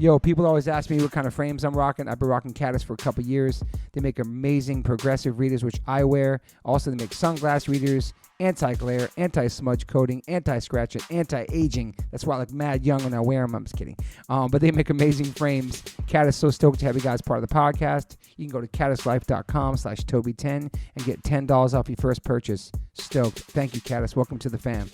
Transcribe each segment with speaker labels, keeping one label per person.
Speaker 1: Yo, people always ask me what kind of frames I'm rocking. I've been rocking Caddis for a couple years. They make amazing progressive readers, which I wear. Also, they make sunglass readers, anti-glare, anti-smudge coating, anti-scratch, and anti-aging. That's why I look mad young when I wear them. I'm just kidding. But they make amazing frames. Caddis, so stoked to have you guys part of the podcast. You can go to caddislife.com/Toby10 and get $10 off your first purchase. Stoked. Thank you, Caddis. Welcome to the fam.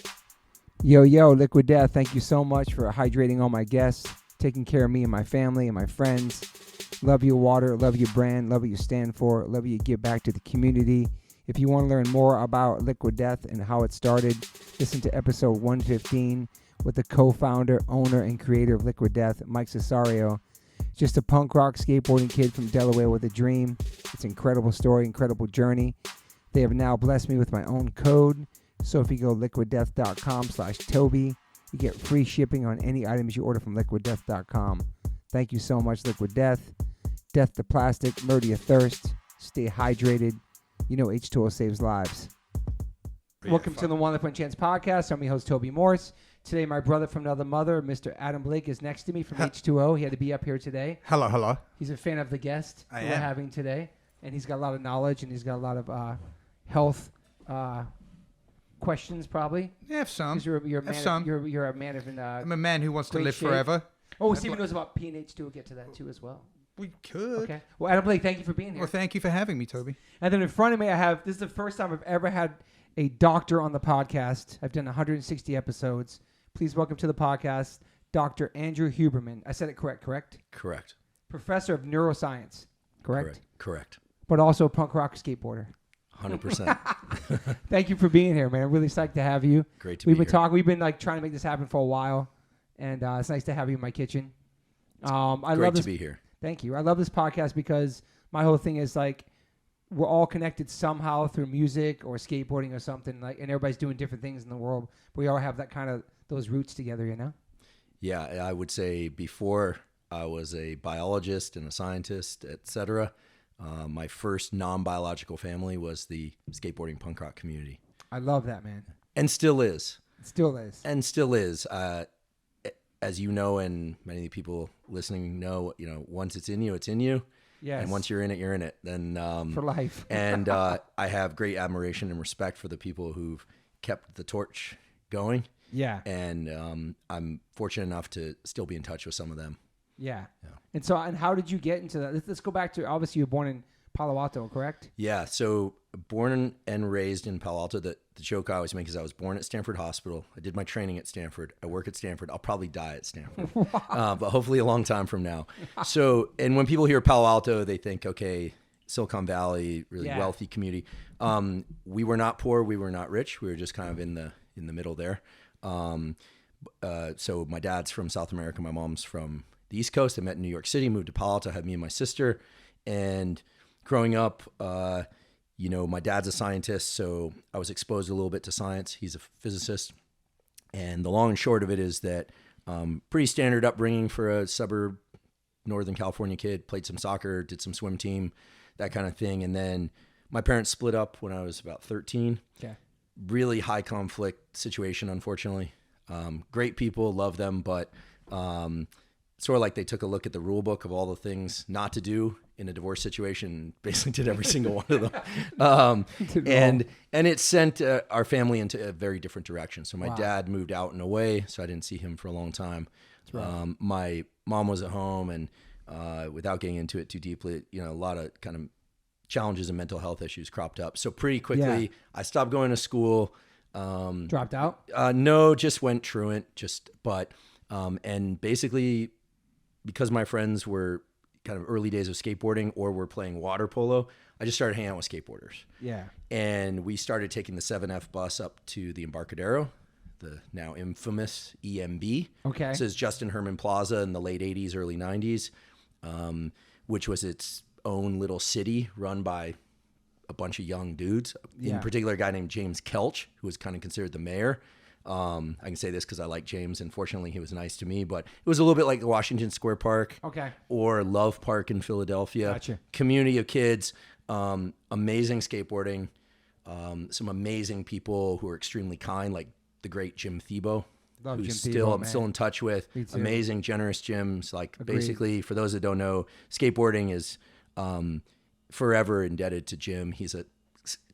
Speaker 1: Yo, Liquid Death. Thank you so much for hydrating all my guests, taking care of me and my family and my friends. Love your water, love your brand, love what you stand for, love what you give back to the community. If you want to learn more about Liquid Death and how it started, listen to episode 115 with the co-founder, owner, and creator of Liquid Death, Mike Cesario. Just a punk rock skateboarding kid from Delaware with a dream. It's an incredible story, incredible journey. They have now blessed me with my own code. So if you go liquiddeath.com/Toby, you get free shipping on any items you order from liquiddeath.com. Thank you so much, Liquid Death. Death to plastic, murder your thirst, stay hydrated. You know H2O saves lives. Welcome to the One Life One Chance podcast. I'm your host, Toby Morse. Today, my brother from another mother, Mr. Adam Blake, is next to me from H2O. He had to be up here today.
Speaker 2: Hello.
Speaker 1: He's a fan of the guest
Speaker 2: we're
Speaker 1: having today, and he's got a lot of knowledge, and he's got a lot of health questions, probably.
Speaker 2: Yeah, some.
Speaker 1: You're a man. You're a man of
Speaker 2: I'm a man who wants to live
Speaker 1: shape.
Speaker 2: forever.
Speaker 1: Oh, Stephen knows about P&H too. We'll get to that too as well.
Speaker 2: We could.
Speaker 1: Okay. Well, Adam Blake, thank you for being here.
Speaker 2: Well, thank you for having me, Toby.
Speaker 1: And then in front of me, this is the first time I've ever had a doctor on the podcast. I've done 160 episodes. Please welcome to the podcast, Dr. Andrew Huberman. I said it correct?
Speaker 3: Correct.
Speaker 1: Professor of neuroscience, correct?
Speaker 3: Correct.
Speaker 1: But also a punk rock skateboarder.
Speaker 3: 100%.
Speaker 1: Thank you for being here, man. I'm really psyched to have you.
Speaker 3: Great to be here.
Speaker 1: We've been trying to make this happen for a while, and it's nice to have you in my kitchen.
Speaker 3: Great to be here.
Speaker 1: Thank you. I love this podcast because my whole thing is we're all connected somehow through music or skateboarding or something, and everybody's doing different things in the world. But we all have that kind of those roots together, you know?
Speaker 3: Yeah, I would say before I was a biologist and a scientist, etc. My first non-biological family was the skateboarding punk rock community.
Speaker 1: I love that, man.
Speaker 3: And still is. As you know, and many people listening know, once it's in you, it's in you.
Speaker 1: Yes.
Speaker 3: And once you're in it, then
Speaker 1: for life.
Speaker 3: And I have great admiration and respect for the people who've kept the torch going.
Speaker 1: Yeah.
Speaker 3: And I'm fortunate enough to still be in touch with some of them.
Speaker 1: Yeah. And how did you get into that? Let's go back to, obviously you were born in Palo Alto, correct?
Speaker 3: Yeah. So born and raised in Palo Alto. The joke I always make is I was born at Stanford Hospital. I did my training at Stanford. I work at Stanford. I'll probably die at Stanford, but hopefully a long time from now. So, and when people hear Palo Alto, they think, okay, Silicon Valley, really wealthy community. We were not poor. We were not rich. We were just kind of in the middle there. So my dad's from South America. My mom's from the East Coast. I met in New York City, moved to Palo Alto, had me and my sister. And growing up, my dad's a scientist, so I was exposed a little bit to science. He's a physicist. And the long and short of it is that pretty standard upbringing for a suburb Northern California kid. Played some soccer, did some swim team, that kind of thing. And then my parents split up when I was about 13.
Speaker 1: Okay.
Speaker 3: Really high conflict situation, unfortunately. Great people, love them, but sort of like they took a look at the rule book of all the things not to do in a divorce situation, basically did every single one of them. And it sent our family into a very different direction. So my dad moved out and away, so I didn't see him for a long time. Right. My mom was at home, and without getting into it too deeply, a lot of kind of challenges and mental health issues cropped up. So pretty quickly, I stopped going to school.
Speaker 1: Dropped out?
Speaker 3: No, just went truant. And basically, because my friends were kind of early days of skateboarding or were playing water polo, I just started hanging out with skateboarders.
Speaker 1: Yeah.
Speaker 3: And we started taking the 7F bus up to the Embarcadero, the now infamous EMB.
Speaker 1: Okay.
Speaker 3: This is Justin Herman Plaza in the late 80s, early 90s, which was its own little city run by a bunch of young dudes.
Speaker 1: Yeah.
Speaker 3: In particular, a guy named James Kelch, who was kind of considered the mayor. I can say this because I like James, and fortunately he was nice to me, but it was a little bit like Washington Square Park or Love Park in Philadelphia.
Speaker 1: Gotcha.
Speaker 3: Community of kids, amazing skateboarding, some amazing people who are extremely kind, like the great Jim Thiebaud,
Speaker 1: Love
Speaker 3: who's
Speaker 1: Jim
Speaker 3: still
Speaker 1: Tebow,
Speaker 3: I'm still in touch with.
Speaker 1: Me too.
Speaker 3: Amazing, generous gyms. Like
Speaker 1: Agreed.
Speaker 3: basically, for those that don't know, skateboarding is forever indebted to Jim. He's a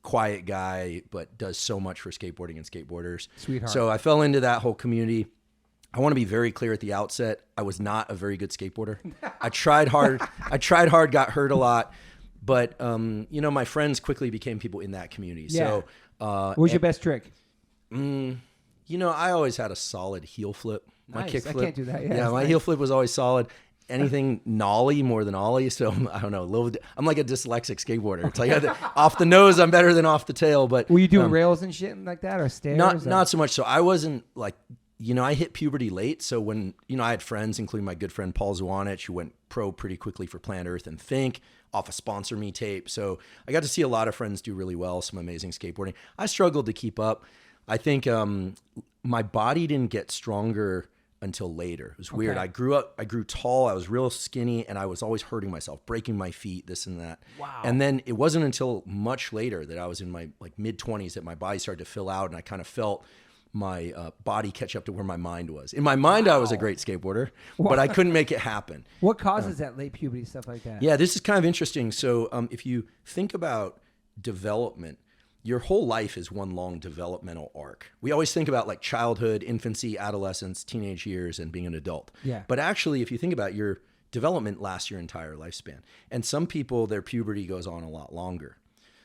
Speaker 3: quiet guy, but does so much for skateboarding and skateboarders.
Speaker 1: Sweetheart.
Speaker 3: So I fell into that whole community. I want to be very clear at the outset. I was not a very good skateboarder. I tried hard. Got hurt a lot. But, my friends quickly became people in that community.
Speaker 1: Yeah.
Speaker 3: So,
Speaker 1: what was your best trick?
Speaker 3: I always had a solid heel flip. My
Speaker 1: Nice.
Speaker 3: kick
Speaker 1: I
Speaker 3: flip.
Speaker 1: can't do that. Yeah,
Speaker 3: Yeah,
Speaker 1: that's
Speaker 3: my
Speaker 1: nice.
Speaker 3: heel flip was always solid. Anything nollie more than ollie. So I don't know. I'm like a dyslexic skateboarder. It's like off the nose, I'm better than off the tail. But
Speaker 1: Were you doing rails and shit like that, or stairs?
Speaker 3: not so much. So I wasn't like, I hit puberty late. So when, I had friends, including my good friend Paul Zwanich, who went pro pretty quickly for Planet Earth and Think off a Sponsor Me tape. So I got to see a lot of friends do really well, some amazing skateboarding. I struggled to keep up. I think my body didn't get stronger until later. It was weird. I grew tall. I was real skinny, and I was always hurting myself, breaking my feet, this and that.
Speaker 1: Wow.
Speaker 3: And then it wasn't until much later that I was in my mid-20s that my body started to fill out, and I kind of felt my body catch up to where my mind was. In my mind, I was a great skateboarder, but I couldn't make it happen.
Speaker 1: What causes that late puberty stuff like that?
Speaker 3: Yeah, this is kind of interesting. So if you think about development, your whole life is one long developmental arc. We always think about like childhood, infancy, adolescence, teenage years, and being an adult.
Speaker 1: Yeah.
Speaker 3: But actually, if you think about it, your development lasts your entire lifespan. And some people, their puberty goes on a lot longer.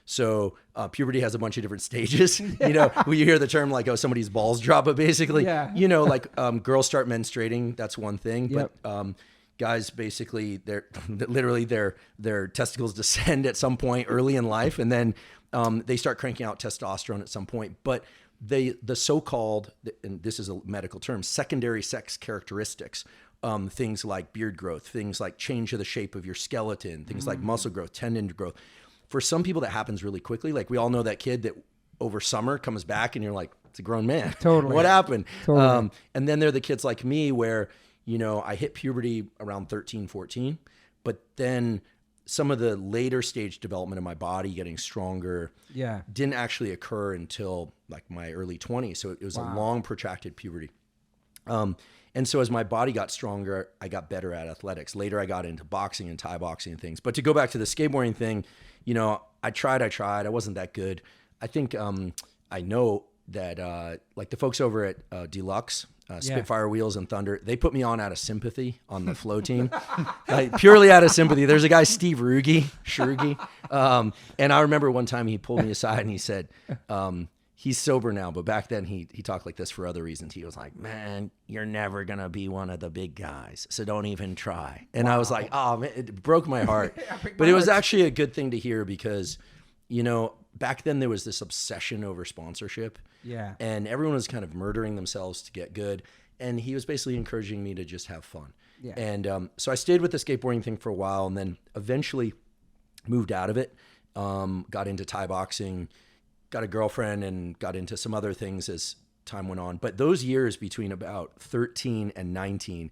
Speaker 3: So puberty has a bunch of different stages. When you hear the term like, somebody's balls drop, but basically, girls start menstruating. That's one thing.
Speaker 1: Yep.
Speaker 3: But guys, basically, their testicles descend at some point early in life, and then they start cranking out testosterone at some point. But the so-called, and this is a medical term, secondary sex characteristics, things like beard growth, things like change of the shape of your skeleton, things like muscle growth, tendon growth. For some people, that happens really quickly. Like we all know that kid that over summer comes back and you're like, it's a grown man.
Speaker 1: Totally.
Speaker 3: What happened?
Speaker 1: Totally.
Speaker 3: And then there are the kids like me where, I hit puberty around 13, 14, but then some of the later stage development of my body getting stronger didn't actually occur until like my early 20s. So it was a long protracted puberty. And so as my body got stronger, I got better at athletics. Later, I got into boxing and Thai boxing and things. But to go back to the skateboarding thing, I tried. I wasn't that good. I think I know that like the folks over at Deluxe, Spitfire Wheels and Thunder, they put me on out of sympathy on the flow team, purely out of sympathy. There's a guy, Steve Shurugi. And I remember one time he pulled me aside and he said, he's sober now, but back then he talked like this for other reasons. He was like, man, you're never going to be one of the big guys, so don't even try. And I was like, oh, man, it broke my heart. But it was actually a good thing to hear because, back then there was this obsession over sponsorship.
Speaker 1: Yeah.
Speaker 3: And everyone was kind of murdering themselves to get good. And he was basically encouraging me to just have fun.
Speaker 1: Yeah.
Speaker 3: And so I stayed with the skateboarding thing for a while and then eventually moved out of it, got into Thai boxing, got a girlfriend, and got into some other things as time went on. But those years between about 13 and 19,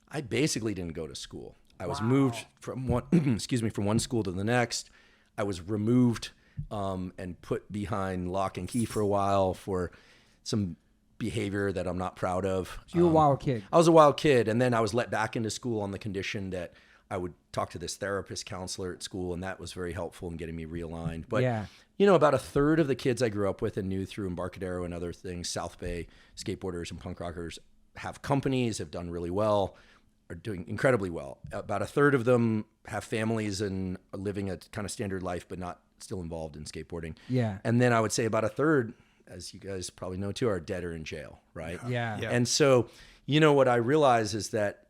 Speaker 3: I basically didn't go to school. I was moved from one school to the next. I was removed and put behind lock and key for a while for some behavior that I'm not proud of.
Speaker 1: So you were a wild kid.
Speaker 3: I was a wild kid, and then I was let back into school on the condition that I would talk to this therapist counselor at school, and that was very helpful in getting me realigned. But about a third of the kids I grew up with and knew through Embarcadero and other things, South Bay skateboarders and punk rockers, have companies, have done really well, are doing incredibly well. About a third of them have families and are living a kind of standard life, but not still involved in skateboarding.
Speaker 1: Yeah.
Speaker 3: And then I would say about a third, as you guys probably know too, are dead or in jail, right?
Speaker 1: Yeah.
Speaker 3: And so, what I realize is that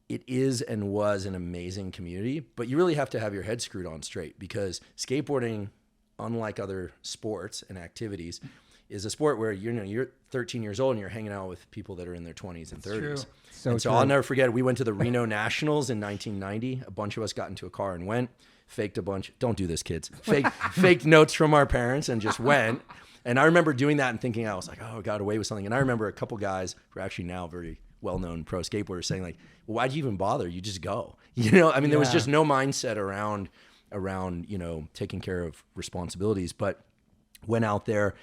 Speaker 3: it is and was an amazing community, but you really have to have your head screwed on straight because skateboarding, unlike other sports and activities, is a sport where you're 13 years old and you're hanging out with people that are in their 20s and 30s.
Speaker 1: True.
Speaker 3: So
Speaker 1: true.
Speaker 3: I'll never forget, we went to the Reno Nationals in 1990. A bunch of us got into a car and went, faked a bunch. Don't do this, kids. Faked notes from our parents and just went. And I remember doing that and thinking, I was like, oh, I got away with something. And I remember a couple guys who are actually now very well-known pro skateboarders saying like, well, why'd you even bother? You just go. There was just no mindset around taking care of responsibilities. But went out there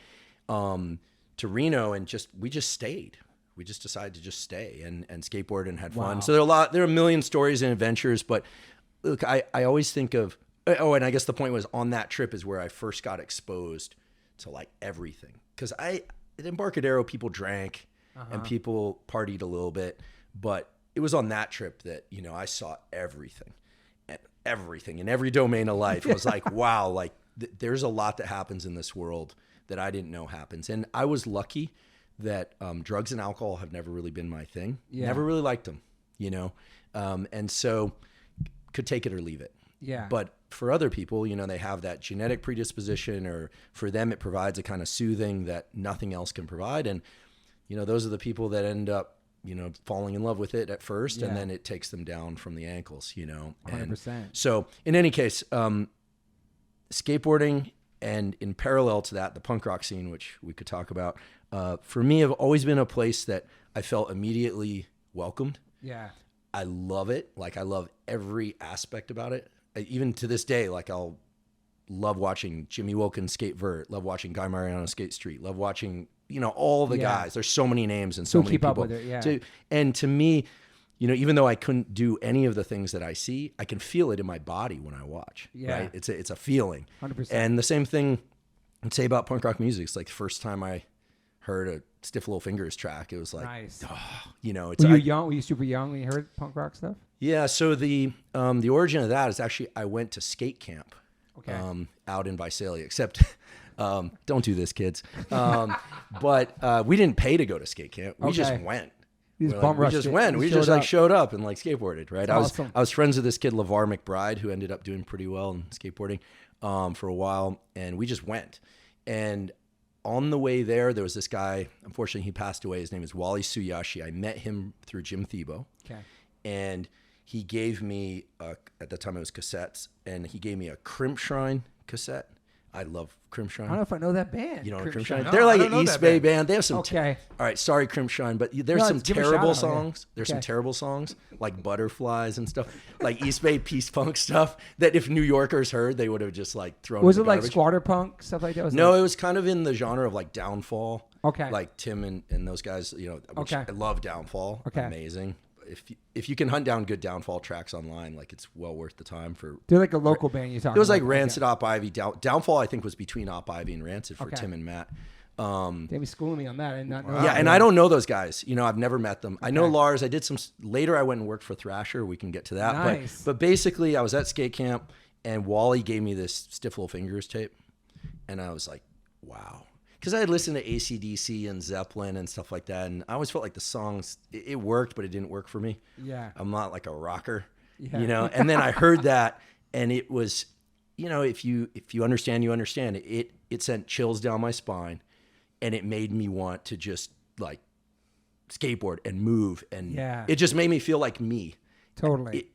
Speaker 3: to Reno and we just stayed. we just decided to just stay and skateboard and had
Speaker 1: Wow.
Speaker 3: fun. So there are a million stories and adventures, but look, I always think of, and I guess the point was on that trip is where I first got exposed to like everything. Cause at Embarcadero, people drank and people partied a little bit, but it was on that trip that, you know, I saw everything in every domain of life. I was like, wow, like there's a lot that happens in this world that I didn't know happens. And I was lucky that drugs and alcohol have never really been my thing.
Speaker 1: Yeah.
Speaker 3: Never really liked them, you know? And so could take it or leave it.
Speaker 1: Yeah.
Speaker 3: But for other people, you know, they have that genetic predisposition, or for them, it provides a kind of soothing that nothing else can provide. And, you know, those are the people that end up, you know, falling in love with it at first, and then it takes them down from the ankles, you know.
Speaker 1: 100%.
Speaker 3: And so in any case, skateboarding, and in parallel to that, the punk rock scene, which we could talk about, for me, have always been a place that I felt immediately welcomed.
Speaker 1: Yeah.
Speaker 3: I love it. Like, I love every aspect about it. Even to this day, like, I'll love watching Jimmy Wilkins skate vert, love watching Guy Mariano skate street, love watching, you know, all the guys. There's so many names and so many
Speaker 1: keep
Speaker 3: people.
Speaker 1: up with it, yeah.
Speaker 3: And to me, you know, even though I couldn't do any of the things that I see, I can feel it in my body when I watch.
Speaker 1: Yeah.
Speaker 3: Right? It's a feeling.
Speaker 1: 100%.
Speaker 3: And the same thing I'd say about punk rock music. It's like the first time I heard a Stiff Little Fingers track, it was like,
Speaker 1: nice.
Speaker 3: You know, it's
Speaker 1: Were you young? Were you super young when you heard punk rock stuff?
Speaker 3: Yeah. So the origin of that is actually, I went to skate camp, out in Visalia, except, don't do this, kids. But we didn't pay to go to skate camp. We just went. We just went. We just like showed up and like skateboarded, right?
Speaker 1: Awesome.
Speaker 3: I was friends with this kid, LeVar McBride, who ended up doing pretty well in skateboarding for a while, and we just went. And on the way there was this guy. Unfortunately, he passed away. His name is Wally Suyashi. I met him through Jim Thiebaud.
Speaker 1: Okay.
Speaker 3: And he gave me, at the time it was cassettes, and he gave me a Crimp Shrine cassette. I love Crimp Shrine.
Speaker 1: I don't know if I know that band.
Speaker 3: You know Crimp
Speaker 2: Shrine?
Speaker 3: Shrine?
Speaker 2: No,
Speaker 3: They're
Speaker 2: I
Speaker 3: like
Speaker 2: don't
Speaker 3: an
Speaker 2: know
Speaker 3: East
Speaker 2: that
Speaker 3: Bay
Speaker 2: band.
Speaker 3: band. They have some.
Speaker 1: Okay.
Speaker 3: All right, sorry, Crimp Shrine, but there's some
Speaker 1: let's give 'em a
Speaker 3: terrible
Speaker 1: shout out, yeah.
Speaker 3: songs. There's some terrible songs like Butterflies and stuff, like East Bay Peace Punk stuff that if New Yorkers heard, they would have just like thrown.
Speaker 1: Was
Speaker 3: in
Speaker 1: it
Speaker 3: the
Speaker 1: like
Speaker 3: garbage.
Speaker 1: squatter punk stuff like that?
Speaker 3: No, it was kind of in the genre of like Downfall.
Speaker 1: Okay.
Speaker 3: Like Tim and those guys, you know, which I love Downfall.
Speaker 1: Okay.
Speaker 3: Amazing. If you can hunt down good Downfall tracks online, like it's well worth the time for.
Speaker 1: They're like a local band you're talking about.
Speaker 3: It was like Rancid, Op Ivy. Downfall, I think, was between Op Ivy and Rancid for Tim and Matt.
Speaker 1: They be schooling me on that. I did not know.
Speaker 3: Yeah, and I don't know those guys. You know, I've never met them. I know Lars. I did some later. I went and worked for Thrasher. We can get to that.
Speaker 1: Nice.
Speaker 3: But basically, I was at skate camp, and Wally gave me this Stiff Little Fingers tape, and I was like, wow. Because I had listened to AC/DC and Zeppelin and stuff like that, and I always felt like the songs, it worked, but it didn't work for me.
Speaker 1: Yeah.
Speaker 3: I'm not like a rocker,
Speaker 1: Yeah.
Speaker 3: you know? And then I heard that, and it was, you know, if you understand, you understand. It sent chills down my spine, and it made me want to just like skateboard and move, and it just made me feel like me.
Speaker 1: Totally.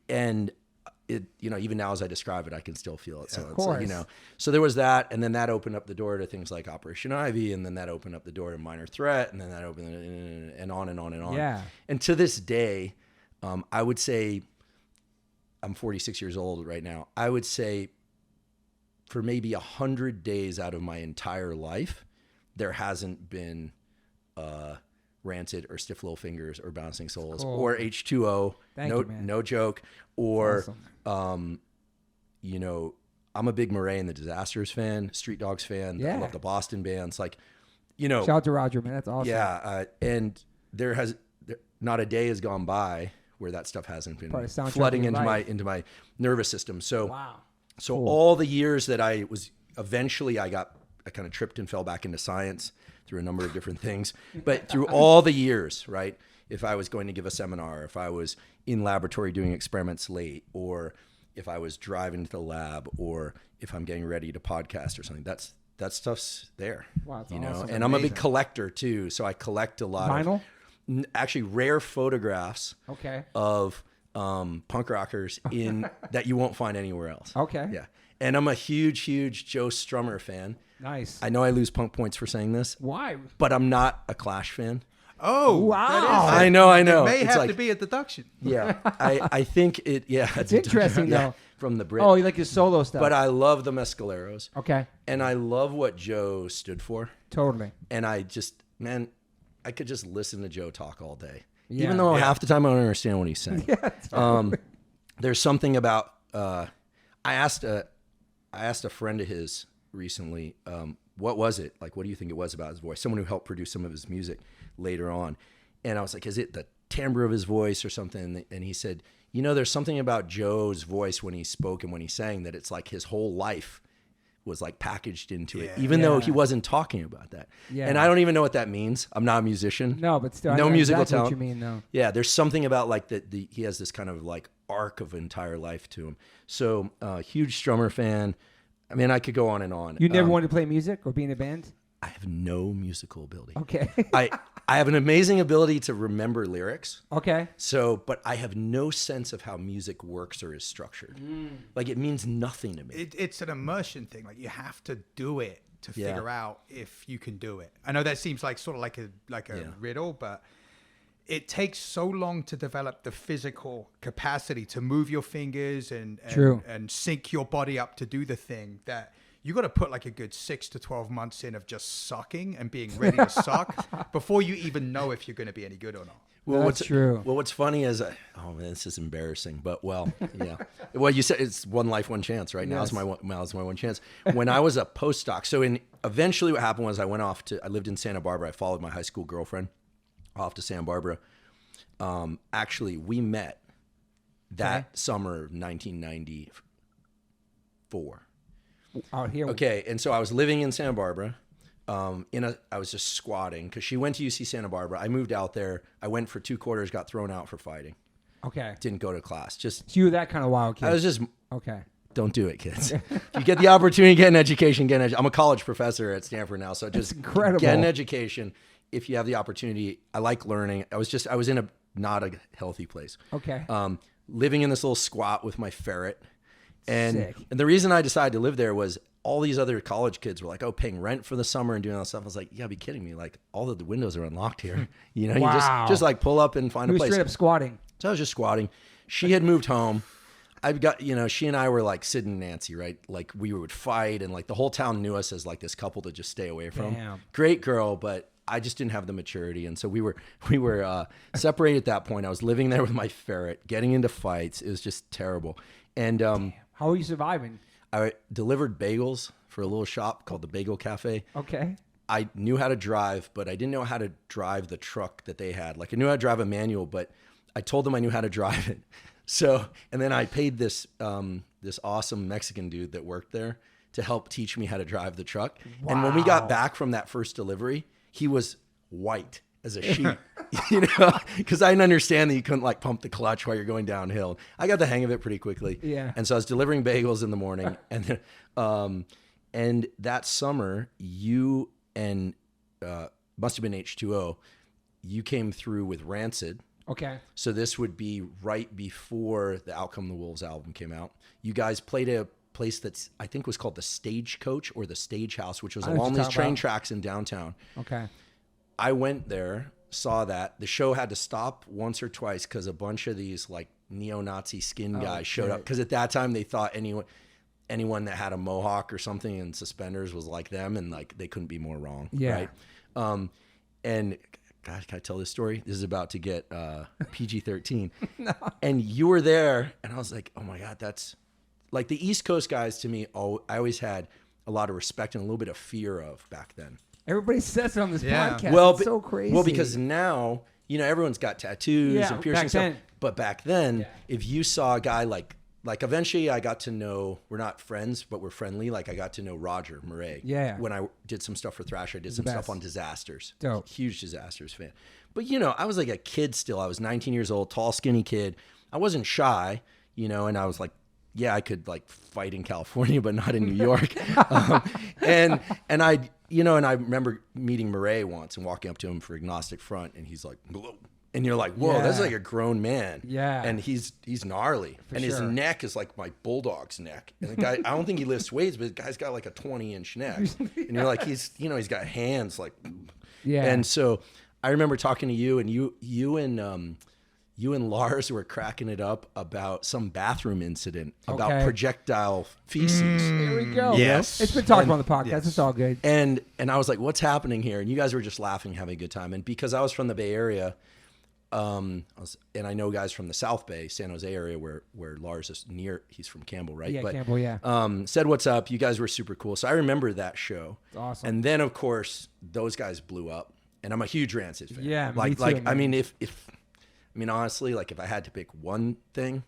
Speaker 3: You know, even now as I describe it, I can still feel it. So
Speaker 1: Of
Speaker 3: it's like, you
Speaker 1: course.
Speaker 3: know, so there was that, and then that opened up the door to things like Operation Ivy, and then that opened up the door to Minor Threat, and then that opened and on and on and on.
Speaker 1: Yeah.
Speaker 3: And to this day, I would say, I'm 46 years old right now. I would say for maybe 100 days out of my entire life, there hasn't been Rancid or Stiff Little Fingers or Bouncing Souls or H2O.
Speaker 1: Thank you, man.
Speaker 3: No joke. Or,
Speaker 1: Awesome.
Speaker 3: you know, I'm a big Murray and the Disasters fan, Street Dogs fan. I love the Boston bands. Like, you know.
Speaker 1: Shout out to Roger, man. That's awesome.
Speaker 3: Yeah. And not a day has gone by where that stuff hasn't been flooding into my nervous system. So, all the years that I kind of tripped and fell back into science through a number of different things, but through all the years, right? If I was going to give a seminar, if I was in laboratory doing experiments late, or if I was driving to the lab, or if I'm getting ready to podcast or something, that stuff's there.
Speaker 1: Wow, that's
Speaker 3: you know,
Speaker 1: awesome.
Speaker 3: and I'm a big collector too, so I collect a lot
Speaker 1: Vinyl?
Speaker 3: of actually rare photographs of punk rockers that you won't find anywhere else.
Speaker 1: Okay.
Speaker 3: Yeah. And I'm a huge Joe Strummer fan.
Speaker 1: Nice.
Speaker 3: I know I lose punk points for saying this.
Speaker 1: Why?
Speaker 3: But I'm not a Clash fan.
Speaker 2: Oh,
Speaker 1: wow.
Speaker 2: That is,
Speaker 3: I know.
Speaker 2: It may
Speaker 3: It's
Speaker 2: have
Speaker 3: like,
Speaker 2: to be a deduction.
Speaker 3: Yeah. I think it, it's
Speaker 1: interesting though.
Speaker 3: From the Brit.
Speaker 1: Oh, you like his solo stuff.
Speaker 3: But I love the Mescaleros.
Speaker 1: Okay.
Speaker 3: And I love what Joe stood for.
Speaker 1: Totally.
Speaker 3: And I just, man, I could just listen to Joe talk all day,
Speaker 1: Yeah.
Speaker 3: even though half the time I don't understand what he's saying.
Speaker 1: Yeah, totally.
Speaker 3: There's something about I asked a friend of his recently, what was it? Like, what do you think it was about his voice? Someone who helped produce some of his music later on. And I was like, is it the timbre of his voice or something? And he said, there's something about Joe's voice when he spoke and when he sang that it's like his whole life was like packaged into it, even though he wasn't talking about that.
Speaker 1: Yeah.
Speaker 3: And I don't even know what that means. I'm not a musician.
Speaker 1: No, but still,
Speaker 3: no
Speaker 1: I know
Speaker 3: musical
Speaker 1: exactly
Speaker 3: talent.
Speaker 1: what you mean, though.
Speaker 3: Yeah, there's something about like he has this kind of like arc of entire life to him. So huge Strummer fan. I mean, I could go on and on.
Speaker 1: You never wanted to play music or be in a band?
Speaker 3: I have no musical ability.
Speaker 1: Okay.
Speaker 3: I have an amazing ability to remember lyrics.
Speaker 1: Okay.
Speaker 3: So, but I have no sense of how music works or is structured. Like, it means nothing to me.
Speaker 2: It's an immersion thing. Like, you have to do it to figure out if you can do it. I know that seems like sort of like a riddle, but it takes so long to develop the physical capacity to move your fingers and sync your body up to do the thing that you got to put like a good 6 to 12 months in of just sucking and being ready to suck before you even know if you're going to be any good or not.
Speaker 3: Well,
Speaker 1: That's true.
Speaker 3: Well, what's funny is, oh man, this is embarrassing, but yeah. Well, you said it's one life, one chance, right?
Speaker 1: Yes.
Speaker 3: Now's my one chance. When I was a postdoc, eventually what happened was I lived in Santa Barbara. I followed my high school girlfriend off to Santa Barbara. Actually, we met that summer of 1994.
Speaker 1: Out here.
Speaker 3: Okay, and so I was living in Santa Barbara. I was just squatting because she went to UC Santa Barbara. I moved out there. I went for 2 quarters, got thrown out for fighting.
Speaker 1: Okay.
Speaker 3: Didn't go to class. So
Speaker 1: you were that kind of wild kid.
Speaker 3: I was just
Speaker 1: okay.
Speaker 3: Don't do it, kids. If you get the opportunity to get an education, I'm a college professor at Stanford now, so just
Speaker 1: incredible.
Speaker 3: Get an education if you have the opportunity. I like learning. I was in not a healthy place.
Speaker 1: Okay.
Speaker 3: Living in this little squat with my ferret.
Speaker 1: Sick.
Speaker 3: And the reason I decided to live there was all these other college kids were like, oh, paying rent for the summer and doing all that stuff. I was like, you gotta be kidding me. Like, all of the windows are unlocked here. You just like pull up and find a place.
Speaker 1: Straight up squatting.
Speaker 3: So I was just squatting. She had moved home. She and I were like Sid and Nancy, right? Like, we would fight, and like the whole town knew us as like this couple to just stay away from.
Speaker 1: Damn.
Speaker 3: Great girl, but I just didn't have the maturity. And so we were separated at that point. I was living there with my ferret, getting into fights. It was just terrible. And
Speaker 1: how are you surviving?
Speaker 3: I delivered bagels for a little shop called the Bagel Cafe.
Speaker 1: Okay.
Speaker 3: I knew how to drive, but I didn't know how to drive the truck that they had. Like, I knew how to drive a manual, but I told them I knew how to drive it. So, and then I paid this awesome Mexican dude that worked there to help teach me how to drive the truck. Wow. And when we got back from that first delivery, he was white as a sheet, because I didn't understand that you couldn't like pump the clutch while you're going downhill. I got the hang of it pretty quickly.
Speaker 1: Yeah.
Speaker 3: And so I was delivering bagels in the morning, and then, and that summer you and must have been H2O, you came through with Rancid.
Speaker 1: Okay.
Speaker 3: So this would be right before the Outcome of the Wolves album came out. You guys played a place that's, I think, was called the Stagecoach or the Stage House, which was along these train tracks in downtown.
Speaker 1: Okay. I
Speaker 3: went there, saw that. The show had to stop once or twice because a bunch of these like neo-Nazi skin guys showed up. Because at that time they thought anyone that had a mohawk or something and suspenders was like them, and like they couldn't be more wrong.
Speaker 1: Yeah.
Speaker 3: Right. And God, can I tell this story? This is about to get PG-13. No. And you were there, and I was like, oh my God, that's like the East Coast guys to me. I always had a lot of respect and a little bit of fear of back then.
Speaker 1: Everybody says it on this podcast.
Speaker 3: Well,
Speaker 1: it's so crazy.
Speaker 3: Well, because now, everyone's got tattoos and piercing stuff. But back then, if you saw a guy like eventually I got to know, we're not friends, but we're friendly. Like, I got to know Roger Murray.
Speaker 1: Yeah.
Speaker 3: When I did some stuff for Thrasher, I did some stuff on Disasters.
Speaker 1: Dope.
Speaker 3: Huge Disasters fan. But, I was like a kid still. I was 19 years old, tall, skinny kid. I wasn't shy, and I was like, yeah, I could like fight in California, but not in New York. And I remember meeting Murray once and walking up to him for Agnostic Front, and he's like, "Whoa." And you're like, whoa, that's like a grown man. Yeah. And he's gnarly. And his neck is like my bulldog's neck. And the guy, I don't think he lifts weights, but the guy's got like a 20-inch neck. And you're like, he's got hands like, And so I remember talking to you, and you and you and Lars were cracking it up about some bathroom incident about projectile feces.
Speaker 1: Here we go.
Speaker 2: Yes.
Speaker 1: It's been talked about on the podcast. Yes. It's all good.
Speaker 3: And I was like, what's happening here? And you guys were just laughing, having a good time. And because I was from the Bay Area, and I know guys from the South Bay, San Jose area, where Lars is near. He's from Campbell, right?
Speaker 1: Yeah, Campbell, yeah.
Speaker 3: Said, what's up? You guys were super cool. So I remember that show.
Speaker 1: It's awesome.
Speaker 3: And then, of course, those guys blew up. And I'm a huge Rancid fan.
Speaker 1: Yeah,
Speaker 3: like,
Speaker 1: me too,
Speaker 3: I mean, honestly, like if I had to pick one thing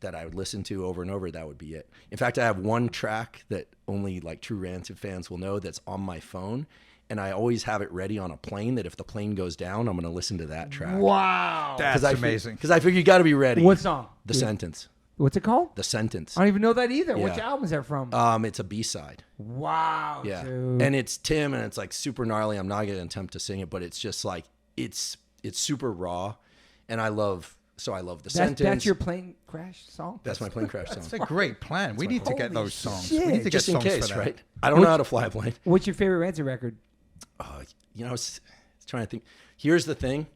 Speaker 3: that I would listen to over and over, that would be it. In fact, I have one track that only like true Rancid fans will know that's on my phone. And I always have it ready on a plane that if the plane goes down, I'm going to listen to that track.
Speaker 1: Wow.
Speaker 2: That's amazing.
Speaker 3: Because I figure you got to be ready.
Speaker 1: What song?
Speaker 3: The Sentence.
Speaker 1: What's it called?
Speaker 3: The Sentence.
Speaker 1: I don't even know that either.
Speaker 3: Yeah.
Speaker 1: Which album is that from?
Speaker 3: It's a B-side.
Speaker 1: Wow,
Speaker 3: yeah.
Speaker 1: dude.
Speaker 3: And it's Tim, and it's like super gnarly. I'm not going to attempt to sing it, but it's just like, it's super and I love The Sentence.
Speaker 1: That's your plane crash song?
Speaker 3: That's my plane crash song.
Speaker 2: It's a great plan. We need to get those songs.
Speaker 1: Shit.
Speaker 2: We need to
Speaker 3: Just
Speaker 2: get
Speaker 3: in
Speaker 2: songs
Speaker 3: case,
Speaker 2: for that.
Speaker 3: right? I don't know how to fly a plane.
Speaker 1: What's your favorite Rancid record?
Speaker 3: I was trying to think. Here's the thing.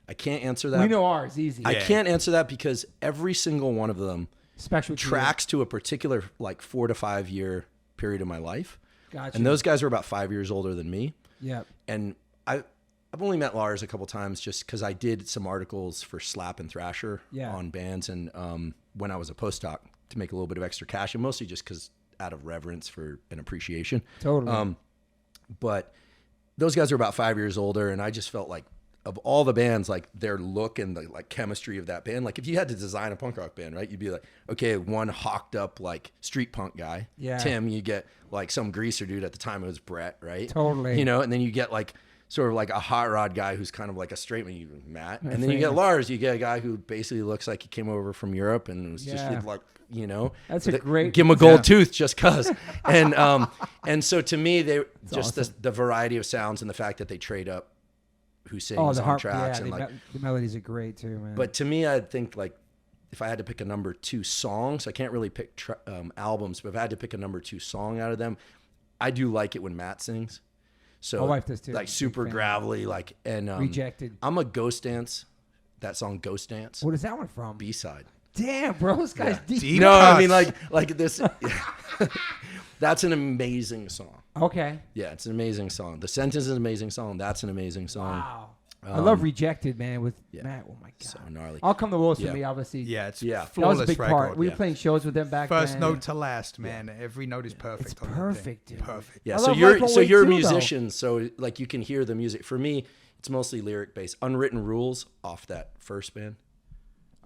Speaker 3: I can't answer that.
Speaker 1: We know ours, easy.
Speaker 3: I can't answer that because every single one of them tracks to a particular like 4 to 5 year period of my life.
Speaker 1: Gotcha.
Speaker 3: And those guys are about 5 years older than me.
Speaker 1: Yeah.
Speaker 3: And I've only met Lars a couple times just because I did some articles for Slap and Thrasher on bands, and when I was a postdoc to make a little bit of extra cash, and mostly just because out of reverence for an appreciation.
Speaker 1: Totally.
Speaker 3: But those guys are about 5 years older, and I just felt like of all the bands, like their look and the like chemistry of that band. Like if you had to design a punk rock band, right? You'd be like, okay, one hawked up like street punk guy, Tim. You get like some greaser dude. At the time it was Brett, right?
Speaker 1: Totally.
Speaker 3: You know, and then you get like sort of like a hot rod guy who's kind of like a straight man, Matt. And then you get Lars. You get a guy who basically looks like he came over from Europe and was just like, you know,
Speaker 1: that's a great.
Speaker 3: Give him a gold tooth just cause. And so to me, they just awesome. the variety of sounds and the fact that they trade up who sings on tracks and like
Speaker 1: the melodies are great too, man.
Speaker 3: But to me, I think like if I had to pick a number 2 song, so I can't really pick albums, but if I had to pick a number 2 song out of them, I do like it when Matt sings. So
Speaker 1: my wife does too.
Speaker 3: Like super gravelly, like and
Speaker 1: Rejected.
Speaker 3: I'm a Ghost Dance. That song Ghost Dance.
Speaker 1: What is that one from?
Speaker 3: B-side.
Speaker 1: Damn, bro, this guy's deep.
Speaker 3: No, I mean like this. That's an amazing song.
Speaker 1: Okay.
Speaker 3: Yeah, it's an amazing song. The Sentence is an amazing song. That's an amazing song.
Speaker 1: Wow. I love Rejected, man, with Matt. Oh, my God.
Speaker 3: So gnarly.
Speaker 1: I'll Come to Wilson for me, obviously.
Speaker 2: Yeah, it's
Speaker 1: That
Speaker 2: flawless
Speaker 1: was a big
Speaker 2: record.
Speaker 1: part. We were playing shows with them back then.
Speaker 2: First note to last, man. Every note is perfect.
Speaker 1: It's perfect, dude.
Speaker 2: Perfect.
Speaker 3: Yeah, so you're a musician, so like you can hear the music. For me, it's mostly lyric based. Unwritten Rules off that first band.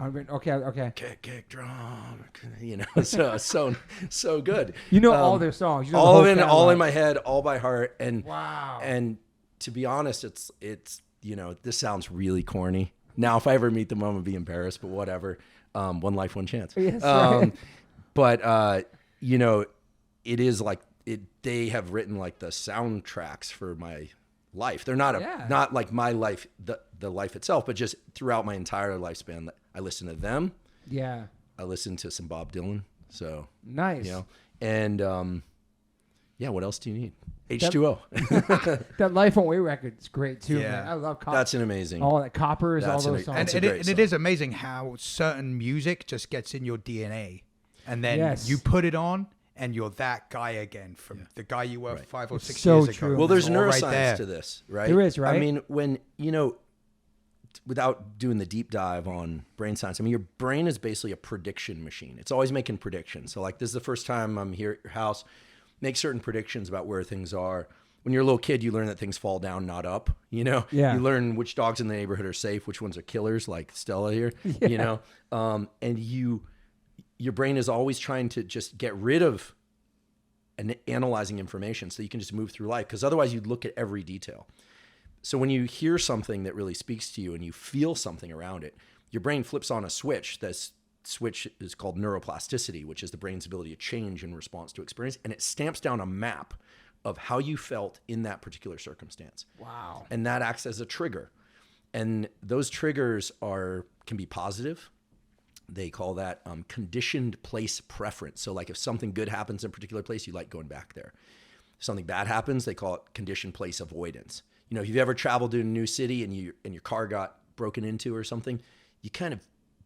Speaker 1: Okay.
Speaker 3: Kick, drum, you know, so good.
Speaker 1: You know all their songs. You know
Speaker 3: all in my head, all by heart. And
Speaker 1: wow.
Speaker 3: And to be honest, it's you know, this sounds really corny. Now, if I ever meet them, I'm gonna be embarrassed, but whatever. One life, one chance.
Speaker 1: Yes, right.
Speaker 3: But you know, it is like it. They have written like the soundtracks for my life. They're not not like my life, the life itself, but just throughout my entire lifespan. I listen to them.
Speaker 1: Yeah.
Speaker 3: I listen to some Bob Dylan. So
Speaker 1: nice.
Speaker 3: You know, and what else do you need? H2O.
Speaker 1: That Life on Way record is great too,
Speaker 2: Yeah.
Speaker 1: man. I love Copper.
Speaker 3: That's an amazing.
Speaker 1: All that Coppers, all those songs.
Speaker 2: And it is amazing how certain music just gets in your DNA. And then you put it on and you're that guy again from the guy you were 5 or 6 years ago.
Speaker 3: Well, there's neuroscience to this, right?
Speaker 1: There is, right?
Speaker 3: I mean, when, you know, without doing the deep dive on brain science, I mean, your brain is basically a prediction machine. It's always making predictions. So like, this is the first time I'm here at your house, make certain predictions about where things are. When you're a little kid, you learn that things fall down, not up, you know?
Speaker 1: Yeah.
Speaker 3: You learn which dogs in the neighborhood are safe, which ones are killers, like Stella here, you know? And your brain is always trying to just get rid of and analyzing information so you can just move through life, because otherwise you'd look at every detail. So when you hear something that really speaks to you and you feel something around it, your brain flips on a switch. This switch is called neuroplasticity, which is the brain's ability to change in response to experience, and it stamps down a map of how you felt in that particular circumstance.
Speaker 1: Wow.
Speaker 3: And that acts as a trigger. And those triggers can be positive. They call that conditioned place preference. So like if something good happens in a particular place, you like going back there. If something bad happens, they call it conditioned place avoidance. You know, if you've ever traveled to a new city and your car got broken into or something, you kind of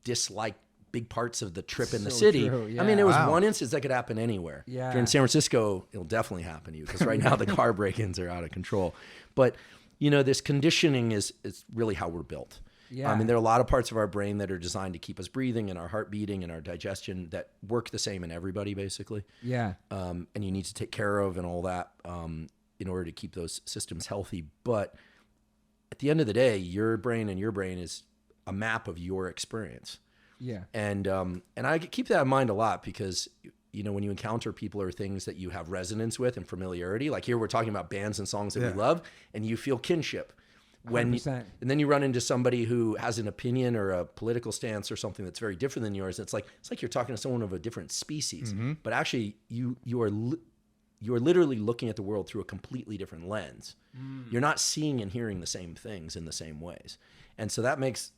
Speaker 3: dislike big parts of the trip in the
Speaker 1: So
Speaker 3: city.
Speaker 1: true, yeah.
Speaker 3: I mean, it was
Speaker 2: Wow.
Speaker 3: one instance that could happen anywhere.
Speaker 1: Yeah.
Speaker 3: If you're in San Francisco, it'll definitely happen to you because right now the car break-ins are out of control. But, this conditioning is really how we're built.
Speaker 1: Yeah.
Speaker 3: I mean, there are a lot of parts of our brain that are designed to keep us breathing and our heart beating and our digestion that work the same in everybody, basically.
Speaker 1: Yeah.
Speaker 3: And you need to take care of and all that in order to keep those systems healthy. But at the end of the day, your brain is a map of your experience.
Speaker 1: Yeah.
Speaker 3: And I keep that in mind a lot because, when you encounter people or things that you have resonance with and familiarity, like here we're talking about bands and songs that we love, and you feel kinship. And then you run into somebody who has an opinion or a political stance or something that's very different than yours. It's like you're talking to someone of a different species, but actually you are literally looking at the world through a completely different lens. You're not seeing and hearing the same things in the same ways. And so that makes,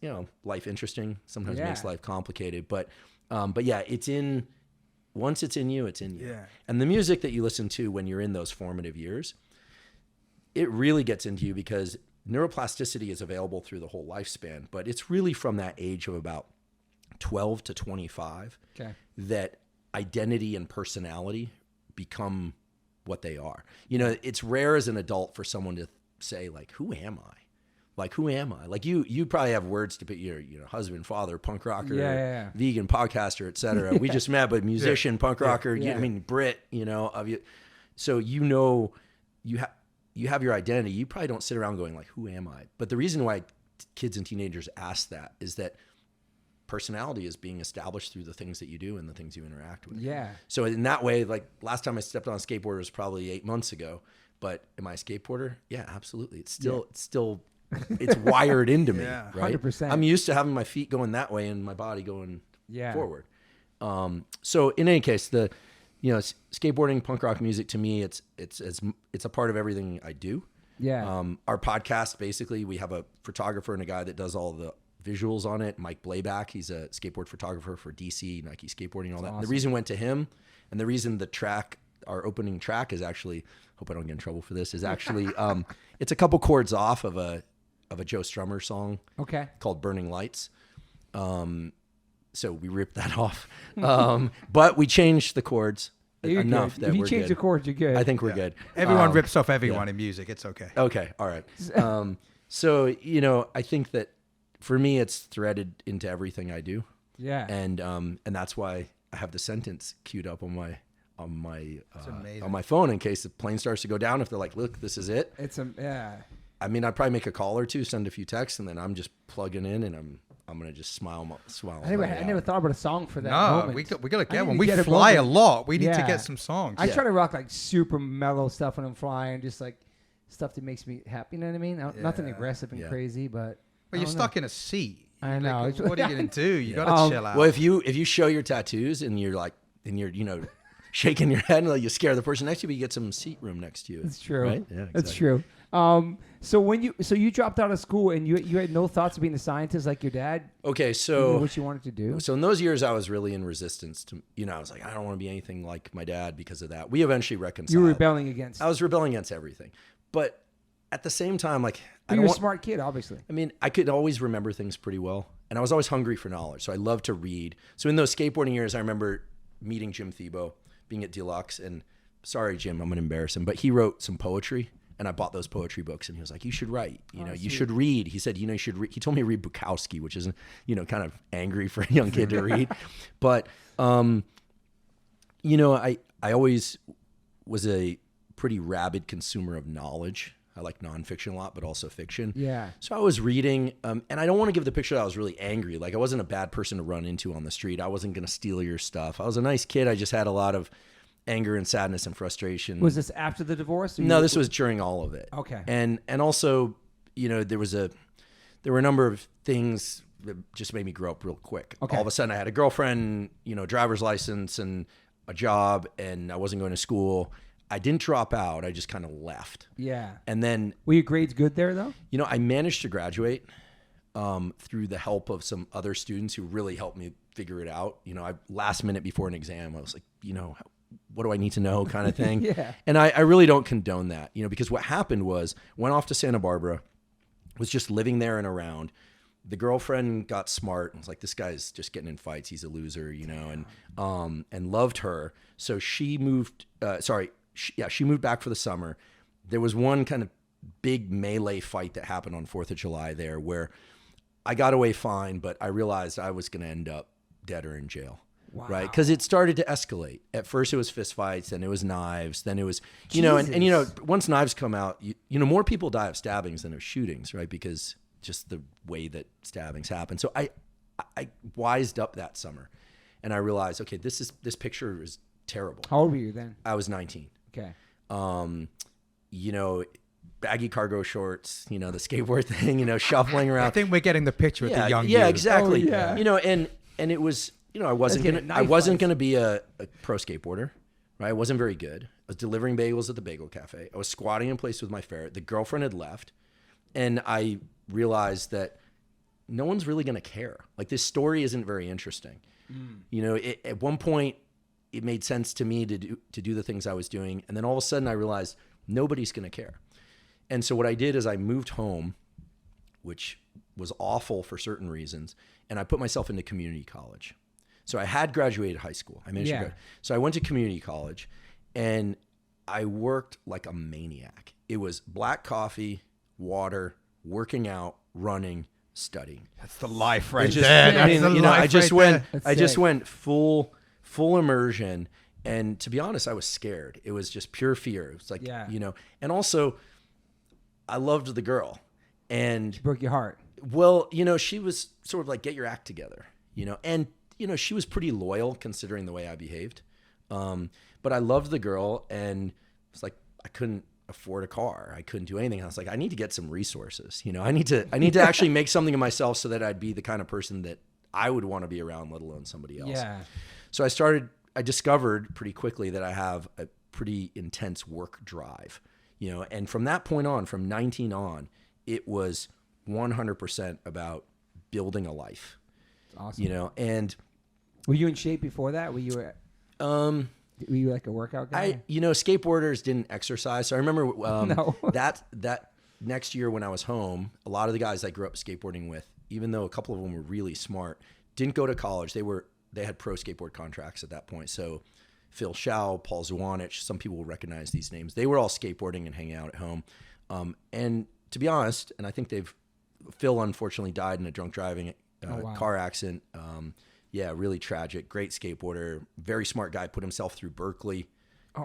Speaker 3: life interesting, sometimes makes life complicated, but yeah, once it's in you, it's in you.
Speaker 2: Yeah.
Speaker 3: And the music that you listen to when you're in those formative years, it really gets into you because neuroplasticity is available through the whole lifespan, but it's really from that age of about 12 to 25 that identity and personality become what they are. It's rare as an adult for someone to say, like, who am I? Like, who am I? Like, you probably have words to put your husband, father, punk rocker, vegan, podcaster, et cetera. We just met, but musician, punk rocker, I mean, Brit, of you. So, you have your identity. You probably don't sit around going like, who am I? But the reason why kids and teenagers ask that is that personality is being established through the things that you do and the things you interact with.
Speaker 1: Yeah.
Speaker 3: So in that way, like last time I stepped on a skateboard was probably 8 months ago, but am I a skateboarder? Yeah, absolutely. It's wired into me, right?
Speaker 1: 100%.
Speaker 3: I'm used to having my feet going that way and my body going forward. So in any case, skateboarding, punk rock music to me, it's a part of everything I do.
Speaker 1: Yeah.
Speaker 3: Our podcast, basically, we have a photographer and a guy that does all the visuals on it. Mike Blayback, he's a skateboard photographer for DC, Nike Skateboarding, and all that.
Speaker 1: Awesome.
Speaker 3: And the reason went to him, and the reason our opening track is actually, hope I don't get in trouble for this, is actually, it's a couple chords off of a Joe Strummer song.
Speaker 1: Okay.
Speaker 3: Called Burning Lights. So we ripped that off. But we changed the chords enough
Speaker 1: good.
Speaker 3: that
Speaker 1: if you
Speaker 3: we're
Speaker 1: change
Speaker 3: good.
Speaker 1: the chords, you're good.
Speaker 3: I think we're good.
Speaker 2: Everyone rips off everyone in music. It's okay.
Speaker 3: Okay. All right. So, I think that for me, it's threaded into everything I do.
Speaker 1: Yeah.
Speaker 3: And that's why I have the sentence queued up on my phone in case the plane starts to go down. If they're like, look, this is it. I mean, I'd probably make a call or two, send a few texts, and then I'm just plugging in, and I'm gonna just smile.
Speaker 1: I never thought about a song for that.
Speaker 2: No,
Speaker 1: moment.
Speaker 2: we gotta get one.
Speaker 1: to
Speaker 2: We
Speaker 1: get a
Speaker 2: fly a
Speaker 1: moment.
Speaker 2: lot. We need to get some songs.
Speaker 1: I try to rock like super mellow stuff when I'm flying, just like stuff that makes me happy. You know what I mean? Nothing aggressive and crazy, but.
Speaker 2: Well, you're stuck in a seat.
Speaker 1: I know.
Speaker 2: Like, what are you gonna do? You gotta chill out.
Speaker 3: Well, if you show your tattoos and you're shaking your head and you scare the person next to you, but you get some seat room next to you.
Speaker 1: That's true.
Speaker 3: Right? Yeah, exactly.
Speaker 1: That's true. So you dropped out of school and you had no thoughts of being a scientist like your dad?
Speaker 3: Okay,
Speaker 1: You knew
Speaker 3: so
Speaker 1: what you wanted to do?
Speaker 3: in those years I was really in resistance to, I was like, I don't want to be anything like my dad because of that. We eventually reconciled.
Speaker 1: You were rebelling against.
Speaker 3: I was rebelling against everything. But at the same time, like,
Speaker 1: You're a smart kid, obviously.
Speaker 3: I mean, I could always remember things pretty well, and I was always hungry for knowledge. So I loved to read. So in those skateboarding years, I remember meeting Jim Thiebaud, being at Deluxe, and sorry, Jim, I'm going to embarrass him, but he wrote some poetry, and I bought those poetry books, and he was like, you should write, you should read. He said, you should read. He told me to read Bukowski, which is, kind of angry for a young kid to read. But, I always was a pretty rabid consumer of knowledge. I like nonfiction a lot, but also fiction.
Speaker 1: Yeah.
Speaker 3: So I was reading, and I don't want to give the picture that I was really angry. Like, I wasn't a bad person to run into on the street. I wasn't going to steal your stuff. I was a nice kid. I just had a lot of anger and sadness and frustration.
Speaker 1: Was this after the divorce?
Speaker 3: No, this was during all of it.
Speaker 1: Okay.
Speaker 3: And also, there were a number of things that just made me grow up real quick.
Speaker 1: Okay.
Speaker 3: All of a sudden, I had a girlfriend, driver's license, and a job, and I wasn't going to school. I didn't drop out. I just kind of left.
Speaker 1: Yeah.
Speaker 3: And then...
Speaker 1: Were your grades good there, though?
Speaker 3: I managed to graduate through the help of some other students who really helped me figure it out. Last minute before an exam, I was like, what do I need to know kind of thing?
Speaker 1: Yeah.
Speaker 3: And I really don't condone that, because what happened was, went off to Santa Barbara, was just living there and around, the girlfriend got smart and was like, this guy's just getting in fights. He's a loser, you know, and loved her. So she moved, she moved back for the summer. There was one kind of big melee fight that happened on 4th of July there where I got away fine, but I realized I was going to end up dead or in jail. Wow. Right. Because it started to escalate. At first it was fist fights, then it was knives, then it was, you know, and you know, once knives come out, you know, more people die of stabbings than of shootings, right? Because just the way that stabbings happen. So I wised up that summer and I realized, okay, this picture is terrible.
Speaker 1: How old were you then?
Speaker 3: I was 19.
Speaker 1: Okay.
Speaker 3: You know, baggy cargo shorts, you know, the skateboard thing, you know, shuffling around.
Speaker 2: I think we're getting the picture of the young
Speaker 3: Yeah,
Speaker 2: you.
Speaker 3: exactly.
Speaker 1: Oh, yeah.
Speaker 3: You know, and it was, you know, I wasn't gonna be a pro skateboarder, right? I wasn't very good. I was delivering bagels at the bagel cafe. I was squatting in place with my ferret. The girlfriend had left, and I realized that no one's really gonna care. Like, this story isn't very interesting. You know, at one point it made sense to me to do the things I was doing, and then all of a sudden I realized nobody's gonna care. And so what I did is I moved home, which was awful for certain reasons, and I put myself into community college. So I had graduated high school. I managed to graduate. So I went to community college, and I worked like a maniac. It was black coffee, water, working out, running, studying.
Speaker 2: That's the life right there.
Speaker 3: I just went full immersion. And to be honest, I was scared. It was just pure fear. It was like, you know, and also I loved the girl, and
Speaker 1: She broke your heart.
Speaker 3: Well, you know, she was sort of like, get your act together, you know, and you know, she was pretty loyal considering the way I behaved. But I loved the girl, and it's like, I couldn't afford a car. I couldn't do anything. I was like, I need to get some resources. You know, I need to actually make something of myself so that I'd be the kind of person that I would want to be around, let alone somebody else.
Speaker 1: Yeah.
Speaker 3: So I discovered pretty quickly that I have a pretty intense work drive, you know, and from that point on, from 19 on, it was 100% about building a life.
Speaker 1: That's awesome.
Speaker 3: You know, and
Speaker 1: were you in shape before that? Were you like a workout guy?
Speaker 3: You know, skateboarders didn't exercise. So I remember
Speaker 1: No.
Speaker 3: that next year when I was home, a lot of the guys I grew up skateboarding with, even though a couple of them were really smart, didn't go to college. They had pro skateboard contracts at that point. So Phil Schau, Paul Zwanich, some people will recognize these names. They were all skateboarding and hanging out at home. And to be honest, and I think Phil unfortunately died in a drunk driving car accident. Yeah, really tragic. Great skateboarder, very smart guy, put himself through Berkeley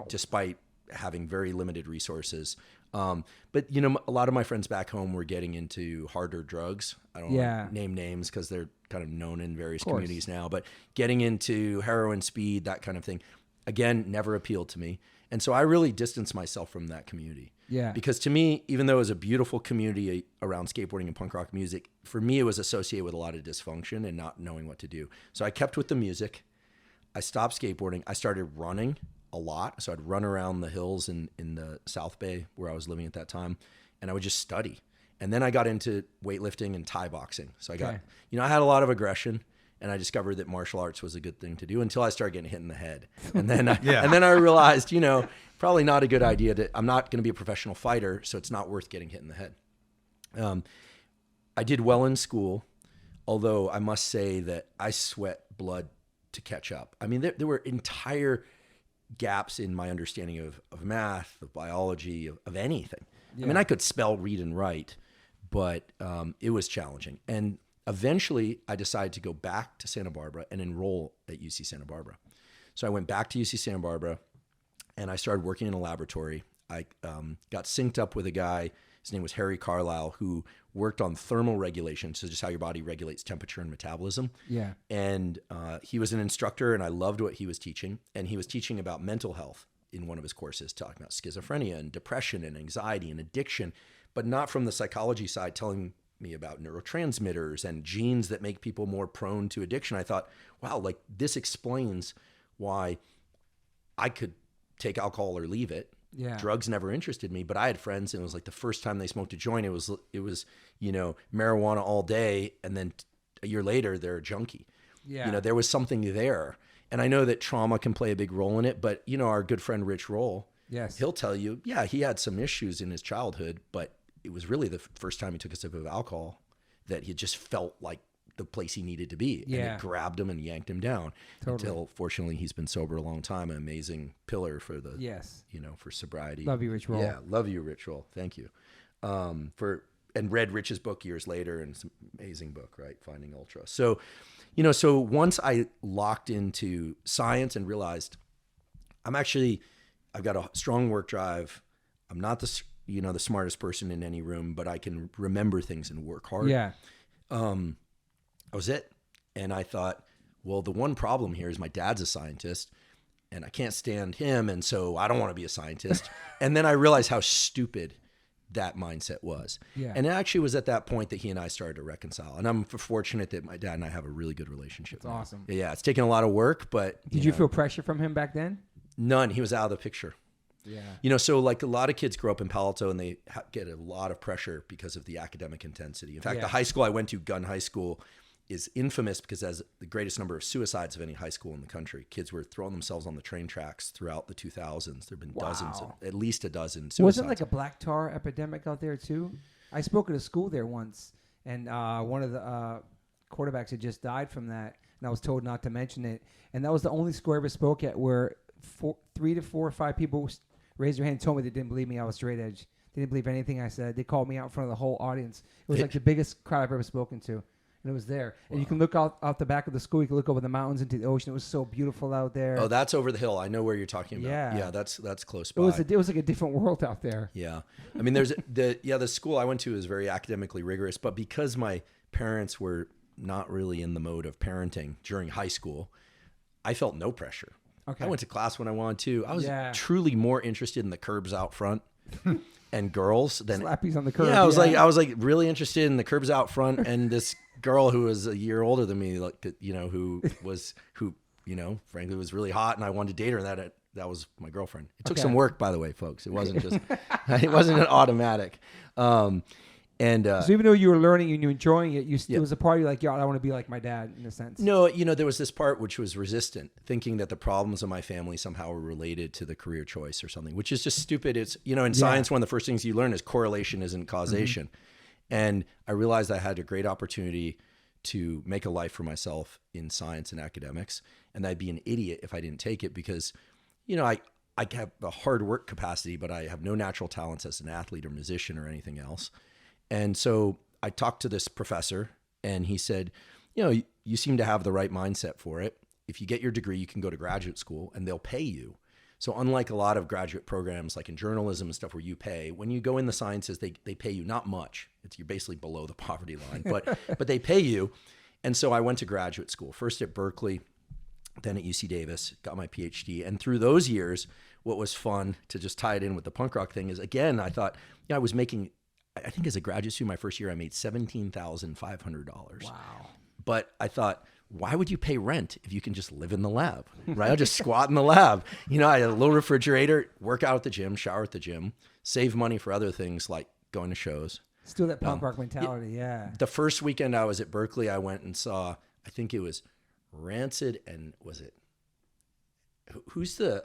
Speaker 3: despite having very limited resources. But, you know, a lot of my friends back home were getting into harder drugs. I don't want to name names because they're kind of known in various communities now, but getting into heroin, speed, that kind of thing, again, never appealed to me. And so I really distanced myself from that community. Yeah. Because to me, even though it was a beautiful community around skateboarding and punk rock music, for me, it was associated with a lot of dysfunction and not knowing what to do. So I kept with the music. I stopped skateboarding. I started running a lot. So I'd run around the hills in the South Bay where I was living at that time, and I would just study. And then I got into weightlifting and Thai boxing. So I got, you know, I had a lot of aggression, and I discovered that martial arts was a good thing to do until I started getting hit in the head. And then I realized, you know, probably not a good idea I'm not going to be a professional fighter, so it's not worth getting hit in the head. I did well in school, although I must say that I sweat blood to catch up. I mean, there were entire gaps in my understanding of math, of biology, of anything. Yeah. I mean, I could spell, read, and write, but it was challenging. And eventually, I decided to go back to Santa Barbara and enroll at UC Santa Barbara. So I went back to UC Santa Barbara, and I started working in a laboratory. I got synced up with a guy. His name was Harry Carlisle, who worked on thermal regulation, so just how your body regulates temperature and metabolism. Yeah. And he was an instructor, and I loved what he was teaching. And he was teaching about mental health in one of his courses, talking about schizophrenia and depression and anxiety and addiction, but not from the psychology side, telling me about neurotransmitters and genes that make people more prone to addiction. I thought, wow, like this explains why I could take alcohol or leave it. Yeah. Drugs never interested me, but I had friends, and it was like the first time they smoked a joint, it was, you know, marijuana all day. And then a year later, they're a junkie. Yeah. You know, there was something there. And I know that trauma can play a big role in it, but you know, our good friend, Rich Roll, he'll tell you, yeah, he had some issues in his childhood, but it was really the first time he took a sip of alcohol that he just felt like the place he needed to be.
Speaker 1: Yeah.
Speaker 3: And it grabbed him and yanked him down until fortunately he's been sober a long time. An amazing pillar for the, for sobriety.
Speaker 1: Love you, Rich Roll.
Speaker 3: Yeah. Love you, Rich Roll. Thank you. And read Rich's book years later, and it's an amazing book, right? Finding Ultra. So, so once I locked into science and realized I've got a strong work drive. I'm not the smartest person in any room, but I can remember things and work hard.
Speaker 1: Yeah.
Speaker 3: That was it. And I thought, well, the one problem here is my dad's a scientist and I can't stand him. And so I don't want to be a scientist. And then I realized how stupid that mindset was.
Speaker 1: Yeah.
Speaker 3: And it actually was at that point that he and I started to reconcile. And I'm fortunate that my dad and I have a really good relationship.
Speaker 1: That's awesome.
Speaker 3: Yeah. It's taken a lot of work, but
Speaker 1: did you feel pressure from him back then?
Speaker 3: None. He was out of the picture.
Speaker 1: Yeah.
Speaker 3: So like a lot of kids grow up in Palo Alto and they get a lot of pressure because of the academic intensity. In fact, the high school I went to, Gunn High School, is infamous because it has the greatest number of suicides of any high school in the country. Kids were throwing themselves on the train tracks throughout the 2000s. There have been dozens, at least a dozen suicides.
Speaker 1: Wasn't like a black tar epidemic out there too? I spoke at a school there once, and one of the quarterbacks had just died from that, and I was told not to mention it. And that was the only school I ever spoke at where 3 to 4 or 5 people raised their hand and told me they didn't believe me I was straight edge. They didn't believe anything I said. They called me out in front of the whole audience. It was like the biggest crowd I've ever spoken to. And it was there. And you can look out the back of the school. You can look over the mountains into the ocean. It was so beautiful out there.
Speaker 3: Oh, that's over the hill. I know where you're talking about. Yeah, that's close by.
Speaker 1: It was like a different world out there.
Speaker 3: Yeah. I mean, there's the school I went to is very academically rigorous, but because my parents were not really in the mode of parenting during high school, I felt no pressure. Okay. I went to class when I wanted to. I was truly more interested in the curbs out front and girls than
Speaker 1: slappies on the curb.
Speaker 3: Yeah, I was like really interested in the curbs out front and this girl who was a year older than me, like who frankly was really hot, and I wanted to date her, and that was my girlfriend. It took some work, by the way, folks. It wasn't just it wasn't an automatic. So
Speaker 1: even though you were learning and you were enjoying it, it was a part of you like, I want to be like my dad in a sense.
Speaker 3: No, there was this part which was resistant, thinking that the problems of my family somehow were related to the career choice or something, which is just stupid. It's, in science, one of the first things you learn is correlation isn't causation. Mm-hmm. And I realized I had a great opportunity to make a life for myself in science and academics. And I'd be an idiot if I didn't take it because, I have a hard work capacity, but I have no natural talents as an athlete or musician or anything else. And so I talked to this professor and he said, you seem to have the right mindset for it. If you get your degree, you can go to graduate school and they'll pay you. So unlike a lot of graduate programs like in journalism and stuff where you pay, when you go in the sciences, they pay you not much. You're basically below the poverty line, but they pay you. And so I went to graduate school, first at Berkeley, then at UC Davis, got my Ph.D. And through those years, what was fun to just tie it in with the punk rock thing is, again, I thought, I was making, I think as a graduate student, my first year, I made $17,500.
Speaker 1: Wow.
Speaker 3: But I thought, why would you pay rent if you can just live in the lab, right? I'll just squat in the lab. I had a little refrigerator, work out at the gym, shower at the gym, save money for other things like going to shows.
Speaker 1: Still that punk rock mentality, yeah.
Speaker 3: The first weekend I was at Berkeley, I went and saw, I think it was Rancid and was it, who's the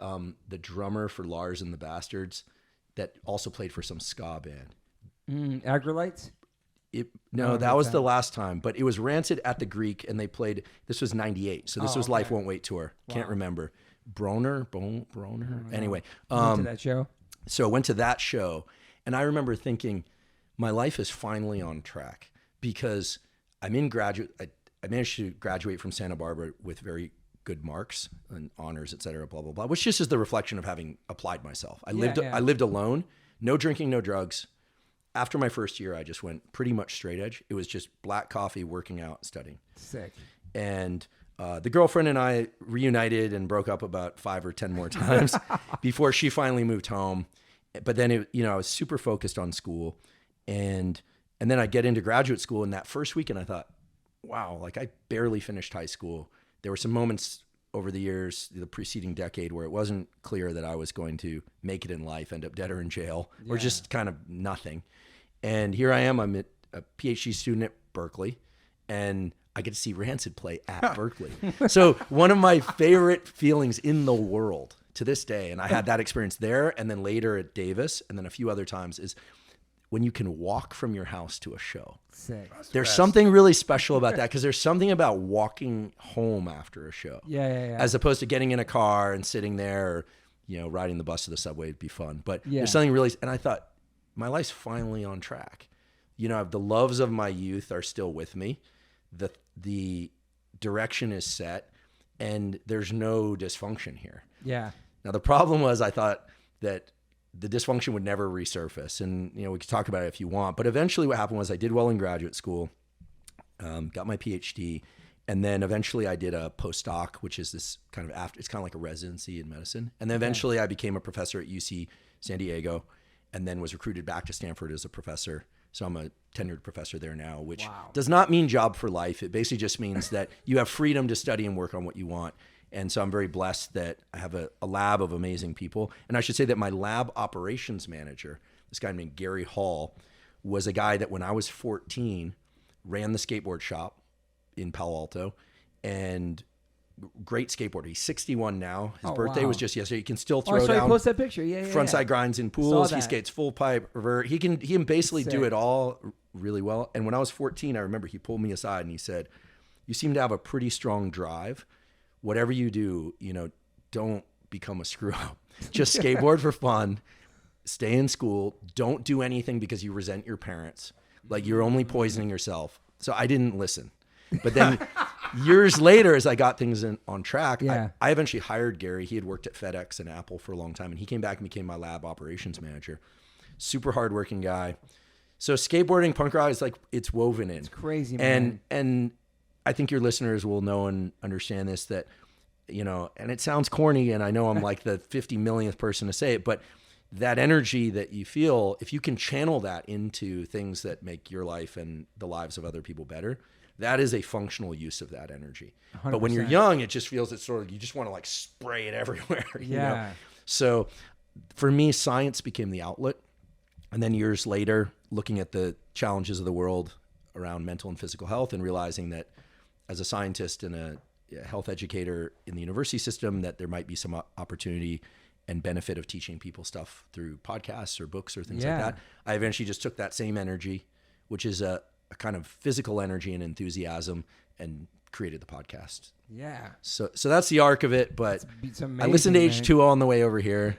Speaker 3: drummer for Lars and the Bastards that also played for some ska band?
Speaker 1: Agrolites?
Speaker 3: That was the last time, but it was Rancid at the Greek, and they played. This was '98, so this was Life Won't Wait tour. Wow. Can't remember. Broner. Anyway,
Speaker 1: went to that show.
Speaker 3: So I went to that show, and I remember thinking, my life is finally on track because I'm in graduate. I managed to graduate from Santa Barbara with very good marks and honors, et cetera, blah blah blah. Which just is the reflection of having applied myself. I lived alone, no drinking, no drugs. After my first year, I just went pretty much straight edge. It was just black coffee, working out, studying.
Speaker 1: Sick.
Speaker 3: And the girlfriend and I reunited and broke up about 5 or 10 more times before she finally moved home. But then, I was super focused on school. And then I get into graduate school. And that first weekend, I thought, wow, like I barely finished high school. There were some moments over the years, the preceding decade, where it wasn't clear that I was going to make it in life, end up dead or in jail, or just kind of nothing. And here I am, I'm a PhD student at Berkeley, and I get to see Rancid play at Berkeley. So one of my favorite feelings in the world to this day, and I had that experience there, and then later at Davis, and then a few other times, is when you can walk from your house to a show.
Speaker 1: Sick.
Speaker 3: There's something really special about that, because there's something about walking home after a show.
Speaker 1: Yeah.
Speaker 3: As opposed to getting in a car and sitting there, or, riding the bus to the subway would be fun. But there's something really, and I thought, my life's finally on track. The loves of my youth are still with me. The direction is set, and there's no dysfunction here.
Speaker 1: Yeah.
Speaker 3: Now, the problem was, I thought that the dysfunction would never resurface. And, we could talk about it if you want. But eventually what happened was I did well in graduate school, got my Ph.D., and then eventually I did a postdoc, which is this kind of it's kind of like a residency in medicine. And then eventually I became a professor at UC San Diego, and then was recruited back to Stanford as a professor. So I'm a tenured professor there now, which does not mean job for life. It basically just means that you have freedom to study and work on what you want. And so I'm very blessed that I have a lab of amazing people. And I should say that my lab operations manager, this guy named Gary Hall, was a guy that when I was 14 ran the skateboard shop in Palo Alto, and great skateboarder. He's 61 now. His birthday was just yesterday. He can still throw down.
Speaker 1: Post that picture. Yeah.
Speaker 3: Frontside grinds in pools. He skates full pipe, revert. He can basically do it all really well. And when I was 14, I remember he pulled me aside and he said, "You seem to have a pretty strong drive. Whatever you do, don't become a screw up. Just skateboard for fun. Stay in school. Don't do anything because you resent your parents. Like, you're only poisoning yourself." So I didn't listen. But then years later, as I got things on track, I eventually hired Gary. He had worked at FedEx and Apple for a long time, and he came back and became my lab operations manager. Super hardworking guy. So skateboarding, punk rock is like, it's woven in.
Speaker 1: It's crazy, man.
Speaker 3: And I think your listeners will know and understand this, that, and it sounds corny, and I know I'm like the 50 millionth person to say it, but that energy that you feel, if you can channel that into things that make your life and the lives of other people better, that is a functional use of that energy. 100%. But when you're young, it just feels it's sort of, you just want to like spray it everywhere. So for me, science became the outlet. And then years later, looking at the challenges of the world around mental and physical health, and realizing that as a scientist and a health educator in the university system, that there might be some opportunity and benefit of teaching people stuff through podcasts or books or things like that. I eventually just took that same energy, which is a kind of physical energy and enthusiasm, and created the podcast.
Speaker 1: Yeah.
Speaker 3: So that's the arc of it. But
Speaker 1: it's amazing,
Speaker 3: I listened to H2O on the way over here.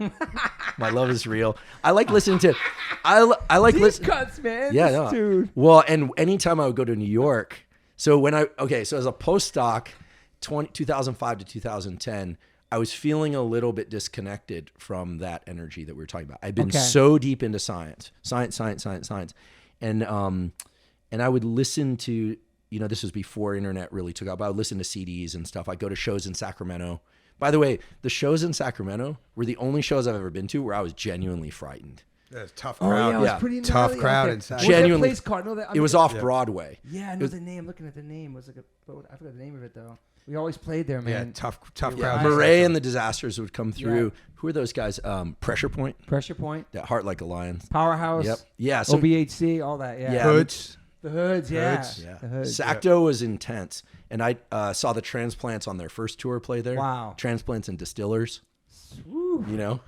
Speaker 3: My love is real. I like listening to. I like listening.
Speaker 1: Cuts, man.
Speaker 3: Yeah,
Speaker 1: dude.
Speaker 3: Well, and anytime I would go to New York. So so as a postdoc, 2005 to 2010. I was feeling a little bit disconnected from that energy that we were talking about. I've been so deep into science, and I would listen to, this was before internet really took off. I would listen to CDs and stuff. I'd go to shows in Sacramento. By the way, the shows in Sacramento were the only shows I've ever been to where I was genuinely frightened.
Speaker 2: That's a tough crowd.
Speaker 1: It was pretty
Speaker 2: tough crowd
Speaker 1: in
Speaker 2: inside.
Speaker 1: Genuinely, place called? No,
Speaker 3: it was off Broadway.
Speaker 1: Yeah, I know the name. Looking at the name, I forgot the name of it though. We always played there, man.
Speaker 2: Yeah, tough crowd.
Speaker 3: Murray and the Disasters would come through. Yeah. Who are those guys? Pressure Point.
Speaker 1: That
Speaker 3: Heart Like a Lion.
Speaker 1: Powerhouse.
Speaker 3: Yep. Yeah. So,
Speaker 1: OBHC, all that. Yeah.
Speaker 2: Hoods.
Speaker 1: The Hoods. Yeah.
Speaker 3: The Hoods. Sacto was intense, and I saw the Transplants on their first tour play there.
Speaker 1: Wow.
Speaker 3: Transplants and Distillers.
Speaker 1: Woo.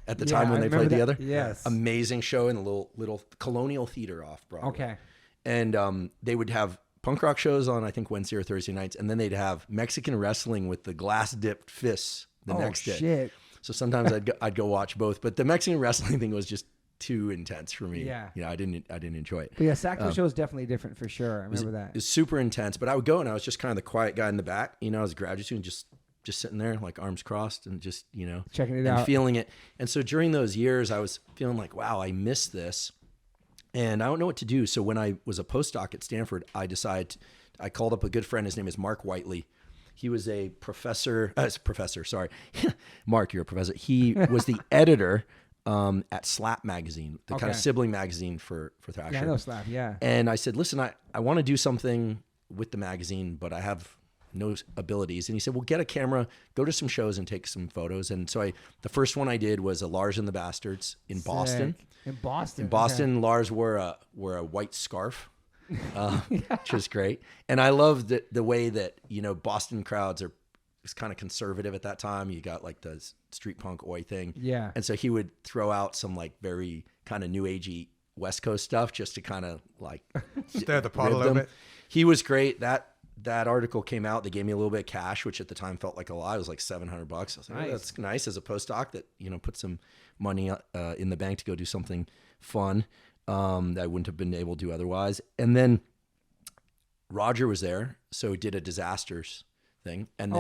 Speaker 3: At the time when they played together.
Speaker 1: Yes.
Speaker 3: Amazing show in the little Colonial Theater off Broadway.
Speaker 1: Okay.
Speaker 3: And they would have punk rock shows on, I think, Wednesday or Thursday nights, and then they'd have Mexican wrestling with the glass dipped fists the next day.
Speaker 1: Shit.
Speaker 3: So sometimes I'd go watch both, but the Mexican wrestling thing was just too intense for me.
Speaker 1: Yeah.
Speaker 3: I didn't enjoy it.
Speaker 1: But yeah, Sacco show is definitely different for sure. I remember that.
Speaker 3: It was super intense, but I would go and I was just kind of the quiet guy in the back. I was a graduate student, just sitting there, like arms crossed, and just
Speaker 1: checking it
Speaker 3: and
Speaker 1: out,
Speaker 3: feeling it. And so during those years, I was feeling like, wow, I miss this. And I don't know what to do. So when I was a postdoc at Stanford, I called up a good friend. His name is Mark Whiteley. He was a professor. Sorry. Mark, you're a professor. He was the editor at Slap magazine, the kind of sibling magazine for Thrasher.
Speaker 1: Yeah, I know Slap, yeah.
Speaker 3: And I said, listen, I want to do something with the magazine, but I have no abilities. And he said, well, get a camera, go to some shows and take some photos. And so the first one I did was a Lars and the Bastards in Boston.
Speaker 1: In Boston.
Speaker 3: Lars wore a white scarf, which was great. And I love the way that, Boston crowds was kind of conservative at that time. You got like the street punk oi thing.
Speaker 1: Yeah.
Speaker 3: And so he would throw out some like very kind of new agey West Coast stuff just to kind of like
Speaker 2: stir the pot a little bit.
Speaker 3: He was great. That article came out. They gave me a little bit of cash, which at the time felt like a lot. It was like $700. I was like,
Speaker 1: nice.
Speaker 3: oh, that's nice as a postdoc that, put some money in the bank to go do something fun that I wouldn't have been able to do otherwise. And then Roger was there, so he did a disasters thing, and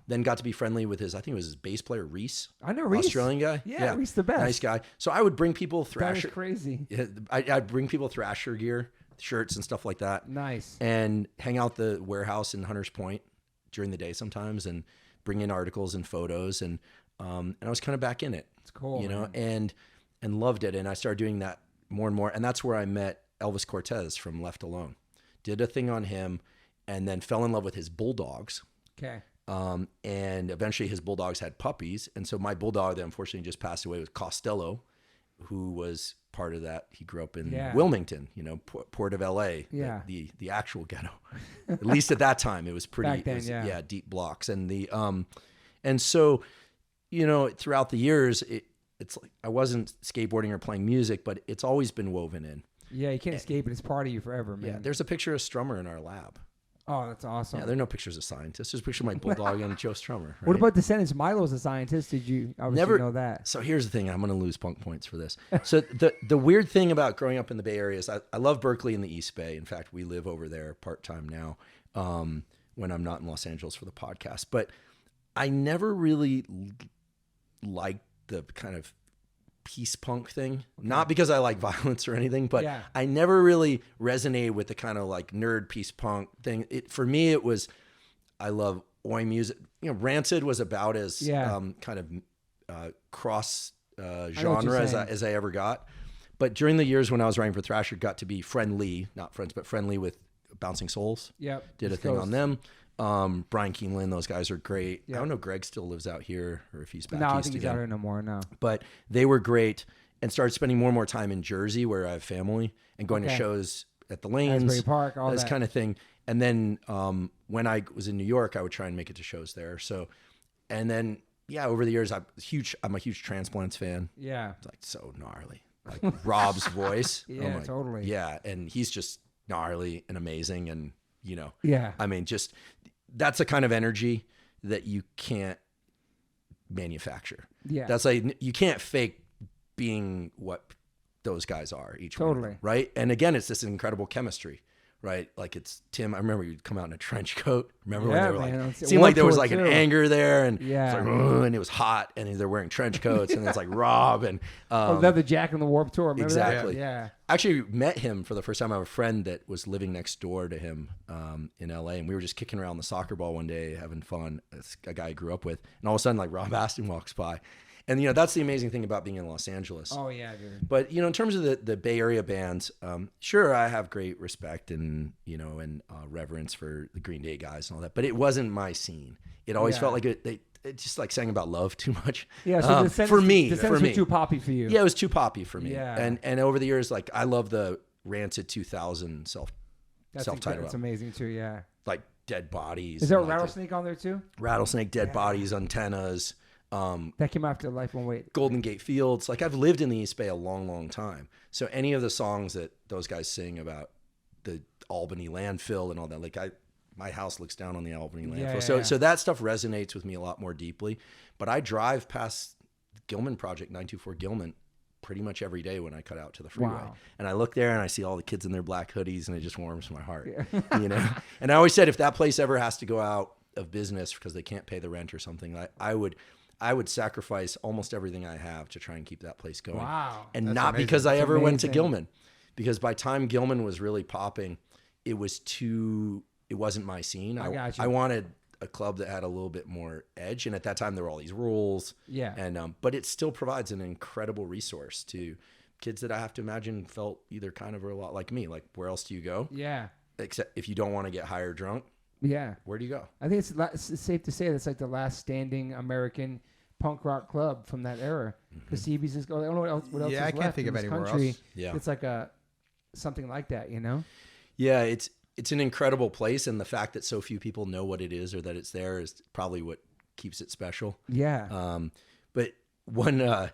Speaker 3: then got to be friendly with I think it was his bass player Reese.
Speaker 1: I know Reese,
Speaker 3: Australian guy.
Speaker 1: Yeah, Reese the best,
Speaker 3: nice guy. So I would bring people Thrasher.
Speaker 1: That is crazy.
Speaker 3: I'd bring people Thrasher gear, shirts and stuff like that.
Speaker 1: Nice.
Speaker 3: And hang out the warehouse in Hunters Point during the day sometimes, and bring in articles and photos, and I was kind of back in it.
Speaker 1: It's cool,
Speaker 3: and loved it, and I started doing that more and more, and that's where I met Elvis Cortez from Left Alone. Did a thing on him, and then fell in love with his bulldogs.
Speaker 1: Okay.
Speaker 3: And eventually his bulldogs had puppies. And so my bulldog that unfortunately just passed away was Costello, who was part of that. He grew up in Wilmington, port of LA, the actual ghetto. At least at that time, it was pretty,
Speaker 1: back then,
Speaker 3: deep blocks. And and so, throughout the years, it's like I wasn't skateboarding or playing music, but it's always been woven in.
Speaker 1: Yeah, you can't escape it. It's part of you forever, man.
Speaker 3: Yeah, there's a picture of Strummer in our lab.
Speaker 1: Oh, that's awesome.
Speaker 3: Yeah, there are no pictures of scientists. There's a picture of my bulldog and Joe Strummer. Right?
Speaker 1: What about Descendants? Milo's a scientist. Did you obviously know that?
Speaker 3: So here's the thing. I'm going to lose punk points for this. So the weird thing about growing up in the Bay Area is I love Berkeley and the East Bay. In fact, we live over there part-time now when I'm not in Los Angeles for the podcast. But I never really liked the kind of peace punk thing, not because I like violence or anything, but I never really resonated with the kind of like nerd peace punk thing. For me, it was, I love oi music. Rancid was about as kind of cross genre as I ever got. But during the years when I was writing for Thrasher, got to be not friends, but friendly with Bouncing Souls.
Speaker 1: Yep.
Speaker 3: Did a thing on them. Brian Keeneland, those guys are great. Yep. I don't know if Greg still lives out here or if he's back east again.
Speaker 1: No, I think he's out here no more, no.
Speaker 3: But they were great, and started spending more and more time in Jersey where I have family and going to shows at the Lanes.
Speaker 1: Asbury Park, all
Speaker 3: this
Speaker 1: that
Speaker 3: kind of thing. And then when I was in New York, I would try and make it to shows there. So, and then, over the years, I'm a huge Transplants fan.
Speaker 1: Yeah.
Speaker 3: It's like so gnarly. Like Rob's voice.
Speaker 1: Yeah, totally.
Speaker 3: Yeah, and he's just gnarly and amazing, and I mean, just that's a kind of energy that you can't manufacture.
Speaker 1: Yeah,
Speaker 3: that's like you can't fake being what those guys are. Each one of them, right? And again, it's this incredible chemistry, right? Like it's Tim. I remember you'd come out in a trench coat. Remember when they were like, it seemed like there was like an anger there, and it's like, and it was hot, and they're wearing trench coats, and it's like Rob and
Speaker 1: Leather Jack on the Warped Tour. Remember
Speaker 3: exactly.
Speaker 1: That? Yeah.
Speaker 3: I actually met him for the first time. I have a friend that was living next door to him in LA, and we were just kicking around the soccer ball one day, having fun. It's a guy I grew up with, and all of a sudden, like Rob Aston walks by. And, that's the amazing thing about being in Los Angeles.
Speaker 1: Oh, yeah, dude.
Speaker 3: But, in terms of the Bay Area bands, sure, I have great respect and, and reverence for the Green Day guys and all that. But it wasn't my scene. It always felt like it just like sang about love too much.
Speaker 1: Yeah, so
Speaker 3: for me.
Speaker 1: Was too poppy for you.
Speaker 3: Yeah, it was too poppy for me.
Speaker 1: Yeah.
Speaker 3: And over the years, like, I love the Rancid 2000 self-titled.
Speaker 1: That's amazing, too, yeah.
Speaker 3: Like, Dead Bodies.
Speaker 1: Is there a Rattlesnake on there, too?
Speaker 3: Rattlesnake, Dead Bodies, Antennas.
Speaker 1: That came after Life Won't Wait.
Speaker 3: Golden Gate Fields. Like I've lived in the East Bay a long, long time. So any of the songs that those guys sing about the Albany landfill and all that, like my house looks down on the Albany landfill. So that stuff resonates with me a lot more deeply. But I drive past Gilman Project 924 Gilman pretty much every day when I cut out to the freeway.
Speaker 1: Wow.
Speaker 3: And I look there and I see all the kids in their black hoodies, and it just warms my heart. Yeah. And I always said if that place ever has to go out of business because they can't pay the rent or something, I would sacrifice almost everything I have to try and keep that place going.
Speaker 1: Wow.
Speaker 3: And not amazing. Because I ever went to Gilman. Because by the time Gilman was really popping, it wasn't my scene. I wanted a club that had a little bit more edge. And at that time, there were all these rules.
Speaker 1: Yeah.
Speaker 3: And but it still provides an incredible resource to kids that I have to imagine felt either kind of or a lot like me. Like, where else do you go?
Speaker 1: Yeah.
Speaker 3: Except if you don't want to get high or drunk.
Speaker 1: Yeah.
Speaker 3: Where do you go?
Speaker 1: I think it's safe to say that's like the last standing American punk rock club from that era. Because CB's is going. I don't know what else is
Speaker 2: I can't think of anywhere else.
Speaker 3: Yeah.
Speaker 1: It's like something like that,
Speaker 3: Yeah, it's an incredible place, and the fact that so few people know what it is or that it's there is probably what keeps it special.
Speaker 1: Yeah.
Speaker 3: But a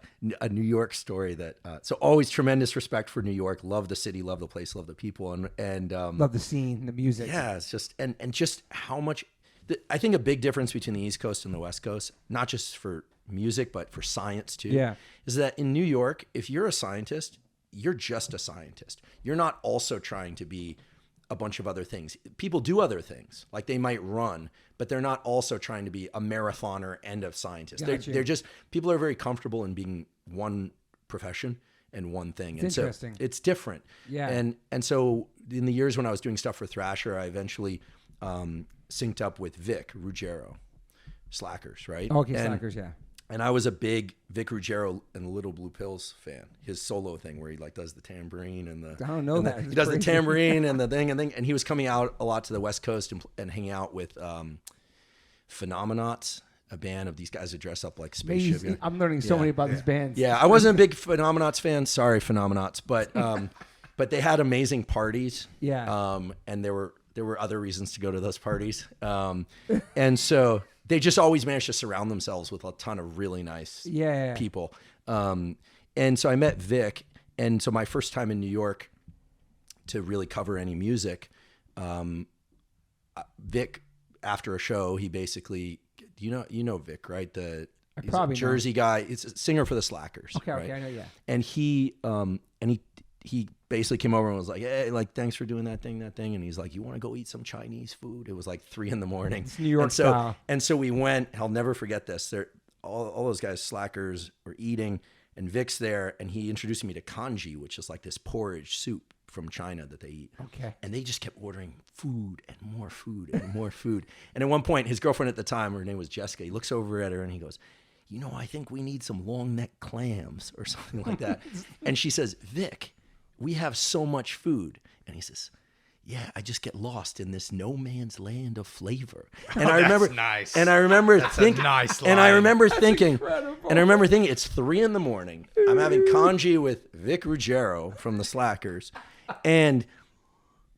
Speaker 3: New York story that so always tremendous respect for New York. Love the city, love the place, love the people, and
Speaker 1: love the scene, the music.
Speaker 3: Yeah, it's just and just how much. I think a big difference between the East Coast and the West Coast, not just for music but for science too, is that in New York, if you're a scientist, you're just a scientist. You're not also trying to be a bunch of other things. People do other things, like they might run, but they're not also trying to be a marathoner and a scientist.
Speaker 1: Gotcha.
Speaker 3: They're just, people are very comfortable in being one profession and one thing.
Speaker 1: It's interesting.
Speaker 3: So it's different.
Speaker 1: Yeah.
Speaker 3: And so in the years when I was doing stuff for Thrasher, I eventually synced up with Vic Ruggiero, Slackers, right?
Speaker 1: Okay, Slackers, yeah.
Speaker 3: And I was a big Vic Ruggiero and the Little Blue Pills fan. His solo thing where he like does the tambourine and the...
Speaker 1: I don't know that.
Speaker 3: He does the tambourine and the thing. And he was coming out a lot to the West Coast and hanging out with Phenomenauts, a band of these guys that dress up like spaceship.
Speaker 1: I'm learning so many about these bands.
Speaker 3: Yeah, I wasn't a big Phenomenauts fan. Sorry, Phenomenauts. But they had amazing parties.
Speaker 1: Yeah.
Speaker 3: And there were other reasons to go to those parties. And so... they just always managed to surround themselves with a ton of really nice people. And so I met Vic. And so my first time in New York to really cover any music, Vic, after a show, he basically, you know Vic, right? He's a Jersey guy. He's a singer for the Slackers.
Speaker 1: Okay,
Speaker 3: right?
Speaker 1: I know, yeah.
Speaker 3: And he basically came over and was like, hey, like, thanks for doing that thing. And he's like, you want to go eat some Chinese food? It was like 3 a.m.
Speaker 1: It's New York style.
Speaker 3: And so we went, I'll never forget this. All those guys, Slackers, were eating and Vic's there. And he introduced me to congee, which is like this porridge soup from China that they eat.
Speaker 1: Okay.
Speaker 3: And they just kept ordering food and more food and more food. And at one point, his girlfriend at the time, her name was Jessica, he looks over at her and he goes, I think we need some long neck clams or something like that. And she says, Vic, we have so much food. And he says, yeah, I just get lost in this no man's land of flavor. And I remember,
Speaker 2: nice.
Speaker 3: And I remember thinking,
Speaker 2: nice line.
Speaker 3: and I remember thinking, it's 3 a.m. I'm having congee with Vic Ruggiero from the Slackers. And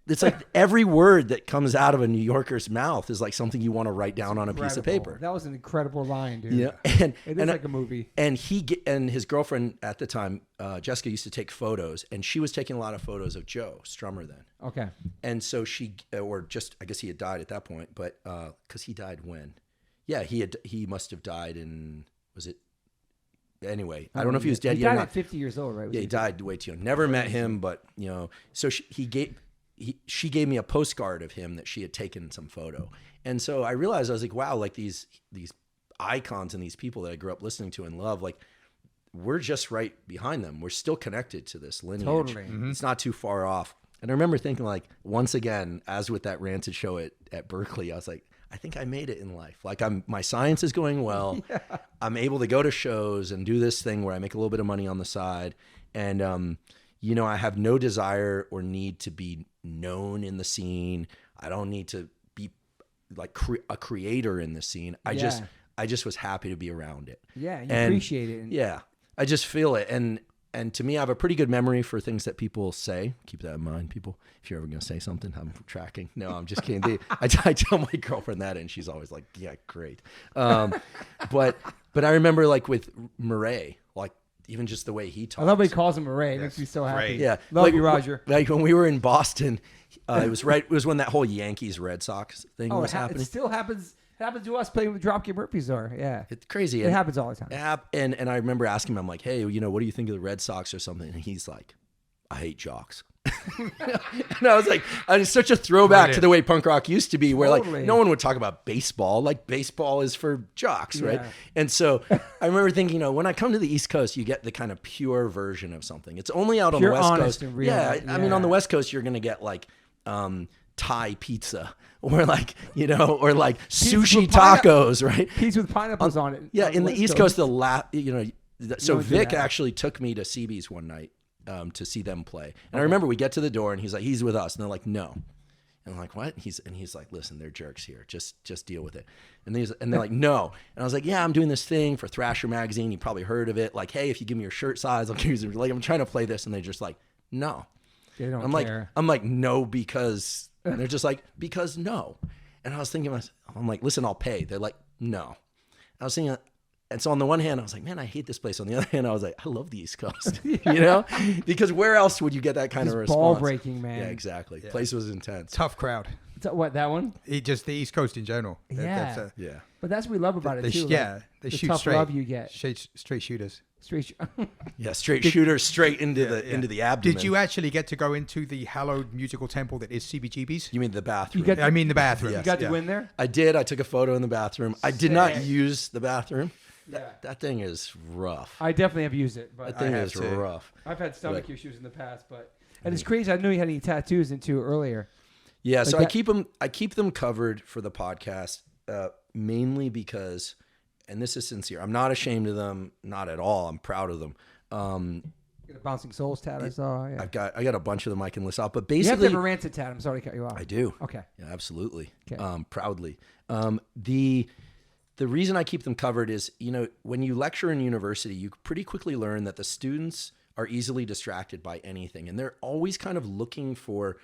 Speaker 3: it's like every word that comes out of a New Yorker's mouth is like something you want to write down on a piece of paper.
Speaker 1: That was an incredible line, dude.
Speaker 3: Yeah,
Speaker 1: it is like a movie.
Speaker 3: And and his girlfriend at the time, Jessica, used to take photos, and she was taking a lot of photos of Joe Strummer then.
Speaker 1: Okay.
Speaker 3: And so I guess he had died at that point, but because he died when? Yeah, he must have died in, was it? Anyway, I don't know if he was dead yet.
Speaker 1: He died at 50 years old, right?
Speaker 3: Yeah, he died way too young. Never met him, but so she gave me a postcard of him that she had taken some photo. And so I realized, I was like, wow, like these icons and these people that I grew up listening to and love, like we're just right behind them. We're still connected to this lineage.
Speaker 1: Totally.
Speaker 3: Mm-hmm. It's not too far off. And I remember thinking, like, once again, as with that Rancid show at Berkeley, I was like, I think I made it in life. Like my science is going well. Yeah. I'm able to go to shows and do this thing where I make a little bit of money on the side. And, I have no desire or need to be known in the scene. I don't need to be like a creator in the scene. I just was happy to be around it.
Speaker 1: Yeah, you appreciate it.
Speaker 3: Yeah, I just feel it. And to me, I have a pretty good memory for things that people say. Keep that in mind, people. If you're ever going to say something, I'm tracking. No, I'm just kidding. I tell my girlfriend that, and she's always like, yeah, great. But I remember like with Murray, like even just the way he talks.
Speaker 1: I love when he calls him Murray. It makes me so happy.
Speaker 2: Great.
Speaker 3: Yeah.
Speaker 1: Love you, Roger.
Speaker 3: Like when we were in Boston, it was when that whole Yankees Red Sox thing was happening.
Speaker 1: It still happens. It happens to us playing with Dropkick Murphys, or yeah,
Speaker 3: it's crazy.
Speaker 1: It happens all the time.
Speaker 3: And I remember asking him, I'm like, hey, what do you think of the Red Sox or something? And he's like, I hate jocks. And I was like, it's such a throwback to the way punk rock used to be, where like no one would talk about baseball. Like baseball is for jocks, right? And so I remember thinking, when I come to the East Coast, you get the kind of pure version of something. It's only out on the West Coast.
Speaker 1: And real.
Speaker 3: I mean, on the West Coast, you're going to get like Thai pizza, or like or like sushi tacos, right?
Speaker 1: Pizza with pineapples on it.
Speaker 3: Yeah, in the East Coast, so Vic actually took me to CB's one night to see them play, and I remember we get to the door and he's like, he's with us, and they're like, no, and I'm like, what? He's like, listen, they're jerks here, just deal with it, and they're like, no, and I was like, yeah, I'm doing this thing for Thrasher magazine, you probably heard of it, like, hey, if you give me your shirt size, I'll give you, like, I'm trying to play this, and they're just like, no.
Speaker 1: They don't care.
Speaker 3: I'm like, no, because... And they're just like, because no. And I was thinking, I'm like, listen, I'll pay. They're like, no. I was thinking, And so on the one hand, I was like, man, I hate this place. On the other hand, I was like, I love the East Coast, you know, because where else would you get that kind of response?
Speaker 1: Ball breaking, man.
Speaker 3: Yeah, exactly. Yeah. Place was intense.
Speaker 2: Tough crowd.
Speaker 1: What, that one?
Speaker 2: Just the East Coast in general.
Speaker 1: Yeah.
Speaker 3: Yeah.
Speaker 1: But that's what we love about it too.
Speaker 2: Yeah. They
Speaker 1: the
Speaker 2: shoot
Speaker 1: tough
Speaker 2: straight.
Speaker 1: love you get.
Speaker 2: Straight shooters.
Speaker 3: Straight shooters straight into the abdomen.
Speaker 2: Did you actually get to go into the hallowed musical temple that is CBGB's?
Speaker 3: You mean the bathroom?
Speaker 2: I mean the bathroom.
Speaker 1: You got to go in there?
Speaker 3: I did. I took a photo in the bathroom. I did not use the bathroom.
Speaker 1: Yeah.
Speaker 3: That thing is rough.
Speaker 1: I definitely have used it, but
Speaker 3: That thing is rough.
Speaker 1: I've had stomach issues in the past, and it's crazy. I knew you had any tattoos into earlier.
Speaker 3: Yeah, so I keep them covered for the podcast, mainly because, and this is sincere, I'm not ashamed of them, not at all. I'm proud of them.
Speaker 1: You got a Bouncing Souls tat, I saw. Yeah.
Speaker 3: I got a bunch of them I can list off, but
Speaker 1: You have
Speaker 3: basically
Speaker 1: to have a rancid tat. I'm sorry to cut you off.
Speaker 3: I do.
Speaker 1: Okay.
Speaker 3: Yeah, absolutely.
Speaker 1: Okay.
Speaker 3: Proudly. The reason I keep them covered is, you know, when you lecture in university, you pretty quickly learn that the students are easily distracted by anything, and they're always kind of looking for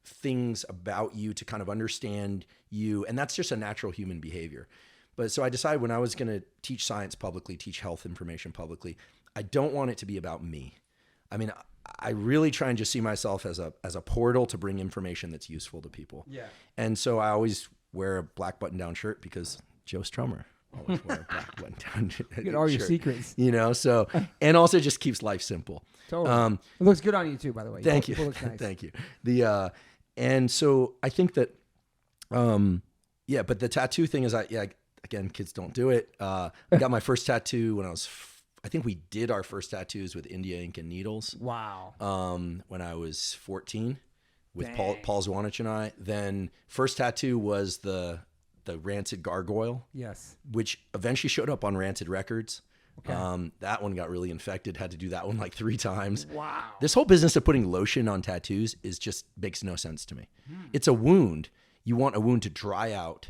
Speaker 3: things about you to kind of understand you, and that's just a natural human behavior. But so I decided when I was going to teach science publicly, teach health information publicly, I don't want it to be about me. I mean, I really try and just see myself as a portal to bring information that's useful to people.
Speaker 1: Yeah.
Speaker 3: And so I always wear a black button-down shirt because Joe Strummer always wear a black button-down shirt.
Speaker 1: You get all your secrets.
Speaker 3: You know, so, and also just keeps life simple.
Speaker 1: Totally. It looks good on you too, by the way.
Speaker 3: Thank you.
Speaker 1: It looks nice.
Speaker 3: Thank you. And so I think that, but the tattoo thing is, again, kids don't do it. I got my first tattoo when I think we did our first tattoos with India ink and needles.
Speaker 1: Wow.
Speaker 3: When I was 14 with Paul Zwanich and I. Then first tattoo was the Rancid gargoyle.
Speaker 1: Yes.
Speaker 3: Which eventually showed up on Rancid Records.
Speaker 1: Okay.
Speaker 3: That one got really infected. Had to do that one like 3 times.
Speaker 1: Wow.
Speaker 3: This whole business of putting lotion on tattoos makes no sense to me. It's a wound. You want a wound to dry out,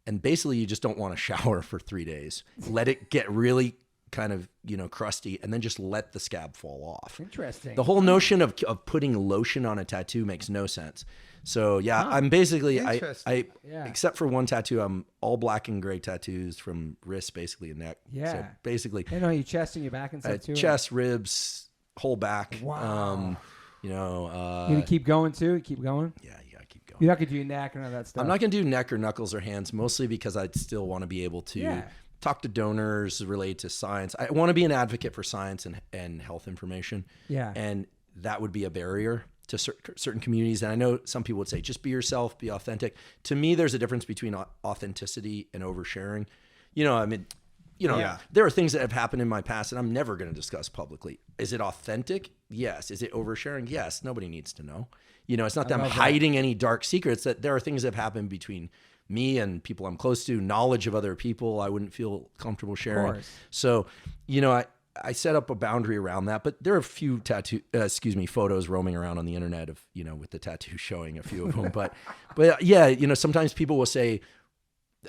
Speaker 3: and basically you just don't want to shower for 3 days. Let it get really kind of, you know, crusty, and then just let the scab fall off.
Speaker 1: Interesting.
Speaker 3: The whole notion of putting lotion on a tattoo makes no sense. So I'm basically except for one tattoo, I'm all black and gray tattoos from wrist basically and neck.
Speaker 1: Yeah.
Speaker 3: So basically,
Speaker 1: and on your chest and your back and stuff too.
Speaker 3: Chest, ribs, whole back.
Speaker 1: Wow.
Speaker 3: You know.
Speaker 1: You keep going too. Keep going.
Speaker 3: Yeah, you gotta keep going.
Speaker 1: You're not gonna do your neck or none of that stuff.
Speaker 3: I'm not gonna do neck or knuckles or hands, mostly because I still want to be able to talk to donors related to science. I want to be an advocate for science and health information.
Speaker 1: Yeah.
Speaker 3: And that would be a barrier to certain communities. And I know some people would say, just be yourself, be authentic. To me, there's a difference between authenticity and oversharing. You know, I mean, you know, there are things that have happened in my past that I'm never going to discuss publicly. Is it authentic? Yes. Is it oversharing? Yes. Nobody needs to know. You know, it's not that I'm hiding any dark secrets. That there are things that have happened between me and people I'm close to, knowledge of other people I wouldn't feel comfortable sharing. So, you know, I set up a boundary around that, but there are a few photos roaming around on the internet of, you know, with the tattoo showing a few of them. but yeah, you know, sometimes people will say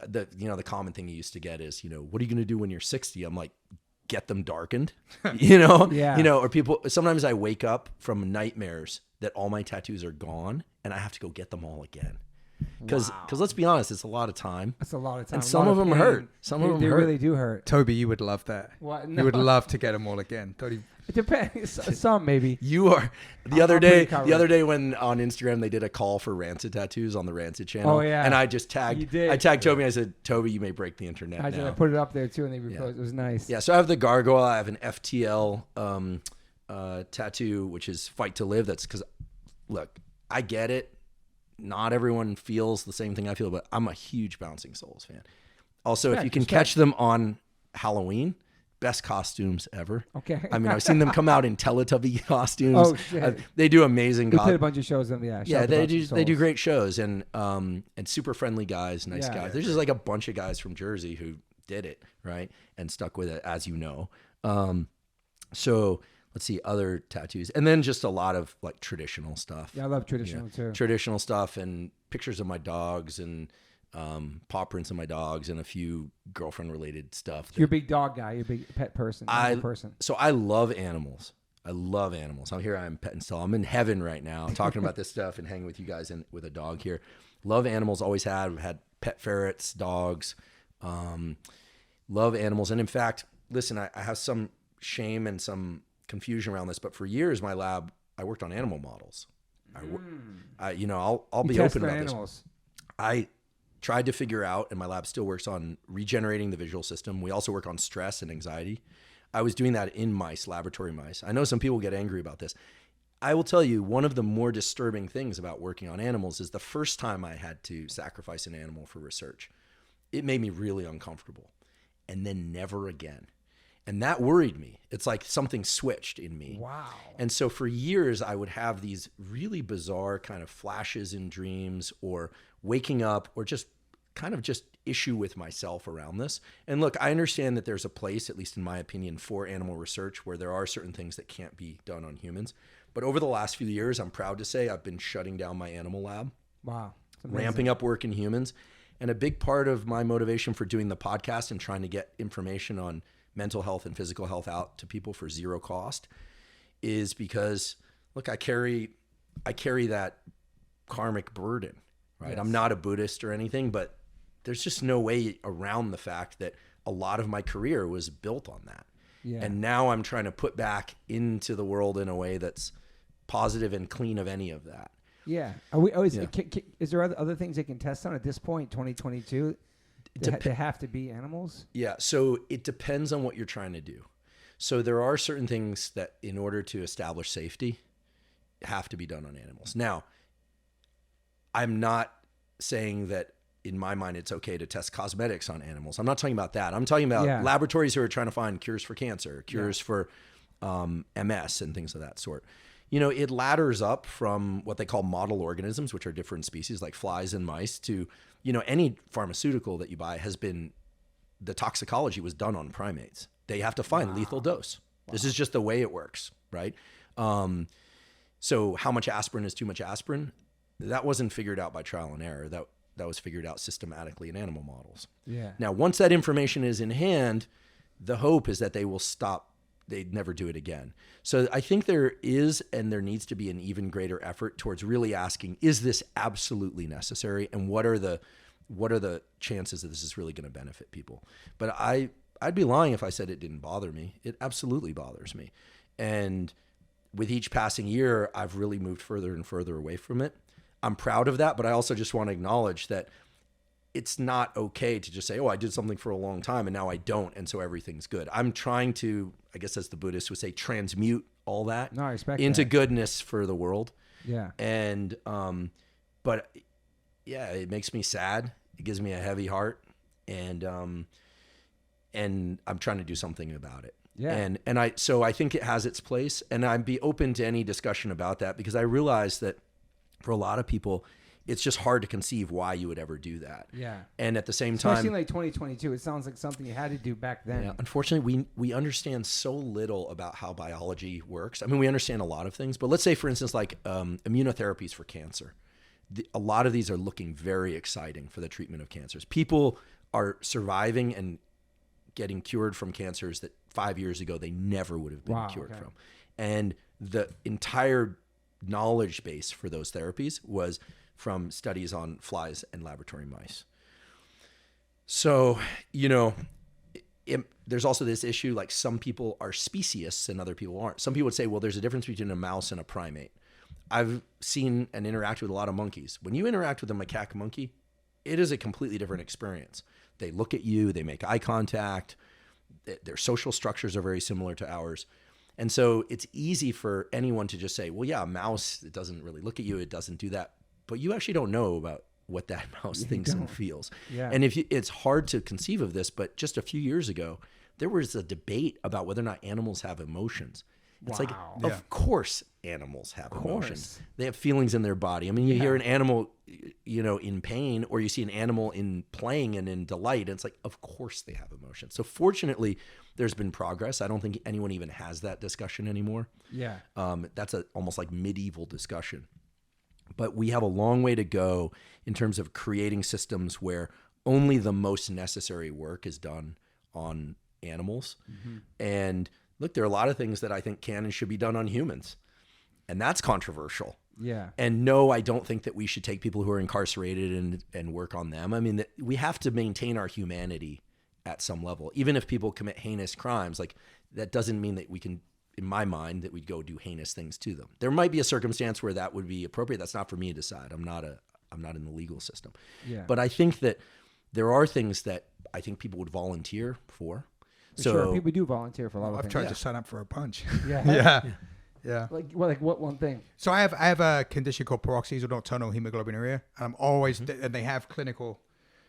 Speaker 3: the common thing you used to get is, you know, what are you going to do when you're 60? I'm like, get them darkened, you know, you know, or sometimes I wake up from nightmares that all my tattoos are gone and I have to go get them all again. Because let's be honest, it's a lot of time.
Speaker 1: That's a lot of time.
Speaker 3: And some of them hurt. Some of them hurt.
Speaker 1: They really do hurt.
Speaker 2: Toby, you would love that.
Speaker 1: What? No.
Speaker 2: You would love to get them all again. Toby.
Speaker 1: It depends. Some maybe.
Speaker 3: You are the other day when on Instagram they did a call for Rancid tattoos on the Rancid channel.
Speaker 1: Oh yeah.
Speaker 3: And I just tagged. I tagged Toby. And I said, Toby, you may break the internet.
Speaker 1: I put it up there too, and they reposted. It was nice.
Speaker 3: Yeah. So I have the gargoyle. I have an FTL tattoo, which is Fight to Live. That's because, look, I get it. Not everyone feels the same thing I feel, but I'm a huge Bouncing Souls fan. Also, if you can catch them on Halloween, best costumes ever.
Speaker 1: Okay.
Speaker 3: I mean, I've seen them come out in Teletubby costumes.
Speaker 1: Oh shit!
Speaker 3: They do amazing.
Speaker 1: We played a bunch of shows.
Speaker 3: They do great shows and super friendly guys, nice guys. There's just like a bunch of guys from Jersey who did it right and stuck with it, as you know. So. Let's see, other tattoos. And then just a lot of like traditional stuff.
Speaker 1: Yeah, I love traditional too.
Speaker 3: Traditional stuff and pictures of my dogs and paw prints of my dogs and a few girlfriend-related stuff.
Speaker 1: You're a big dog guy. You're a big pet person.
Speaker 3: So I love animals. I'm here. I'm pet and stall. I'm in heaven right now talking about this stuff and hanging with you guys with a dog here. Love animals. Always had. We've had pet ferrets, dogs. love animals. And in fact, listen, I have some shame and some confusion around this, but for years, my lab, I worked on animal models. I'll be open about
Speaker 1: animals.
Speaker 3: This. I tried to figure out, and my lab still works on regenerating the visual system. We also work on stress and anxiety. I was doing that in mice, laboratory mice. I know some people get angry about this. I will tell you, one of the more disturbing things about working on animals is the first time I had to sacrifice an animal for research. It made me really uncomfortable, and then never again. And that worried me. It's like something switched in me.
Speaker 1: Wow.
Speaker 3: And so for years, I would have these really bizarre kind of flashes in dreams or waking up or just issue with myself around this. And look, I understand that there's a place, at least in my opinion, for animal research where there are certain things that can't be done on humans. But over the last few years, I'm proud to say I've been shutting down my animal lab.
Speaker 1: Wow.
Speaker 3: Ramping up work in humans. And a big part of my motivation for doing the podcast and trying to get information on mental health and physical health out to people for zero cost is because, look, I carry that karmic burden, right? Yes. I'm not a Buddhist or anything, but there's just no way around the fact that a lot of my career was built on that. Yeah. And now I'm trying to put back into the world in a way that's positive and clean of any of that.
Speaker 1: Yeah. Is there other things they can test on at this point, 2022? They have to be animals?
Speaker 3: Yeah. So it depends on what you're trying to do. So there are certain things that in order to establish safety have to be done on animals. Now, I'm not saying that in my mind it's okay to test cosmetics on animals. I'm not talking about that. I'm talking about laboratories who are trying to find cures for cancer, cures for MS and things of that sort. It ladders up from what they call model organisms, which are different species like flies and mice, to, any pharmaceutical that you buy the toxicology was done on primates. They have to find lethal dose. Wow. This is just the way it works, right? So how much aspirin is too much aspirin? That wasn't figured out by trial and error. That was figured out systematically in animal models.
Speaker 1: Yeah.
Speaker 3: Now, once that information is in hand, the hope is that they will stop. They'd never do it again. So I think there is and there needs to be an even greater effort towards really asking, is this absolutely necessary? And what are the chances that this is really going to benefit people? But I'd be lying if I said it didn't bother me. It absolutely bothers me. And with each passing year, I've really moved further and further away from it. I'm proud of that, but I also just want to acknowledge that it's not okay to just say, oh, I did something for a long time and now I don't, and so everything's good. I'm trying to, I guess as the Buddhists would say, transmute all that into goodness for the world.
Speaker 1: Yeah.
Speaker 3: And, but yeah, it makes me sad. It gives me a heavy heart, and I'm trying to do something about it.
Speaker 1: Yeah.
Speaker 3: So I think it has its place, and I'd be open to any discussion about that because I realize that for a lot of people, it's just hard to conceive why you would ever do that.
Speaker 1: Yeah.
Speaker 3: And at the same time,
Speaker 1: especially like 2022, it sounds like something you had to do back then.
Speaker 3: Yeah, unfortunately, we understand so little about how biology works. I mean, we understand a lot of things, but let's say, for instance, like immunotherapies for cancer. A lot of these are looking very exciting for the treatment of cancers. People are surviving and getting cured from cancers that 5 years ago they never would have been cured from. And the entire knowledge base for those therapies was from studies on flies and laboratory mice. So, there's also this issue, like some people are speciesists and other people aren't. Some people would say, well, there's a difference between a mouse and a primate. I've seen and interacted with a lot of monkeys. When you interact with a macaque monkey, it is a completely different experience. They look at you, they make eye contact, their social structures are very similar to ours. And so it's easy for anyone to just say, well, yeah, a mouse, it doesn't really look at you, it doesn't do that. But you actually don't know about what that mouse thinks and feels. Yeah. And it's hard to conceive of this, but just a few years ago, there was a debate about whether or not animals have emotions. It's like, of course animals have emotions. They have feelings in their body. I mean, you hear an animal, in pain, or you see an animal in playing and in delight, and it's like, of course they have emotions. So fortunately, there's been progress. I don't think anyone even has that discussion anymore.
Speaker 1: Yeah.
Speaker 3: That's almost like medieval discussion. But we have a long way to go in terms of creating systems where only the most necessary work is done on animals. Mm-hmm. And look, there are a lot of things that I think can and should be done on humans. And that's controversial.
Speaker 1: Yeah.
Speaker 3: And no, I don't think that we should take people who are incarcerated and work on them. I mean, we have to maintain our humanity at some level. Even if people commit heinous crimes, like that doesn't mean that we can, in my mind, that we'd go do heinous things to them. There might be a circumstance where that would be appropriate. That's not for me to decide. I'm not in the legal system.
Speaker 1: Yeah.
Speaker 3: But I think that there are things that I think people would volunteer for. So
Speaker 1: sure, people do volunteer for a lot of
Speaker 2: I've
Speaker 1: things.
Speaker 2: tried to sign up for a bunch.
Speaker 1: Yeah.
Speaker 2: Yeah.
Speaker 1: Like what one thing?
Speaker 2: So I have a condition called paroxysmal nocturnal hemoglobinuria, and I'm always and they have clinical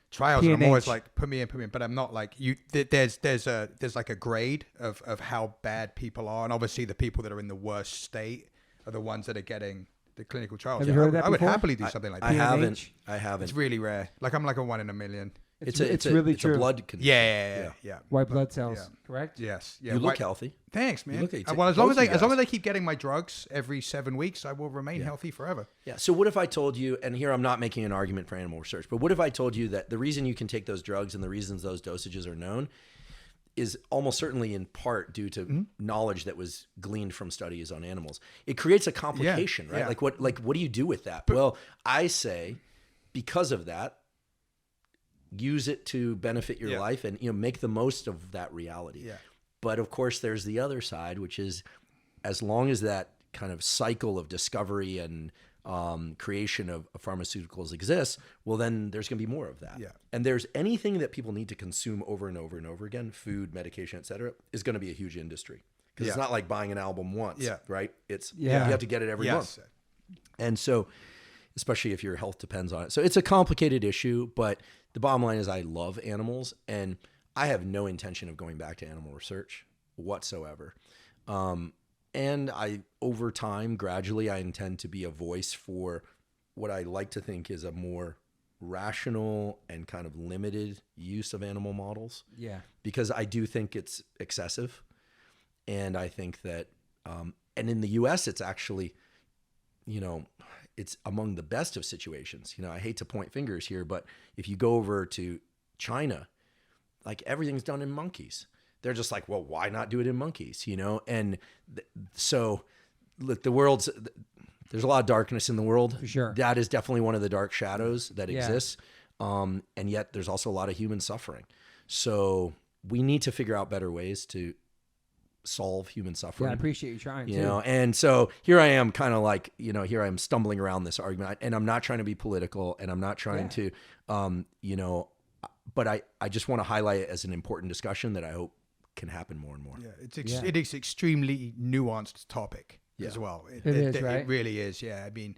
Speaker 2: trials, and I'm always like, put me in, but I'm not like you. There's like a grade of how bad people are, and obviously the people that are in the worst state are the ones that are getting the clinical trials.
Speaker 1: Have you heard of that
Speaker 2: I would
Speaker 1: before?
Speaker 2: happily do something like that.
Speaker 3: I haven't.
Speaker 2: It's really rare. Like I'm like a 1 in a million.
Speaker 3: It's
Speaker 1: really
Speaker 3: a
Speaker 1: true.
Speaker 3: blood condition.
Speaker 2: Yeah.
Speaker 1: White blood cells, correct?
Speaker 2: Yes. Yeah.
Speaker 3: You look healthy.
Speaker 2: Thanks, man.
Speaker 3: You look like
Speaker 2: Well, as long as I keep getting my drugs every 7 weeks, I will remain healthy forever.
Speaker 3: Yeah. So what if I told you, and here I'm not making an argument for animal research, but what if I told you that the reason you can take those drugs and the reasons those dosages are known is almost certainly in part due to knowledge that was gleaned from studies on animals. It creates a complication, right?
Speaker 2: Yeah.
Speaker 3: Like what do you do with that? Well, I say because of that, use it to benefit your life and make the most of that reality.
Speaker 2: Yeah.
Speaker 3: But of course there's the other side, which is as long as that kind of cycle of discovery and creation of pharmaceuticals exists, well, then there's going to be more of that.
Speaker 2: Yeah.
Speaker 3: And there's anything that people need to consume over and over and over again, food, medication, et cetera, is going to be a huge industry. Because it's not like buying an album once, right? It's you have to get it every month. And so, especially if your health depends on it. So it's a complicated issue, but the bottom line is I love animals, and I have no intention of going back to animal research whatsoever. And over time, gradually, I intend to be a voice for what I like to think is a more rational and kind of limited use of animal models.
Speaker 1: Yeah.
Speaker 3: Because I do think it's excessive. And I think that, and in the US, it's actually, it's among the best of situations. I hate to point fingers here, but if you go over to China, like everything's done in monkeys. They're just like, well, why not do it in monkeys? And so look, there's a lot of darkness in the world.
Speaker 1: For sure.
Speaker 3: That is definitely one of the dark shadows that exists. And yet there's also a lot of human suffering. So we need to figure out better ways to solve human suffering.
Speaker 1: Yeah, I appreciate you trying
Speaker 3: too. And so here I am kind of like, here I am stumbling around this argument, and I'm not trying to be political, and I'm not trying to, but I just want to highlight it as an important discussion that I hope can happen more and more.
Speaker 2: Yeah, it is extremely nuanced topic as well.
Speaker 1: It is, right?
Speaker 2: It really is. Yeah. I mean,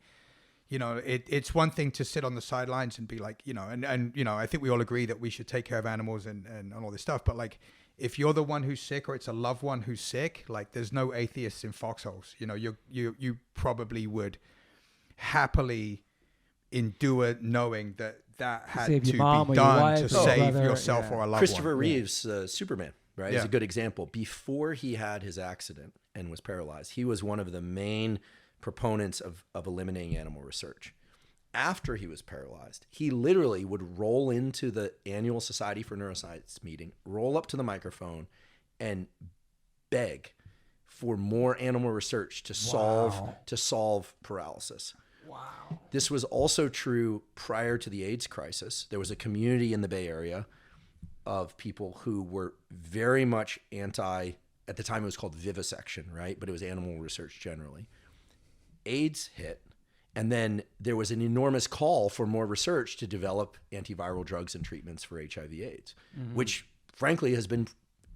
Speaker 2: it's one thing to sit on the sidelines and be like, and I think we all agree that we should take care of animals and all this stuff. But like, if you're the one who's sick or it's a loved one who's sick, like there's no atheists in foxholes. You probably would happily endure knowing that had to be done to save yourself or a loved one.
Speaker 3: Christopher Reeve's Superman, right, is a good example. Before he had his accident and was paralyzed, he was one of the main proponents of eliminating animal research. After he was paralyzed, he literally would roll into the annual Society for Neuroscience meeting, roll up to the microphone, and beg for more animal research to solve paralysis.
Speaker 1: Wow.
Speaker 3: This was also true prior to the AIDS crisis. There was a community in the Bay Area of people who were very much anti, at the time it was called vivisection, right? But it was animal research generally. AIDS hit, and then there was an enormous call for more research to develop antiviral drugs and treatments for HIV/AIDS, which frankly has been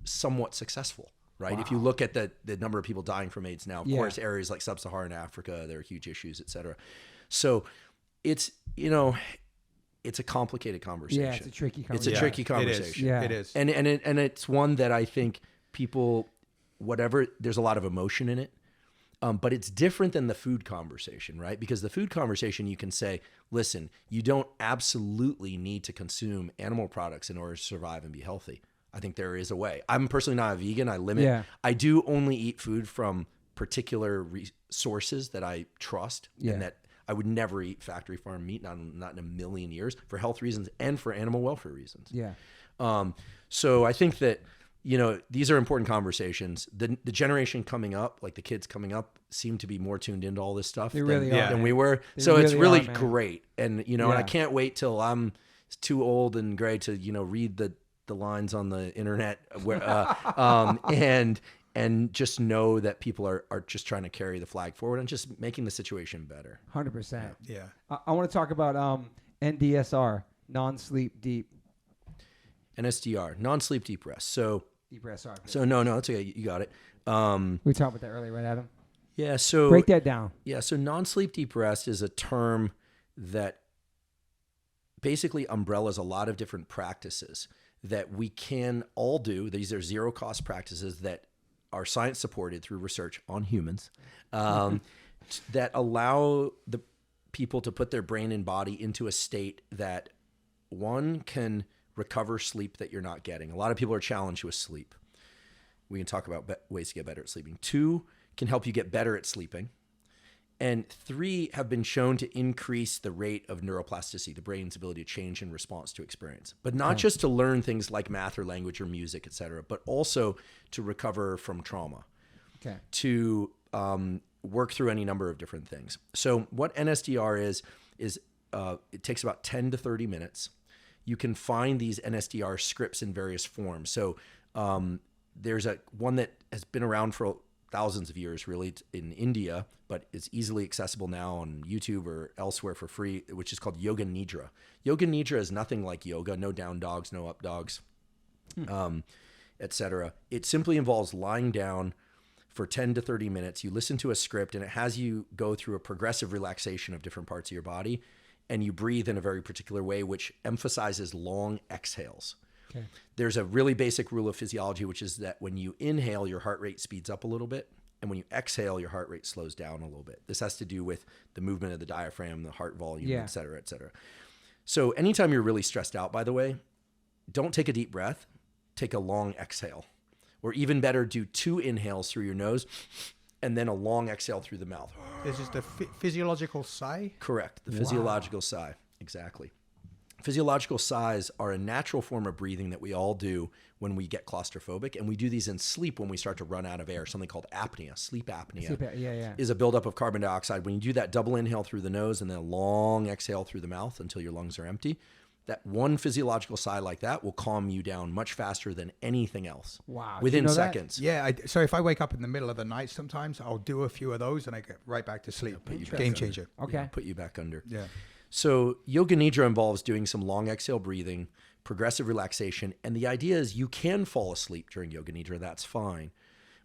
Speaker 3: somewhat successful, right? Wow. If you look at the number of people dying from AIDS now, of course, areas like sub-Saharan Africa, there are huge issues, et cetera. So it's, it's a complicated conversation.
Speaker 1: Yeah, it's a tricky conversation.
Speaker 3: It's a tricky conversation.
Speaker 2: It is.
Speaker 3: And it's one that I think people, there's a lot of emotion in it. But it's different than the food conversation, right? Because the food conversation, you can say, listen, you don't absolutely need to consume animal products in order to survive and be healthy. I think there is a way. I'm personally not a vegan. I limit. Yeah. I do only eat food from particular sources that I trust, and that I would never eat factory farm meat, not in a million years, for health reasons and for animal welfare reasons.
Speaker 1: Yeah.
Speaker 3: So I think that, these are important conversations. The generation coming up, like the kids coming up, seem to be more tuned into all this stuff than we were. So it's really great. And, and I can't wait till I'm too old and gray to, read the the lines on the internet, where, and just know that people are just trying to carry the flag forward and just making the situation better.
Speaker 1: 100%.
Speaker 2: Yeah.
Speaker 1: I want to talk about NDSR, non-sleep deep.
Speaker 3: NSDR, non-sleep deep rest. So
Speaker 1: Deep rest. Sorry.
Speaker 3: So no, it's okay. You got it.
Speaker 1: We talked about that earlier, right, Adam?
Speaker 3: Yeah. So
Speaker 1: break that down.
Speaker 3: Yeah. So non-sleep deep rest is a term that basically umbrellas a lot of different practices that we can all do. These are zero cost practices that are science supported through research on humans, that allow the people to put their brain and body into a state that one can recover sleep that you're not getting. A lot of people are challenged with sleep. We can talk about ways to get better at sleeping. 2, can help you get better at sleeping. And 3, have been shown to increase the rate of neuroplasticity, the brain's ability to change in response to experience. But not just to learn things like math or language or music, et cetera, but also to recover from trauma, to work through any number of different things. So what NSDR is it takes about 10 to 30 minutes. You can find these NSDR scripts in various forms. So there's one that has been around for thousands of years, really, in India, but it's easily accessible now on YouTube or elsewhere for free, which is called Yoga Nidra. Yoga Nidra is nothing like yoga, no down dogs, no up dogs, etc. It simply involves lying down for 10 to 30 minutes. You listen to a script, and it has you go through a progressive relaxation of different parts of your body, and you breathe in a very particular way, which emphasizes long exhales. Okay. There's a really basic rule of physiology, which is that when you inhale, your heart rate speeds up a little bit. And when you exhale, your heart rate slows down a little bit. This has to do with the movement of the diaphragm, the heart volume, et cetera, et cetera. So anytime you're really stressed out, by the way, don't take a deep breath. Take a long exhale. Or even better, do 2 inhales through your nose and then a long exhale through the mouth.
Speaker 2: This is the physiological sigh?
Speaker 3: Correct. The physiological sigh. Exactly. Physiological sighs are a natural form of breathing that we all do when we get claustrophobic, and we do these in sleep when we start to run out of air, something called apnea. Sleep apnea is a buildup of carbon dioxide. When you do that double inhale through the nose and then a long exhale through the mouth until your lungs are empty, that one physiological sigh like that will calm you down much faster than anything else.
Speaker 1: Wow.
Speaker 3: Within seconds.
Speaker 2: Yeah. So if I wake up in the middle of the night sometimes, I'll do a few of those and I get right back to sleep. Game changer.
Speaker 1: Okay.
Speaker 3: Yeah, put you back under.
Speaker 2: Yeah.
Speaker 3: So Yoga Nidra involves doing some long exhale breathing, progressive relaxation. And the idea is you can fall asleep during Yoga Nidra. That's fine.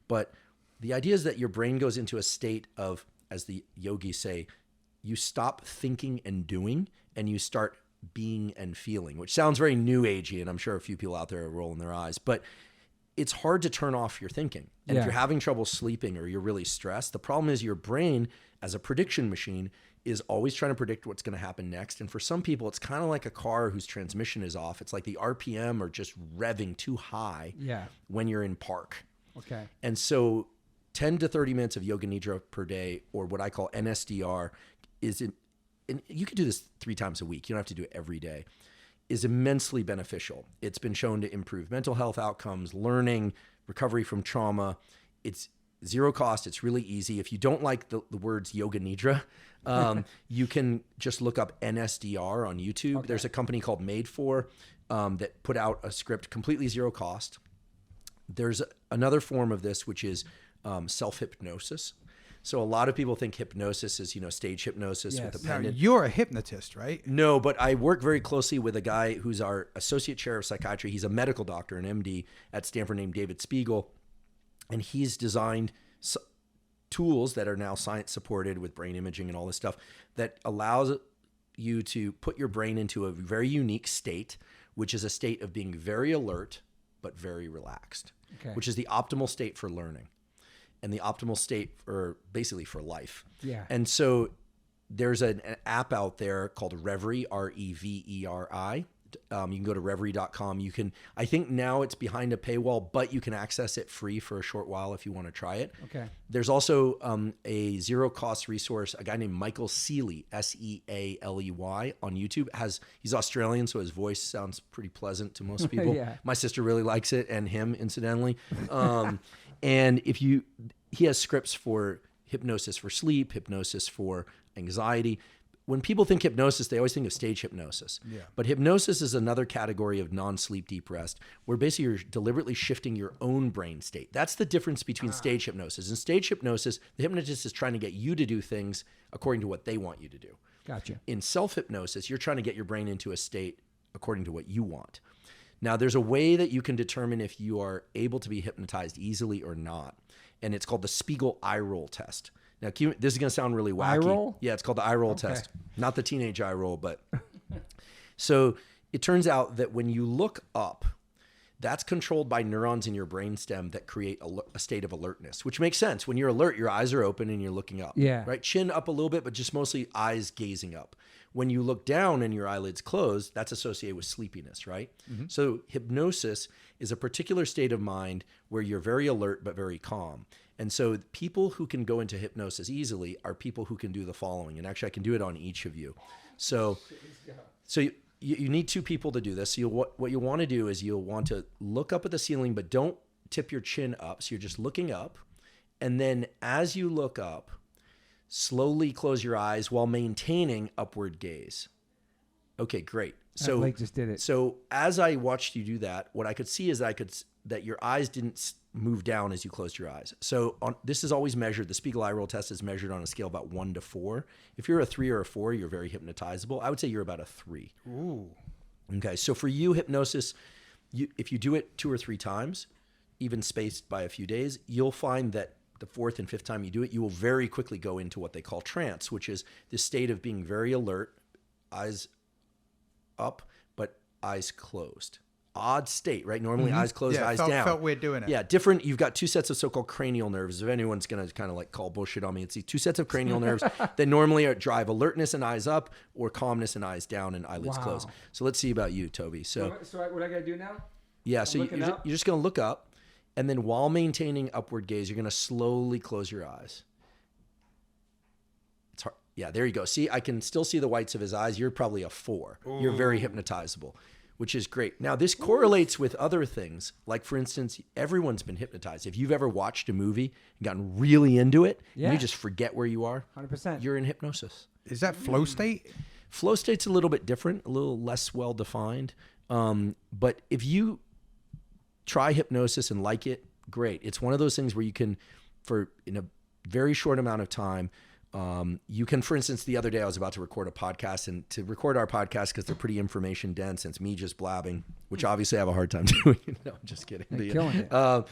Speaker 3: But the idea is that your brain goes into a state of, as the yogis say, you stop thinking and doing and you start being and feeling, which sounds very new agey. And I'm sure a few people out there are rolling their eyes, but it's hard to turn off your thinking. And if you're having trouble sleeping or you're really stressed, the problem is your brain, as a prediction machine, is always trying to predict what's going to happen next. And for some people, it's kind of like a car whose transmission is off. It's like the RPM are just revving too high when you're in park. Okay. And so 10 to 30 minutes of Yoga Nidra per day, or what I call NSDR, and you can do this 3 times a week. You don't have to do it every day, is immensely beneficial. It's been shown to improve mental health outcomes, learning, recovery from trauma. It's zero cost. It's really easy. If you don't like the words Yoga Nidra, you can just look up NSDR on YouTube. Okay. There's a company called Made For that put out a script completely zero cost. There's another form of this, which is self-hypnosis. So a lot of people think hypnosis is, stage hypnosis with a pendant.
Speaker 2: Now, you're a hypnotist, right?
Speaker 3: No, but I work very closely with a guy who's our associate chair of psychiatry. He's a medical doctor, an MD at Stanford named David Spiegel. And he's designed tools that are now science supported with brain imaging and all this stuff that allows you to put your brain into a very unique state, which is a state of being very alert, but very relaxed, which is the optimal state for learning and the optimal state for basically for life. Yeah. And so there's an app out there called Reveri, Reveri. You can go to Reveri.com. I think now it's behind a paywall, but you can access it free for a short while if you want to try it. Okay. There's also a zero cost resource, a guy named Michael Sealey, Sealey on YouTube. He's Australian, so his voice sounds pretty pleasant to most people. My sister really likes it, and him, incidentally. And he has scripts for hypnosis for sleep, hypnosis for anxiety. when people think hypnosis, they always think of stage hypnosis.
Speaker 2: Yeah.
Speaker 3: But hypnosis is another category of non-sleep deep rest where basically you're deliberately shifting your own brain state. That's the difference between stage hypnosis. In stage hypnosis, the hypnotist is trying to get you to do things according to what they want you to do.
Speaker 1: Gotcha.
Speaker 3: In self-hypnosis, you're trying to get your brain into a state according to what you want. Now, there's a way that you can determine if you are able to be hypnotized easily or not, and it's called the Spiegel eye roll test. Now, this is going to sound really wacky.
Speaker 1: Eye roll?
Speaker 3: Yeah, it's called the eye roll test. Not the teenage eye roll, but... So it turns out that when you look up, that's controlled by neurons in your brainstem that create a state of alertness, which makes sense. When you're alert, your eyes are open and you're looking up.
Speaker 1: Yeah.
Speaker 3: Right? Chin up a little bit, but just mostly eyes gazing up. When you look down and your eyelids close, that's associated with sleepiness, right? Mm-hmm. So hypnosis is a particular state of mind where you're very alert but very calm. And so people who can go into hypnosis easily are people who can do the following. And actually, I can do it on each of you. So you need two people to do this. So what you want to do is you'll want to look up at the ceiling, but don't tip your chin up. So you're just looking up. And then as you look up, slowly close your eyes while maintaining upward gaze. Okay, great. So
Speaker 1: Blake just did it.
Speaker 3: So as I watched you do that, what I could see is that your eyes didn't move down as you closed your eyes. So this is always measured. The Spiegel eye roll test is measured on a scale about 1 to 4. If you're a 3 or a 4, you're very hypnotizable. I would say you're about a 3.
Speaker 2: Ooh.
Speaker 3: Okay, so for you, hypnosis, if you do it 2 or 3 times, even spaced by a few days, you'll find that the 4th and 5th time you do it, you will very quickly go into what they call trance, which is this state of being very alert, eyes up, but eyes closed. Odd state, right? Normally eyes closed, eyes down.
Speaker 2: Felt weird doing it.
Speaker 3: Yeah, different. You've got 2 sets of so-called cranial nerves. If anyone's going to kind of like call bullshit on me, it's these 2 sets of cranial nerves that normally drive alertness and eyes up or calmness and eyes down and eyelids closed. So let's see about you, Toby. So
Speaker 1: what I got to do now?
Speaker 3: Yeah, so you're just going to look up. And then while maintaining upward gaze, you're going to slowly close your eyes. It's hard. Yeah, there you go. See, I can still see the whites of his eyes. You're probably a 4. Ooh. You're very hypnotizable, which is great. Now, this correlates with other things. Like, for instance, everyone's been hypnotized. If you've ever watched a movie and gotten really into it, and you just forget where you are,
Speaker 1: 100%.
Speaker 3: You're in hypnosis.
Speaker 2: Is that flow state?
Speaker 3: Flow state's a little bit different, a little less well-defined. But if you try hypnosis and like it, great. It's one of those things where you can, in a very short amount of time, you can, for instance, the other day I was about to record a podcast, and to record our podcast, because they're pretty information dense, and it's me just blabbing, which obviously I have a hard time doing. No, I'm just kidding.
Speaker 1: Killing it.
Speaker 3: I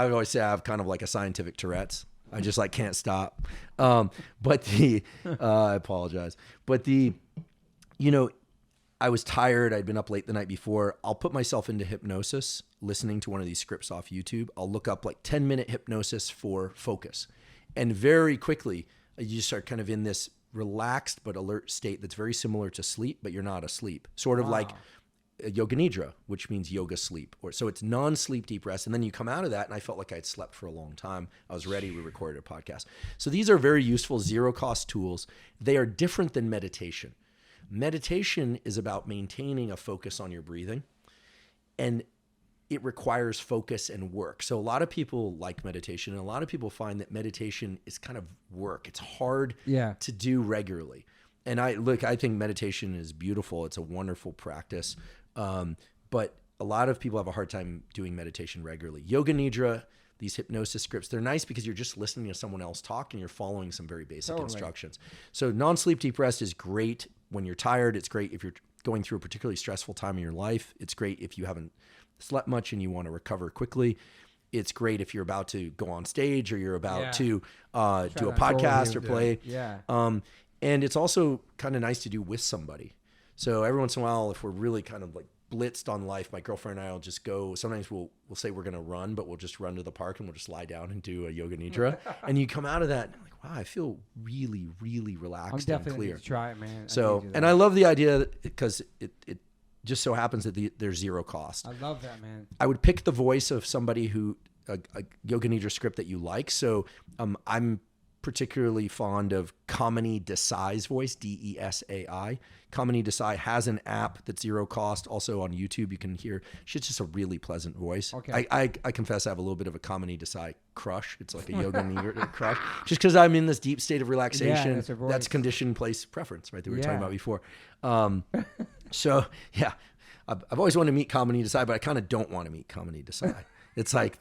Speaker 3: always say I have kind of like a scientific Tourette's. I just like can't stop. But I apologize. But I was tired. I'd been up late the night before. I'll put myself into hypnosis, listening to one of these scripts off YouTube. I'll look up like 10-minute hypnosis for focus. And very quickly, you just start kind of in this relaxed but alert state that's very similar to sleep, but you're not asleep. Sort of like yoga nidra, which means yoga sleep. So it's non-sleep deep rest. And then you come out of that, and I felt like I'd slept for a long time. I was ready. We recorded a podcast. So these are very useful zero-cost tools. They are different than meditation. Meditation is about maintaining a focus on your breathing, and it requires focus and work. So a lot of people like meditation, and a lot of people find that meditation is kind of work. It's hard to do regularly. And I think meditation is beautiful. It's a wonderful practice. But a lot of people have a hard time doing meditation regularly. Yoga Nidra, these hypnosis scripts, they're nice because you're just listening to someone else talk and you're following some very basic instructions. So non-sleep deep rest is great when you're tired. It's great if you're going through a particularly stressful time in your life. It's great if you haven't slept much and you want to recover quickly. It's great if you're about to go on stage or you're about to do a podcast or play.
Speaker 1: Yeah.
Speaker 3: And it's also kind of nice to do with somebody. So every once in a while, if we're really kind of like blitzed on life, my girlfriend and I will just go. Sometimes we'll say we're going to run, but we'll just run to the park and we'll just lie down and do a yoga nidra. And you come out of that and you're like, wow, I feel really, really relaxed and clear.
Speaker 1: I'm definitely try it, man.
Speaker 3: So, and I love the idea because it just so happens that there's zero cost.
Speaker 1: I love that, man.
Speaker 3: I would pick the voice of somebody who a yoga nidra script that you like. So I'm particularly fond of Kamini Desai's voice, Desai. Kamini Desai has an app that's zero cost. Also on YouTube, you can hear. She's just a really pleasant voice.
Speaker 1: Okay.
Speaker 3: I confess I have a little bit of a Kamini Desai crush. It's like a yoga nigger crush. Just because I'm in this deep state of relaxation.
Speaker 1: that's her voice.
Speaker 3: That's condition, place, preference, right? That we were talking
Speaker 1: Yeah.
Speaker 3: about before. So, yeah. I've always wanted to meet Kamini Desai, but I kind of don't want to meet Kamini Desai. It's like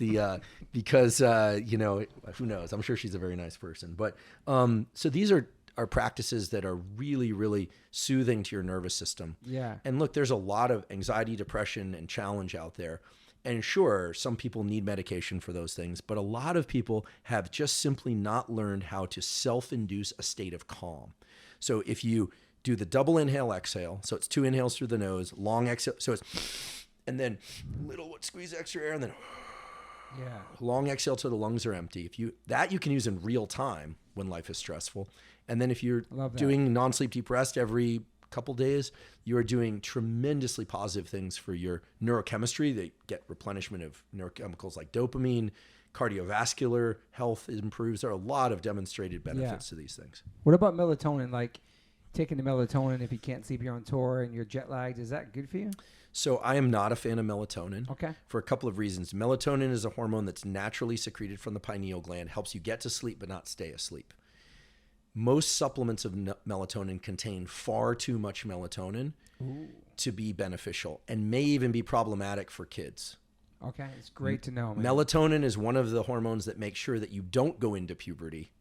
Speaker 3: because you know, who knows? I'm sure she's a very nice person. But so these are practices that are really, really soothing to your nervous system.
Speaker 1: Yeah.
Speaker 3: And look, there's a lot of anxiety, depression, and challenge out there. And sure, some people need medication for those things, but a lot of people have just simply not learned how to self-induce a state of calm. So if you do the double inhale, exhale, so it's 2 inhales through the nose, long exhale, so it's, and then little squeeze extra air, and then long exhale till the lungs are empty. If you can use in real time when life is stressful. And then if you're doing non-sleep deep rest every couple days, you are doing tremendously positive things for your neurochemistry. They get replenishment of neurochemicals like dopamine, cardiovascular health improves. There are a lot of demonstrated benefits to these things.
Speaker 1: What about melatonin? Like taking the melatonin if you can't sleep, you're on tour and you're jet lagged. Is that good for you?
Speaker 3: So I am not a fan of melatonin.
Speaker 1: Okay.
Speaker 3: For a couple of reasons. Melatonin is a hormone that's naturally secreted from the pineal gland, helps you get to sleep but not stay asleep. Most supplements of melatonin contain far too much melatonin to be beneficial and may even be problematic for kids.
Speaker 1: Okay, it's great to know, man.
Speaker 3: Melatonin is one of the hormones that makes sure that you don't go into puberty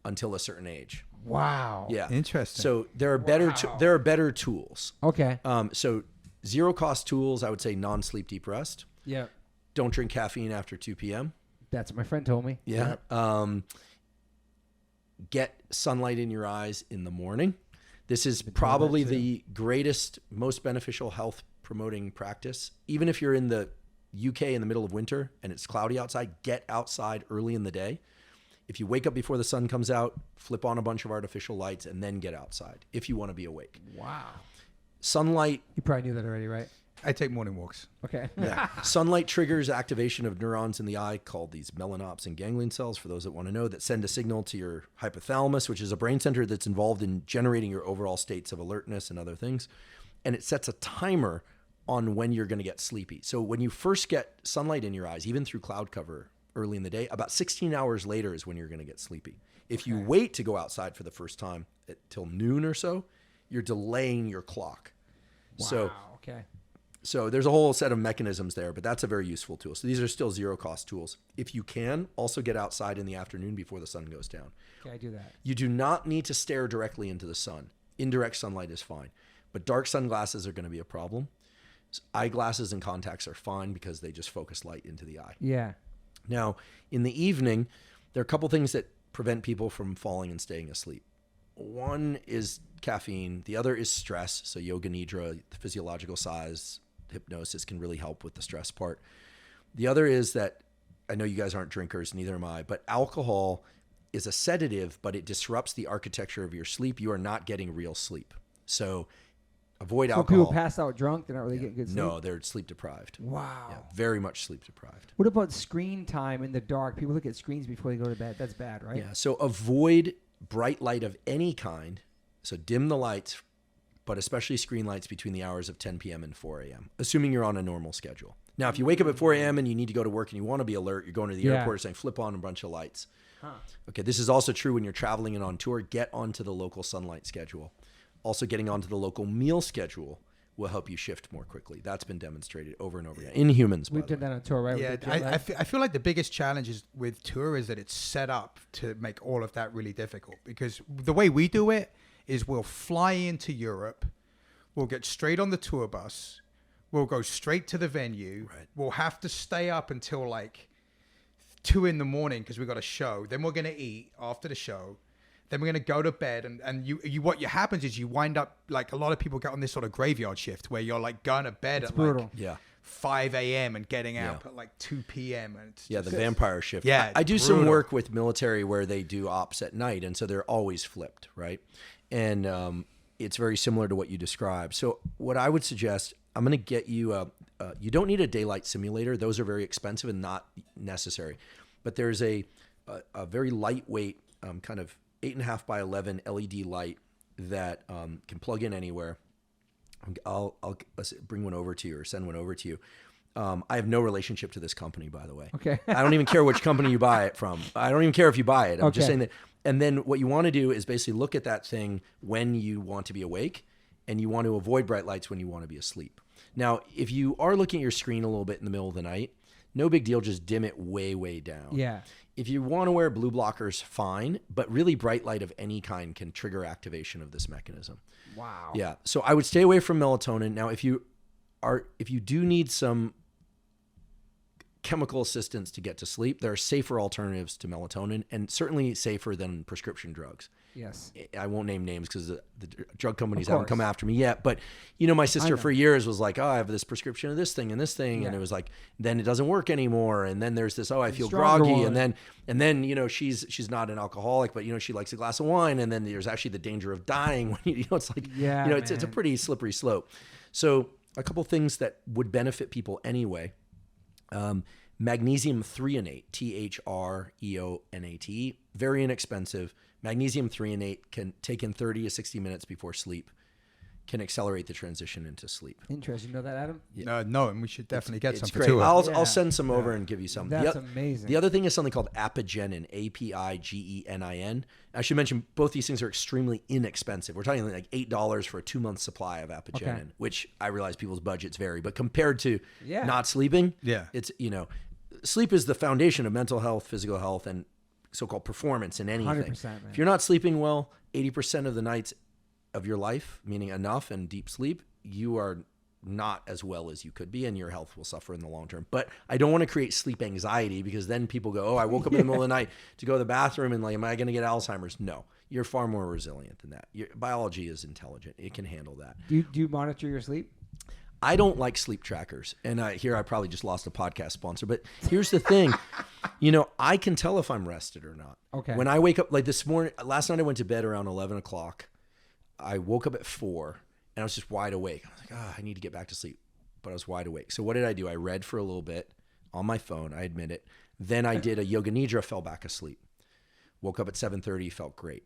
Speaker 3: until a certain age.
Speaker 1: Wow.
Speaker 3: Yeah.
Speaker 2: Interesting.
Speaker 3: So there are better tools.
Speaker 1: Okay.
Speaker 3: So zero cost tools, I would say non-sleep deep rest.
Speaker 1: Yeah.
Speaker 3: Don't drink caffeine after 2 p.m.
Speaker 1: That's what my friend told me.
Speaker 3: Yeah. Get sunlight in your eyes in the morning. This is probably the greatest, most beneficial health promoting practice. Even if you're in the UK in the middle of winter and it's cloudy outside, get outside early in the day. If you wake up before the sun comes out, flip on a bunch of artificial lights and then get outside if you want to be awake.
Speaker 1: Wow.
Speaker 3: Sunlight.
Speaker 1: You probably knew that already, right?
Speaker 2: I take morning walks.
Speaker 1: Okay.
Speaker 3: Yeah. Sunlight triggers activation of neurons in the eye called these melanops and ganglion cells, for those that want to know, that send a signal to your hypothalamus, which is a brain center that's involved in generating your overall states of alertness and other things. And it sets a timer on when you're going to get sleepy. So when you first get sunlight in your eyes, even through cloud cover early in the day, about 16 hours later is when you're going to get sleepy. If you wait to go outside for the first time till noon or so, you're delaying your clock.
Speaker 1: Wow. Okay.
Speaker 3: So there's a whole set of mechanisms there, but that's a very useful tool. So these are still zero cost tools. If you can, also get outside in the afternoon before the sun goes down.
Speaker 1: Okay, I do that.
Speaker 3: You do not need to stare directly into the sun. Indirect sunlight is fine, but dark sunglasses are going to be a problem. So eyeglasses and contacts are fine because they just focus light into the eye.
Speaker 1: Yeah.
Speaker 3: Now, in the evening, there are a couple things that prevent people from falling and staying asleep. One is caffeine. The other is stress. So yoga nidra, the physiological size, hypnosis can really help with the stress part. The other is that, I know you guys aren't drinkers, neither am I, but alcohol is a sedative, but it disrupts the architecture of your sleep. You are not getting real sleep. So avoid alcohol.
Speaker 1: People pass out drunk, they're not really getting good sleep?
Speaker 3: No, they're sleep deprived.
Speaker 1: Wow.
Speaker 3: Yeah, very much sleep deprived.
Speaker 1: What about screen time in the dark? People look at screens before they go to bed. That's bad, right?
Speaker 3: Yeah, so avoid bright light of any kind. So dim the lights, but especially screen lights between the hours of 10 p.m. and 4 a.m., assuming you're on a normal schedule. Now, if you wake up at 4 a.m. and you need to go to work and you want to be alert, you're going to the airport saying, flip on a bunch of lights. Okay, this is also true when you're traveling and on tour. Get onto the local sunlight schedule. Also, getting onto the local meal schedule will help you shift more quickly. That's been demonstrated over and over again in humans.
Speaker 1: We've done that on tour, right?
Speaker 2: Yeah, I feel like the biggest challenge is with tour is that it's set up to make all of that really difficult, because the way we do it is we'll fly into Europe, we'll get straight on the tour bus, we'll go straight to the venue, we'll have to stay up until like 2 a.m. because we got a show, then we're going to eat after the show, then we're going to go to bed, and what happens is you wind up, like a lot of people get on this sort of graveyard shift where you're like going to bed at
Speaker 1: brutal.
Speaker 2: like 5 a.m. and getting out at like 2 p.m. And it's
Speaker 3: the vampire shift.
Speaker 2: Yeah,
Speaker 3: I do
Speaker 2: brutal.
Speaker 3: some work with military where they do ops at night, and so they're always flipped, right? And it's very similar to what you described. So what I would suggest, I'm going to get you you don't need a daylight simulator. Those are very expensive and not necessary. But there's a very lightweight kind of 8.5 by 11 LED light that can plug in anywhere. I'll bring one over to you or send one over to you. I have no relationship to this company, by the way.
Speaker 1: Okay.
Speaker 3: I don't even care which company you buy it from. I don't even care if you buy it. I'm just saying that. And then what you want to do is basically look at that thing when you want to be awake, and you want to avoid bright lights when you want to be asleep. Now, if you are looking at your screen a little bit in the middle of the night, no big deal. Just dim it way, way down.
Speaker 1: Yeah.
Speaker 3: If you want to wear blue blockers, fine. But really bright light of any kind can trigger activation of this mechanism.
Speaker 1: Wow.
Speaker 3: Yeah. So I would stay away from melatonin. Now, if you do need some chemical assistance to get to sleep, there are safer alternatives to melatonin, and certainly safer than prescription drugs.
Speaker 1: Yes.
Speaker 3: I won't name names because the drug companies haven't come after me yet. But, my sister for years was like, oh, I have this prescription of this thing and this thing. Yeah. And it was like, then it doesn't work anymore. And then there's this, I feel groggy. And then, she's not an alcoholic, but, she likes a glass of wine. And then there's actually the danger of dying when it's like, it's a pretty slippery slope. So a couple things that would benefit people anyway. Magnesium threonate, THREONATE, very inexpensive. Magnesium threonate can take in 30 to 60 minutes before sleep, can accelerate the transition into sleep.
Speaker 1: Interesting. You know that, Adam?
Speaker 2: Yeah. No, and we should definitely get some.
Speaker 3: It's great. I'll send some over and give you some.
Speaker 1: That's amazing.
Speaker 3: The other thing is something called apigenin, APIGENIN. I should mention both these things are extremely inexpensive. We're talking like $8 for a 2-month supply of apigenin, which I realize people's budgets vary, but compared to not sleeping, it's, sleep is the foundation of mental health, physical health, and so-called performance in anything.
Speaker 1: 100%, man.
Speaker 3: If you're not sleeping well, 80% of the nights of your life, meaning enough and deep sleep, you are not as well as you could be, and your health will suffer in the long term. But I don't want to create sleep anxiety, because then people go, I woke up in the middle of the night to go to the bathroom and like, am I going to get Alzheimer's? No, you're far more resilient than that. Your biology is intelligent. It can handle that.
Speaker 1: Do you monitor your sleep?
Speaker 3: I don't like sleep trackers. And here I probably just lost a podcast sponsor, but here's the thing. I can tell if I'm rested or not.
Speaker 1: Okay.
Speaker 3: When I wake up, like last night I went to bed around 11 o'clock. I woke up at 4 and I was just wide awake. I was like, I need to get back to sleep, but I was wide awake. So what did I do? I read for a little bit on my phone. I admit it. Then I did a yoga nidra, fell back asleep. Woke up at 7:30, felt great.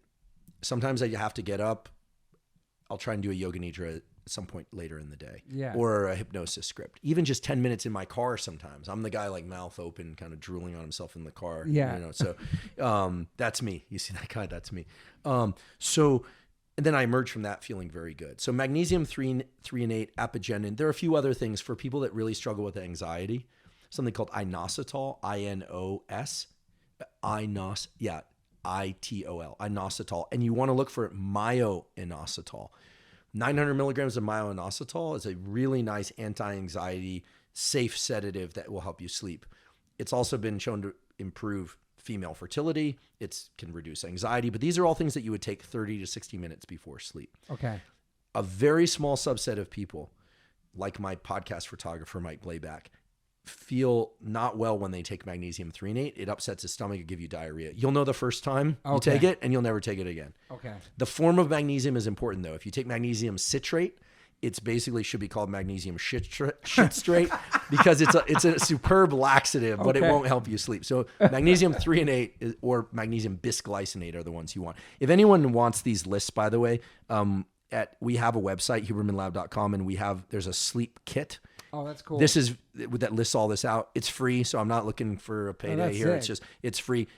Speaker 3: Sometimes I have to get up. I'll try and do a yoga nidra at some point later in the day, or a hypnosis script. Even just 10 minutes in my car sometimes. I'm the guy like mouth open, kind of drooling on himself in the car.
Speaker 1: Yeah.
Speaker 3: So that's me. You see that guy? That's me. And then I emerged from that feeling very good. So magnesium threonate, apigenin. There are a few other things for people that really struggle with anxiety. Something called inositol, ITOL, inositol. And you want to look for myo-inositol. 900 milligrams of myo-inositol is a really nice anti-anxiety, safe sedative that will help you sleep. It's also been shown to improve female fertility. It can reduce anxiety, but these are all things that you would take 30 to 60 minutes before sleep.
Speaker 1: Okay.
Speaker 3: A very small subset of people, like my podcast photographer, Mike Blayback, feel not well when they take magnesium threonate. It upsets the stomach and give you diarrhea. You'll know the first time you take it, and you'll never take it again.
Speaker 1: Okay.
Speaker 3: The form of magnesium is important, though. If you take magnesium citrate, it's basically should be called magnesium shit straight because it's a superb laxative, but it won't help you sleep. So magnesium threonate or magnesium bisglycinate are the ones you want. If anyone wants these lists, by the way, we have a website, hubermanlab.com, and there's a sleep kit.
Speaker 1: Oh, that's cool.
Speaker 3: That lists all this out. It's free, so I'm not looking for a payday here.
Speaker 1: Sick.
Speaker 3: It's free.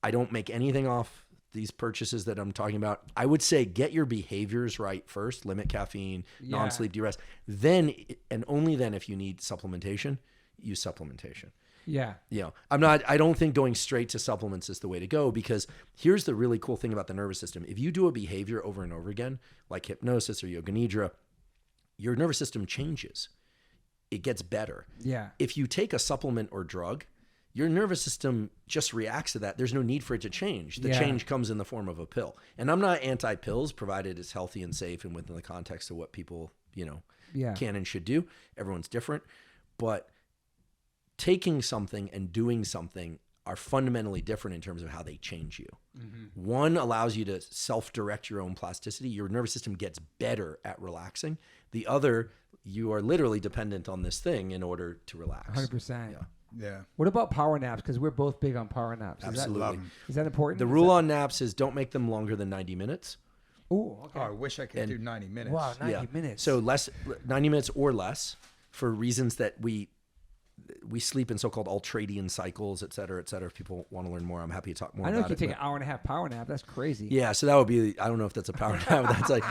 Speaker 3: I don't make anything off these purchases that I'm talking about. I would say get your behaviors right first. Limit caffeine, non-sleep, de-rest. Then, and only then, if you need supplementation, use supplementation.
Speaker 1: Yeah.
Speaker 3: I don't think going straight to supplements is the way to go, because here's the really cool thing about the nervous system. If you do a behavior over and over again, like hypnosis or yoga nidra, your nervous system changes. It gets better.
Speaker 1: Yeah.
Speaker 3: If you take a supplement or drug, your nervous system just reacts to that. There's no need for it to change. The change comes in the form of a pill. And I'm not anti-pills, provided it's healthy and safe and within the context of what people, can and should do. Everyone's different. But taking something and doing something are fundamentally different in terms of how they change you. Mm-hmm. One allows you to self-direct your own plasticity. Your nervous system gets better at relaxing. The other, you are literally dependent on this thing in order to relax.
Speaker 1: 100%.
Speaker 3: Yeah.
Speaker 2: Yeah.
Speaker 1: What about power naps? Because we're both big on power naps.
Speaker 3: Absolutely.
Speaker 1: Is that important?
Speaker 3: The rule on naps is don't make them longer than 90 minutes.
Speaker 1: Oh, okay.
Speaker 2: Oh, I wish I could do 90 minutes.
Speaker 1: Wow, 90 minutes.
Speaker 3: So 90 minutes or less, for reasons that we sleep in so-called ultradian cycles, et cetera, et cetera. If people want to learn more, I'm happy to talk more about it.
Speaker 1: I know you can take an hour and a half power nap. That's crazy.
Speaker 3: Yeah, so that would be, I don't know if that's a power nap. That's like,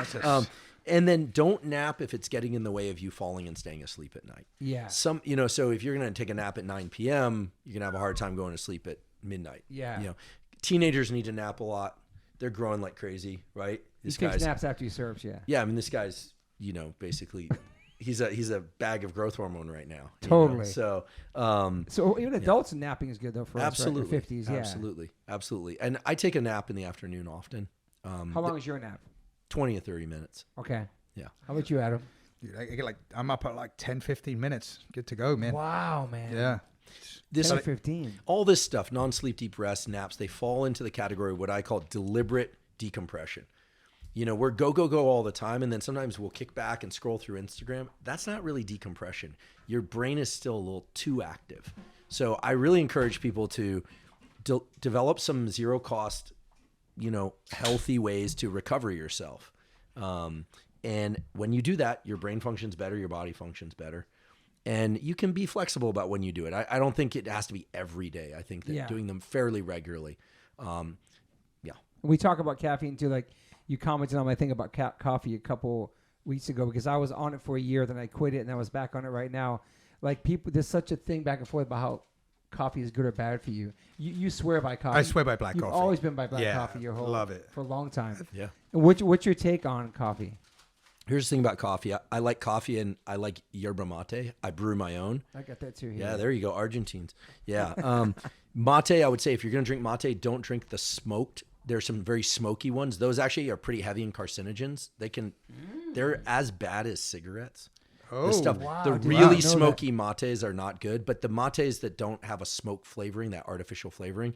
Speaker 3: and then don't nap if it's getting in the way of you falling and staying asleep at night.
Speaker 1: Yeah.
Speaker 3: So if you're going to take a nap at 9 p.m., you're going to have a hard time going to sleep at midnight.
Speaker 1: Yeah.
Speaker 3: Teenagers need to nap a lot. They're growing like crazy, right?
Speaker 1: He takes naps after he serves, yeah.
Speaker 3: Yeah, I mean, this guy's, basically, he's a bag of growth hormone right now.
Speaker 1: Totally.
Speaker 3: So,
Speaker 1: so even adults napping is good though for
Speaker 3: absolutely,
Speaker 1: us, right? In the 50s,
Speaker 3: absolutely. And I take a nap in the afternoon often.
Speaker 1: How long is your nap?
Speaker 3: 20 or 30 minutes.
Speaker 1: Okay.
Speaker 3: Yeah.
Speaker 1: How about you, Adam?
Speaker 2: Dude, I'm up at like 10, 15 minutes. Good to go, man.
Speaker 1: Wow, man.
Speaker 2: Yeah.
Speaker 1: 10 or 15.
Speaker 3: All this stuff, non-sleep, deep rest, naps, they fall into the category of what I call deliberate decompression. We're go all the time, and then sometimes we'll kick back and scroll through Instagram. That's not really decompression. Your brain is still a little too active. So I really encourage people to develop some zero-cost, healthy ways to recover yourself. And when you do that, your brain functions better, your body functions better. And you can be flexible about when you do it. I don't think it has to be every day. I think that doing them fairly regularly.
Speaker 1: We talk about caffeine too. Like you commented on my thing about coffee a couple weeks ago because I was on it for a year, then I quit it, and I was back on it right now. Like people, there's such a thing back and forth about how coffee is good or bad for you. You swear by coffee.
Speaker 2: I swear by black
Speaker 1: You've
Speaker 2: coffee.
Speaker 1: You've always been by black coffee
Speaker 2: love it.
Speaker 1: for a long time.
Speaker 3: Yeah.
Speaker 1: And what's your take on coffee?
Speaker 3: Here's the thing about coffee. I like coffee and I like yerba mate. I brew my own.
Speaker 1: I got that too.
Speaker 3: Yeah, there you go. Argentines. Yeah. Mate, I would say if you're going to drink mate, don't drink the smoked. There's some very smoky ones. Those actually are pretty heavy in carcinogens. They're as bad as cigarettes.
Speaker 2: Oh,
Speaker 1: wow.
Speaker 3: The really smoky mates are not good, but the mates that don't have a smoke flavoring, that artificial flavoring,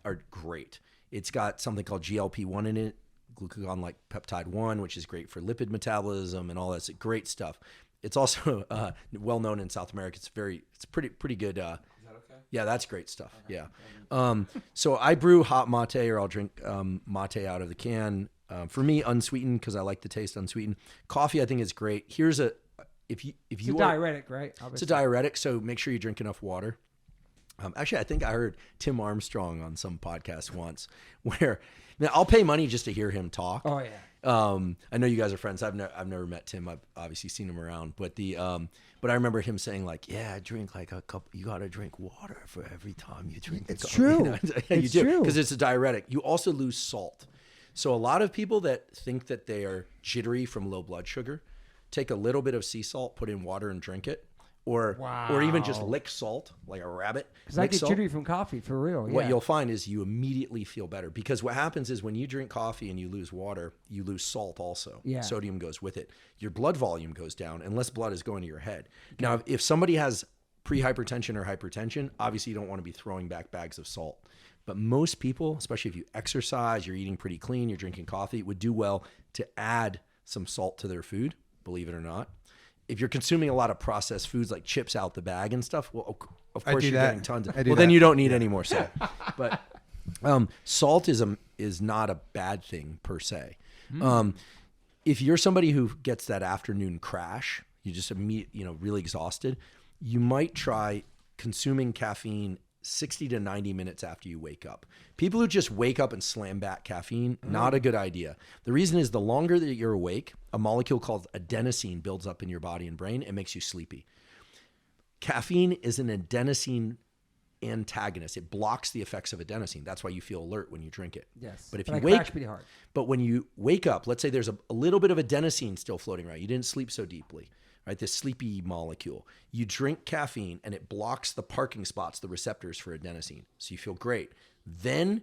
Speaker 3: are great. It's got something called GLP-1 in it, glucagon-like peptide 1, which is great for lipid metabolism and all that. It's great stuff. It's also well known in South America. It's pretty good. Is that okay? Yeah, that's great stuff. Okay. Yeah. So I brew hot mate, or I'll drink mate out of the can. For me, unsweetened because I like the taste unsweetened. Coffee, I think is great. Here's if you
Speaker 1: it's a diuretic, right? Obviously.
Speaker 3: It's a diuretic, so make sure you drink enough water. Actually, I think I heard Tim Armstrong on some podcast once where now I'll pay money just to hear him talk.
Speaker 1: Oh yeah.
Speaker 3: I know you guys are friends. I've never met Tim. I've obviously seen him around, but but I remember him saying like, yeah, I drink like a cup. You got to drink water for every time you drink.
Speaker 1: It's true.
Speaker 3: You do because it's a diuretic. You also lose salt. So a lot of people that think that they are jittery from low blood sugar, take a little bit of sea salt, put in water and drink it. Or even just lick salt like a rabbit.
Speaker 1: Because I get jittery from coffee, for real. Yeah.
Speaker 3: What you'll find is you immediately feel better. Because what happens is when you drink coffee and you lose water, you lose salt also.
Speaker 1: Yeah.
Speaker 3: Sodium goes with it. Your blood volume goes down and less blood is going to your head. Okay. Now, if somebody has pre-hypertension or hypertension, obviously you don't want to be throwing back bags of salt. But most people, especially if you exercise, you're eating pretty clean, you're drinking coffee, would do well to add some salt to their food, believe it or not. If you're consuming a lot of processed foods like chips out the bag and stuff, well, of course you're getting tons of. Well, then you don't need any more salt. But salt is not a bad thing per se. If you're somebody who gets that afternoon crash, you just really exhausted, you might try consuming caffeine 60 to 90 minutes after you wake up. People who just wake up and slam back caffeine, not a good idea. The reason is the longer that you're awake, a molecule called adenosine builds up in your body and brain and makes you sleepy. Caffeine is an adenosine antagonist. It blocks the effects of adenosine. That's why you feel alert when you drink it.
Speaker 1: Yes.
Speaker 3: But if you wake, pretty hard. But when you wake up, let's say there's a little bit of adenosine still floating around. You didn't sleep so deeply. Right, this sleepy molecule. You drink caffeine and it blocks the parking spots, the receptors for adenosine. So you feel great. Then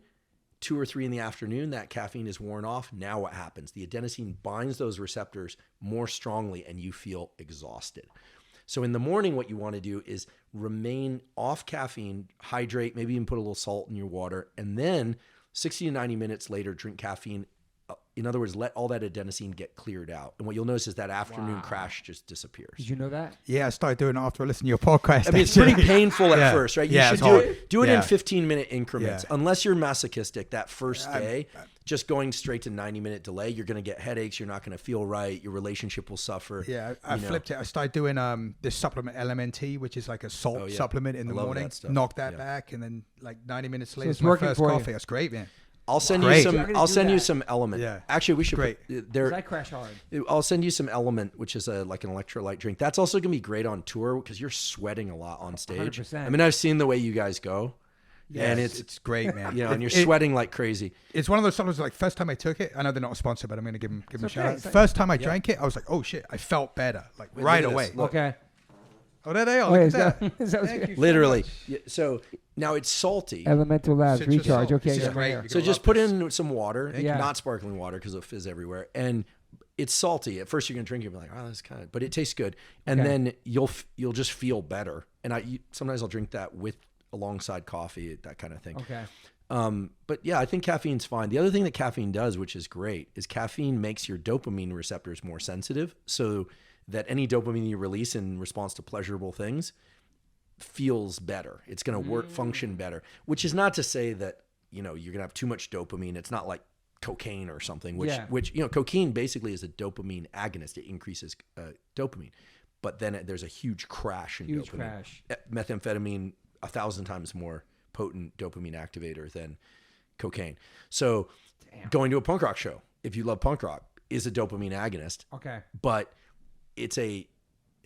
Speaker 3: 2 or 3 in the afternoon, that caffeine is worn off. Now what happens? The adenosine binds those receptors more strongly and you feel exhausted. So in the morning, what you want to do is remain off caffeine, hydrate, maybe even put a little salt in your water, and then 60 to 90 minutes later, drink caffeine in other words, let all that adenosine get cleared out. And what you'll notice is that afternoon crash just disappears.
Speaker 1: Did you know that?
Speaker 2: Yeah, I started doing it after I listened to your podcast.
Speaker 3: I mean, it's pretty painful at first, right? You should do it in 15-minute increments.
Speaker 2: Yeah.
Speaker 3: Unless you're masochistic, that first day, just going straight to 90-minute delay, you're going to get headaches. You're not going to feel right. Your relationship will suffer.
Speaker 2: Yeah, I flipped it. I started doing this supplement LMNT, which is like a salt supplement in the morning. Knock that back, and then like 90 minutes later, it's my first coffee. That's great, man.
Speaker 3: I'll send you some element.
Speaker 2: Yeah.
Speaker 3: Actually, we should.
Speaker 2: Great.
Speaker 1: I crash hard.
Speaker 3: I'll send you some element, which is like an electrolyte drink. That's also gonna be great on tour because you're sweating a lot on stage.
Speaker 1: 100%.
Speaker 3: I mean, I've seen the way you guys go, and it's
Speaker 2: great, man.
Speaker 3: And you're sweating like crazy.
Speaker 2: It's one of those supplements. Like first time I took it, I know they're not a sponsor, but I'm gonna give them a shout out. First time I drank it, I was like, oh shit, I felt better, like right away.
Speaker 1: Okay.
Speaker 2: Oh, there they are. Look at that.
Speaker 1: Thank you.
Speaker 3: Literally. Yeah, so now it's salty.
Speaker 1: Elemental Labs recharge.
Speaker 2: Salt.
Speaker 1: Okay.
Speaker 2: This is great.
Speaker 3: So just put in some water,
Speaker 1: Yeah.
Speaker 3: not sparkling water because it'll fizz everywhere. And it's salty. At first you're going to drink it and be like, oh, that's kind of, but it tastes good. And then you'll just feel better. And sometimes I'll drink that alongside coffee, that kind of thing.
Speaker 1: Okay.
Speaker 3: But yeah, I think caffeine's fine. The other thing that caffeine does, which is great, is caffeine makes your dopamine receptors more sensitive. So that any dopamine you release in response to pleasurable things feels better. It's going to function better, which is not to say that, you're going to have too much dopamine. It's not like cocaine or something, which cocaine basically is a dopamine agonist. It increases dopamine, but then there's a huge crash in dopamine.
Speaker 1: Crash.
Speaker 3: Methamphetamine, 1,000 times more potent dopamine activator than cocaine. So going to a punk rock show, if you love punk rock, is a dopamine agonist.
Speaker 1: Okay.
Speaker 3: But it's a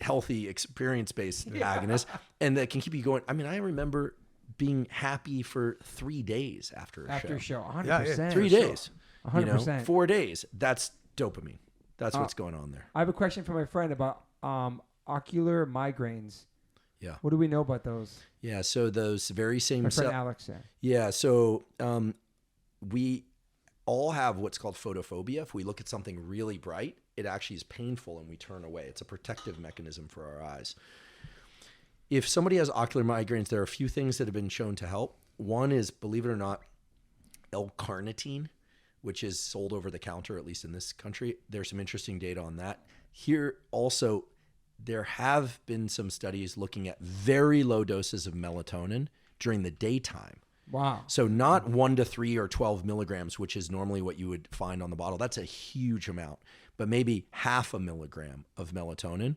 Speaker 3: healthy experience-based agonist, and that can keep you going. I mean, I remember being happy for 3 days after a show.
Speaker 1: 100%.
Speaker 3: 3 days.
Speaker 1: 100%.
Speaker 3: 4 days. That's dopamine. That's what's going on there.
Speaker 1: I have a question for my friend about ocular migraines.
Speaker 3: Yeah.
Speaker 1: What do we know about those?
Speaker 3: Yeah, so those very same...
Speaker 1: My friend Alex said.
Speaker 3: Yeah, so we all have what's called photophobia. If we look at something really bright, it actually is painful and we turn away. It's a protective mechanism for our eyes. If somebody has ocular migraines, there are a few things that have been shown to help. One is, believe it or not, L-carnitine, which is sold over the counter, at least in this country. There's some interesting data on that. Here also, there have been some studies looking at very low doses of melatonin during the daytime.
Speaker 1: Wow.
Speaker 3: So not 1 to 3 or 12 milligrams, which is normally what you would find on the bottle. That's a huge amount. But maybe 0.5 milligram of melatonin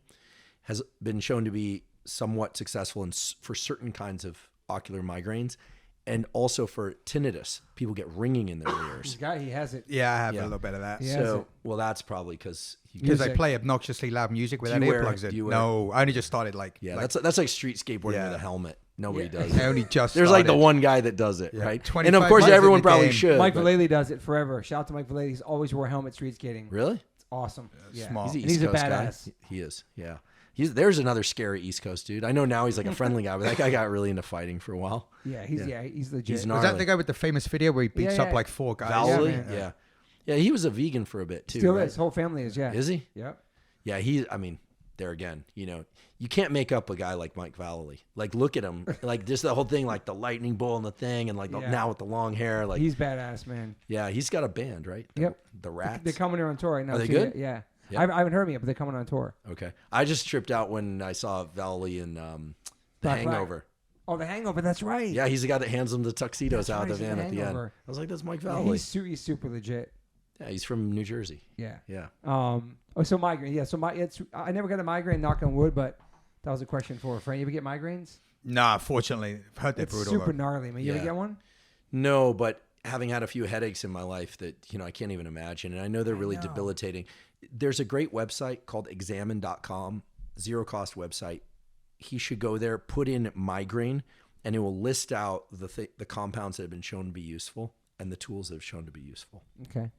Speaker 3: has been shown to be somewhat successful for certain kinds of ocular migraines, and also for tinnitus. People get ringing in their ears.
Speaker 1: He has it.
Speaker 2: Yeah, I have a little bit of that.
Speaker 3: Well, that's probably because
Speaker 2: I play obnoxiously loud music without earplugs in. No, I only just started
Speaker 3: that's like street skateboarding with a helmet. Nobody does it.
Speaker 2: I only just
Speaker 3: There's like the one guy that does it, right? And of course, everyone probably should.
Speaker 1: Mike Vallely does it forever. Shout out to Mike Vallely. He's always wore a helmet street skating.
Speaker 3: Really?
Speaker 1: It's awesome.
Speaker 2: Yeah. Smart.
Speaker 1: He's a badass.
Speaker 3: Guy. He is, yeah. There's another scary East Coast dude. I know now he's like a friendly guy, but that guy got really into fighting for a while.
Speaker 1: Yeah, he's legit.
Speaker 3: He's
Speaker 2: was that the guy with the famous video where he beats up like 4 guys?
Speaker 3: Vallely? Yeah, he was a vegan for a bit too.
Speaker 1: Still is. His whole family is,
Speaker 3: Is he?
Speaker 1: Yep.
Speaker 3: Yeah, there again, you can't make up a guy like Mike Vallely. Like, look at him. Like, just the whole thing, like the lightning bolt and the thing, and like now with the long hair. Like,
Speaker 1: he's badass, man.
Speaker 3: Yeah, he's got a band, right?
Speaker 1: Yep.
Speaker 3: The Rats.
Speaker 1: They're coming here on tour right now.
Speaker 3: Are they good?
Speaker 1: Yeah. I haven't heard them yet, but they're coming on tour.
Speaker 3: Okay. I just tripped out when I saw Vallely in The Hangover.
Speaker 1: Oh, The Hangover. That's right.
Speaker 3: Yeah, he's the guy that hands them the tuxedos out of the van at the end. I was like, that's Mike Vallely.
Speaker 1: He's super legit.
Speaker 3: Yeah, he's from New Jersey.
Speaker 1: Yeah.
Speaker 3: Yeah.
Speaker 1: So migraine. Yeah. So I never got a migraine, knock on wood, but that was a question for a friend. You ever get migraines?
Speaker 2: Nah, fortunately. I've heard they're brutal.
Speaker 1: Super gnarly, man. You ever get one?
Speaker 3: No, but having had a few headaches in my life that, I can't even imagine. And I know they're really debilitating. There's a great website called examine.com, zero cost website. He should go there, put in migraine, and it will list out the compounds that have been shown to be useful and the tools that have shown to be useful.
Speaker 1: Okay.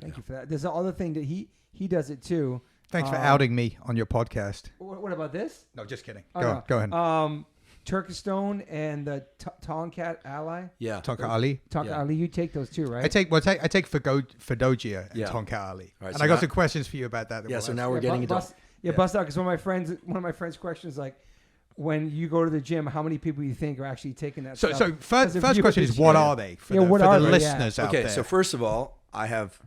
Speaker 1: Thank you for that. There's the other thing that he does it too.
Speaker 2: Thanks for outing me on your podcast.
Speaker 1: What about this?
Speaker 2: No, just kidding.
Speaker 1: Go
Speaker 2: ahead.
Speaker 1: Turkestone and the Tonkat Ally.
Speaker 3: Yeah.
Speaker 2: Tonka Ali.
Speaker 1: Tonka Ali. You take those too, right?
Speaker 2: I take Fidogia and Tonka Ali. Right, and so I got some questions for you about that.
Speaker 3: So now we're getting into...
Speaker 1: bust out, because one of my friends' questions like, when you go to the gym, how many people you think are actually taking that stuff?
Speaker 2: So first question is, what are they for the listeners out there?
Speaker 3: Okay, so first of all, I have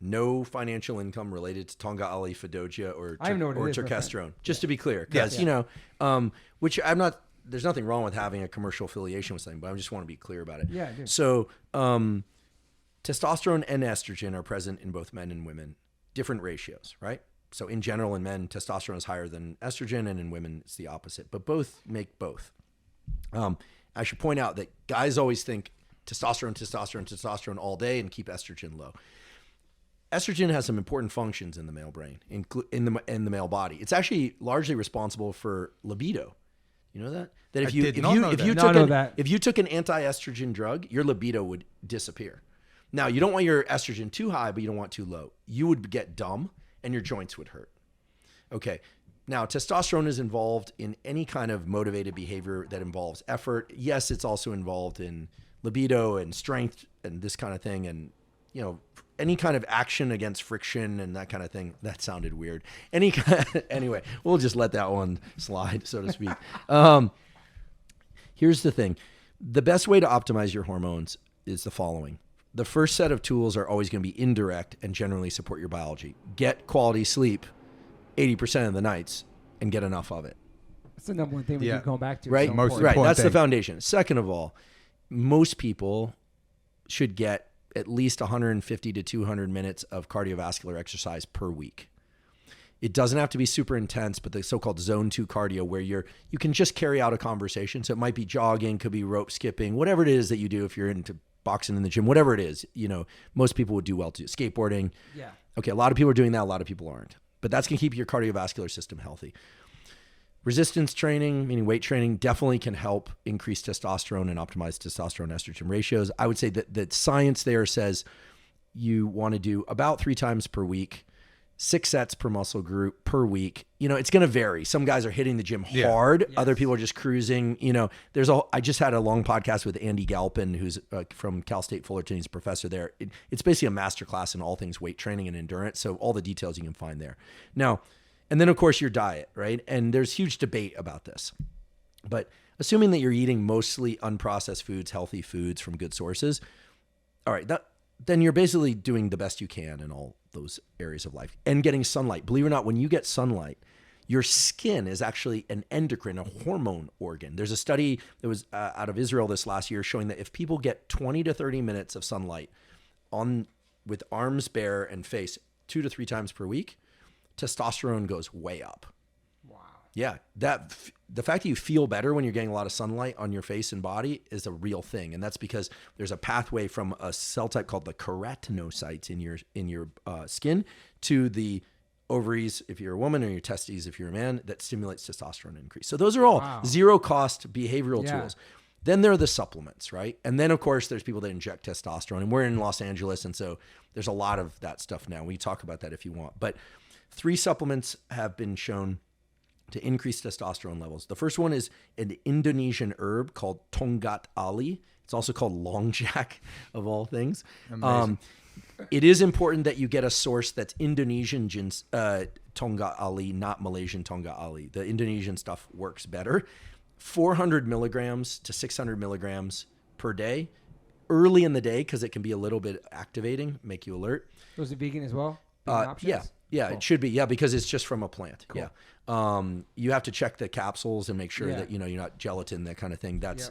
Speaker 3: No financial income related to Tonga Ali, Fidogia, or Turkesterone. Just to be clear, because which I'm not. There's nothing wrong with having a commercial affiliation with something, but I just want to be clear about it.
Speaker 1: Yeah, I do.
Speaker 3: So, testosterone and estrogen are present in both men and women, different ratios, right? So in general, in men, testosterone is higher than estrogen, and in women, it's the opposite. But both make both. I should point out that guys always think testosterone all day and keep estrogen low. Estrogen has some important functions in the male brain, in the male body. It's actually largely responsible for libido. You know that? That if you took an anti-estrogen drug, your libido would disappear. Now, you don't want your estrogen too high, but you don't want too low. You would get dumb and your joints would hurt. Okay. Now, testosterone is involved in any kind of motivated behavior that involves effort. Yes, it's also involved in libido and strength and this kind of thing, and any kind of action against friction and that kind of thing. That sounded weird. Anyway, we'll just let that one slide, so to speak. Here's the thing. The best way to optimize your hormones is the following. The first set of tools are always going to be indirect and generally support your biology. Get quality sleep 80% of the nights and get enough of it.
Speaker 1: That's the number one thing we keep going back to.
Speaker 3: Right,
Speaker 1: so
Speaker 3: right. That's the foundation. Second of all, most people should get at least 150 to 200 minutes of cardiovascular exercise per week. It doesn't have to be super intense, but the so-called zone 2 cardio where you can just carry out a conversation. So it might be jogging, could be rope skipping, whatever it is that you do if you're into boxing in the gym, whatever it is, most people would do well to skateboarding.
Speaker 1: Yeah.
Speaker 3: Okay. A lot of people are doing that. A lot of people aren't, but that's going to keep your cardiovascular system healthy. Resistance training, meaning weight training, definitely can help increase testosterone and optimize testosterone-estrogen ratios. I would say that the science there says you want to do about 3 times per week, 6 sets per muscle group per week. It's going to vary. Some guys are hitting the gym hard. Yes. Other people are just cruising. I just had a long podcast with Andy Galpin, who's from Cal State Fullerton. He's a professor there. It's basically a masterclass in all things weight training and endurance. So all the details you can find there. Now, and then, of course, your diet, right? And there's huge debate about this. But assuming that you're eating mostly unprocessed foods, healthy foods from good sources, all right, then you're basically doing the best you can in all those areas of life. And getting sunlight. Believe it or not, when you get sunlight, your skin is actually an endocrine, a hormone organ. There's a study that was out of Israel this last year showing that if people get 20 to 30 minutes of sunlight with arms bare and face 2 to 3 times per week, testosterone goes way up.
Speaker 1: Wow.
Speaker 3: Yeah. The fact that you feel better when you're getting a lot of sunlight on your face and body is a real thing. And that's because there's a pathway from a cell type called the keratinocytes in your skin to the ovaries if you're a woman, or your testes if you're a man, that stimulates testosterone increase. So those are all zero cost behavioral tools. Then there are the supplements, right? And then, of course, there's people that inject testosterone. And we're in Los Angeles, and so there's a lot of that stuff now. We talk about that if you want. But 3 supplements have been shown to increase testosterone levels. The first one is an Indonesian herb called Tongat Ali. It's also called long jack, of all things. It is important that you get a source that's Indonesian Tongat Ali, not Malaysian Tongat Ali. The Indonesian stuff works better. 400 milligrams to 600 milligrams per day, early in the day, because it can be a little bit activating, make you alert.
Speaker 1: So is it vegan as well?
Speaker 3: Yeah,
Speaker 1: cool.
Speaker 3: It should be. Yeah, because it's just from a plant. Cool. Yeah. You have to check the capsules and make sure that, you're not gelatin, that kind of thing. That's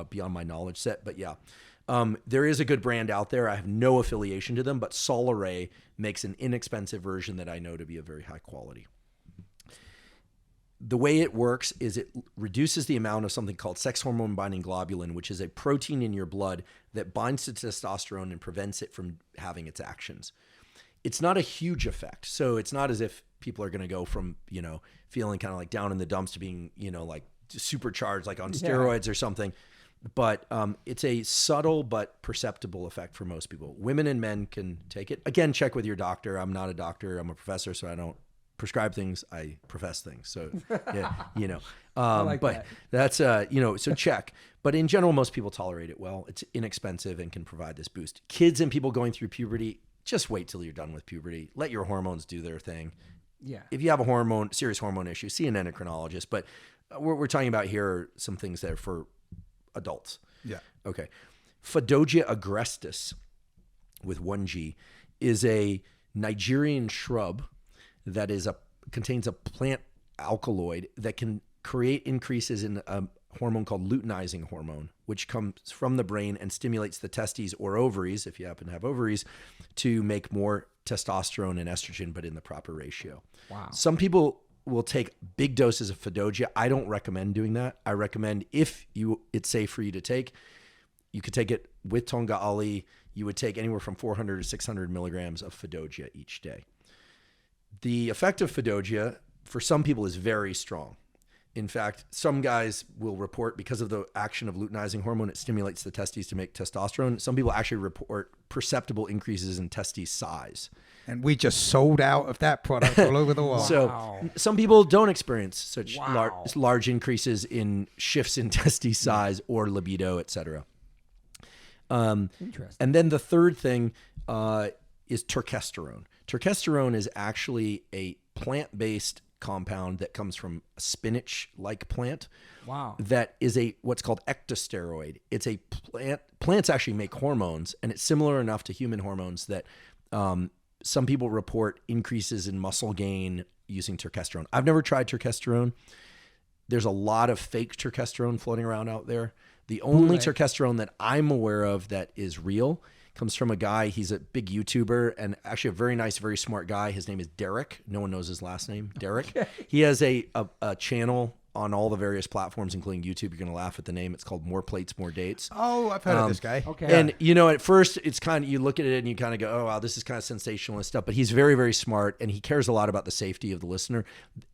Speaker 3: beyond my knowledge set. But yeah, there is a good brand out there. I have no affiliation to them, but Solaray makes an inexpensive version that I know to be of very high quality. The way it works is it reduces the amount of something called sex hormone binding globulin, which is a protein in your blood that binds to testosterone and prevents it from having its actions. It's not a huge effect. So it's not as if people are going to go from, feeling kind of like down in the dumps to being, like supercharged, like on steroids or something. But it's a subtle but perceptible effect for most people. Women and men can take it. Again, check with your doctor. I'm not a doctor. I'm a professor, so I don't prescribe things. I profess things. So, but that's, so check. But in general, most people tolerate it well. It's inexpensive and can provide this boost. Kids and people going through puberty, just wait till you're done with puberty. Let your hormones do their thing.
Speaker 1: Yeah.
Speaker 3: If you have a serious hormone issue, see an endocrinologist. But what we're talking about here are some things that are for adults.
Speaker 2: Yeah.
Speaker 3: Okay. Fidogia agrestis with 1G is a Nigerian shrub that contains a plant alkaloid that can create increases in a hormone called luteinizing hormone, which comes from the brain and stimulates the testes or ovaries, if you happen to have ovaries, to make more testosterone and estrogen, but in the proper ratio.
Speaker 1: Wow.
Speaker 3: Some people will take big doses of Fidogia. I don't recommend doing that. I recommend it's safe for you to take, you could take it with Tonga Ali. You would take anywhere from 400 to 600 milligrams of Fidogia each day. The effect of Fidogia for some people is very strong. In fact, some guys will report, because of the action of luteinizing hormone, it stimulates the testes to make testosterone. Some people actually report perceptible increases in testes size.
Speaker 2: And we just sold out of that product all over the world.
Speaker 3: So some people don't experience such large increases in shifts in testes size or libido, etc.
Speaker 1: Interesting.
Speaker 3: And then the third thing is turkesterone. Turkesterone is actually a plant-based compound that comes from a spinach-like plant.
Speaker 1: Wow.
Speaker 3: That is what's called ectosteroid. It's a plant. Plants actually make hormones, and it's similar enough to human hormones that some people report increases in muscle gain using turkesterone. I've never tried turkesterone. There's a lot of fake turkesterone floating around out there. The only turkesterone that I'm aware of that is real comes from a guy. He's a big YouTuber and actually a very nice, very smart guy. His name is Derek. No one knows his last name. Derek. Okay. He has a channel on all the various platforms, including YouTube. You're going to laugh at the name. It's called More Plates, More Dates.
Speaker 2: Oh, I've heard of this guy.
Speaker 1: Okay.
Speaker 3: And, at first it's kind of, you look at it and you kind of go, oh, wow, this is kind of sensationalist stuff. But he's very, very smart, and he cares a lot about the safety of the listener.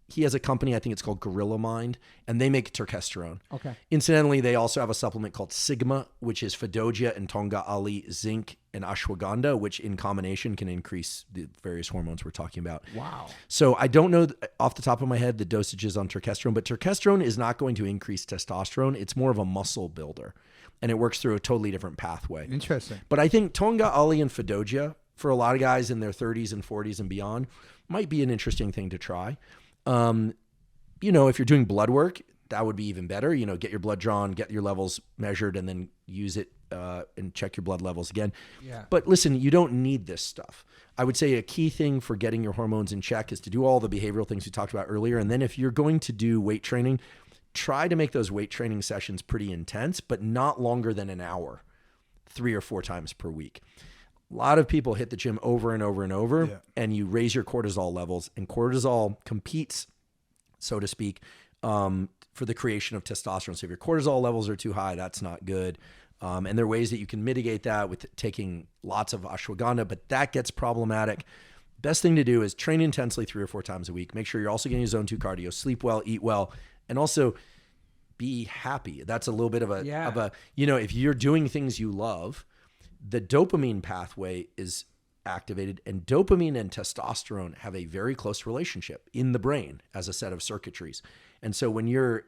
Speaker 3: He has a company, I think it's called Gorilla Mind, and they make turkesterone.
Speaker 1: Okay.
Speaker 3: Incidentally, they also have a supplement called Sigma, which is Fidogia and Tonga Ali, zinc, and ashwagandha, which in combination can increase the various hormones we're talking about.
Speaker 1: Wow.
Speaker 3: So I don't know off the top of my head the dosages on turkesterone, but turkesterone is not going to increase testosterone. It's more of a muscle builder, and it works through a totally different pathway.
Speaker 2: Interesting.
Speaker 3: But I think Tonga Ali and Fidogia, for a lot of guys in their 30s and 40s and beyond, might be an interesting thing to try. If you're doing blood work, that would be even better. Get your blood drawn, get your levels measured, and then use it and check your blood levels again.
Speaker 1: Yeah.
Speaker 3: But listen, you don't need this stuff. I would say a key thing for getting your hormones in check is to do all the behavioral things we talked about earlier. And then if you're going to do weight training, try to make those weight training sessions pretty intense, but not longer than an hour, 3 or 4 times per week. A lot of people hit the gym over and over and over, and you raise your cortisol levels, and cortisol competes, so to speak, for the creation of testosterone. So if your cortisol levels are too high, that's not good. And there are ways that you can mitigate that with taking lots of ashwagandha, but that gets problematic. Best thing to do is train intensely 3 or 4 times a week. Make sure you're also getting your zone 2 cardio, sleep well, eat well, and also be happy. That's a little bit of a, if you're doing things you love, the dopamine pathway is activated, and dopamine and testosterone have a very close relationship in the brain as a set of circuitries. And so when you're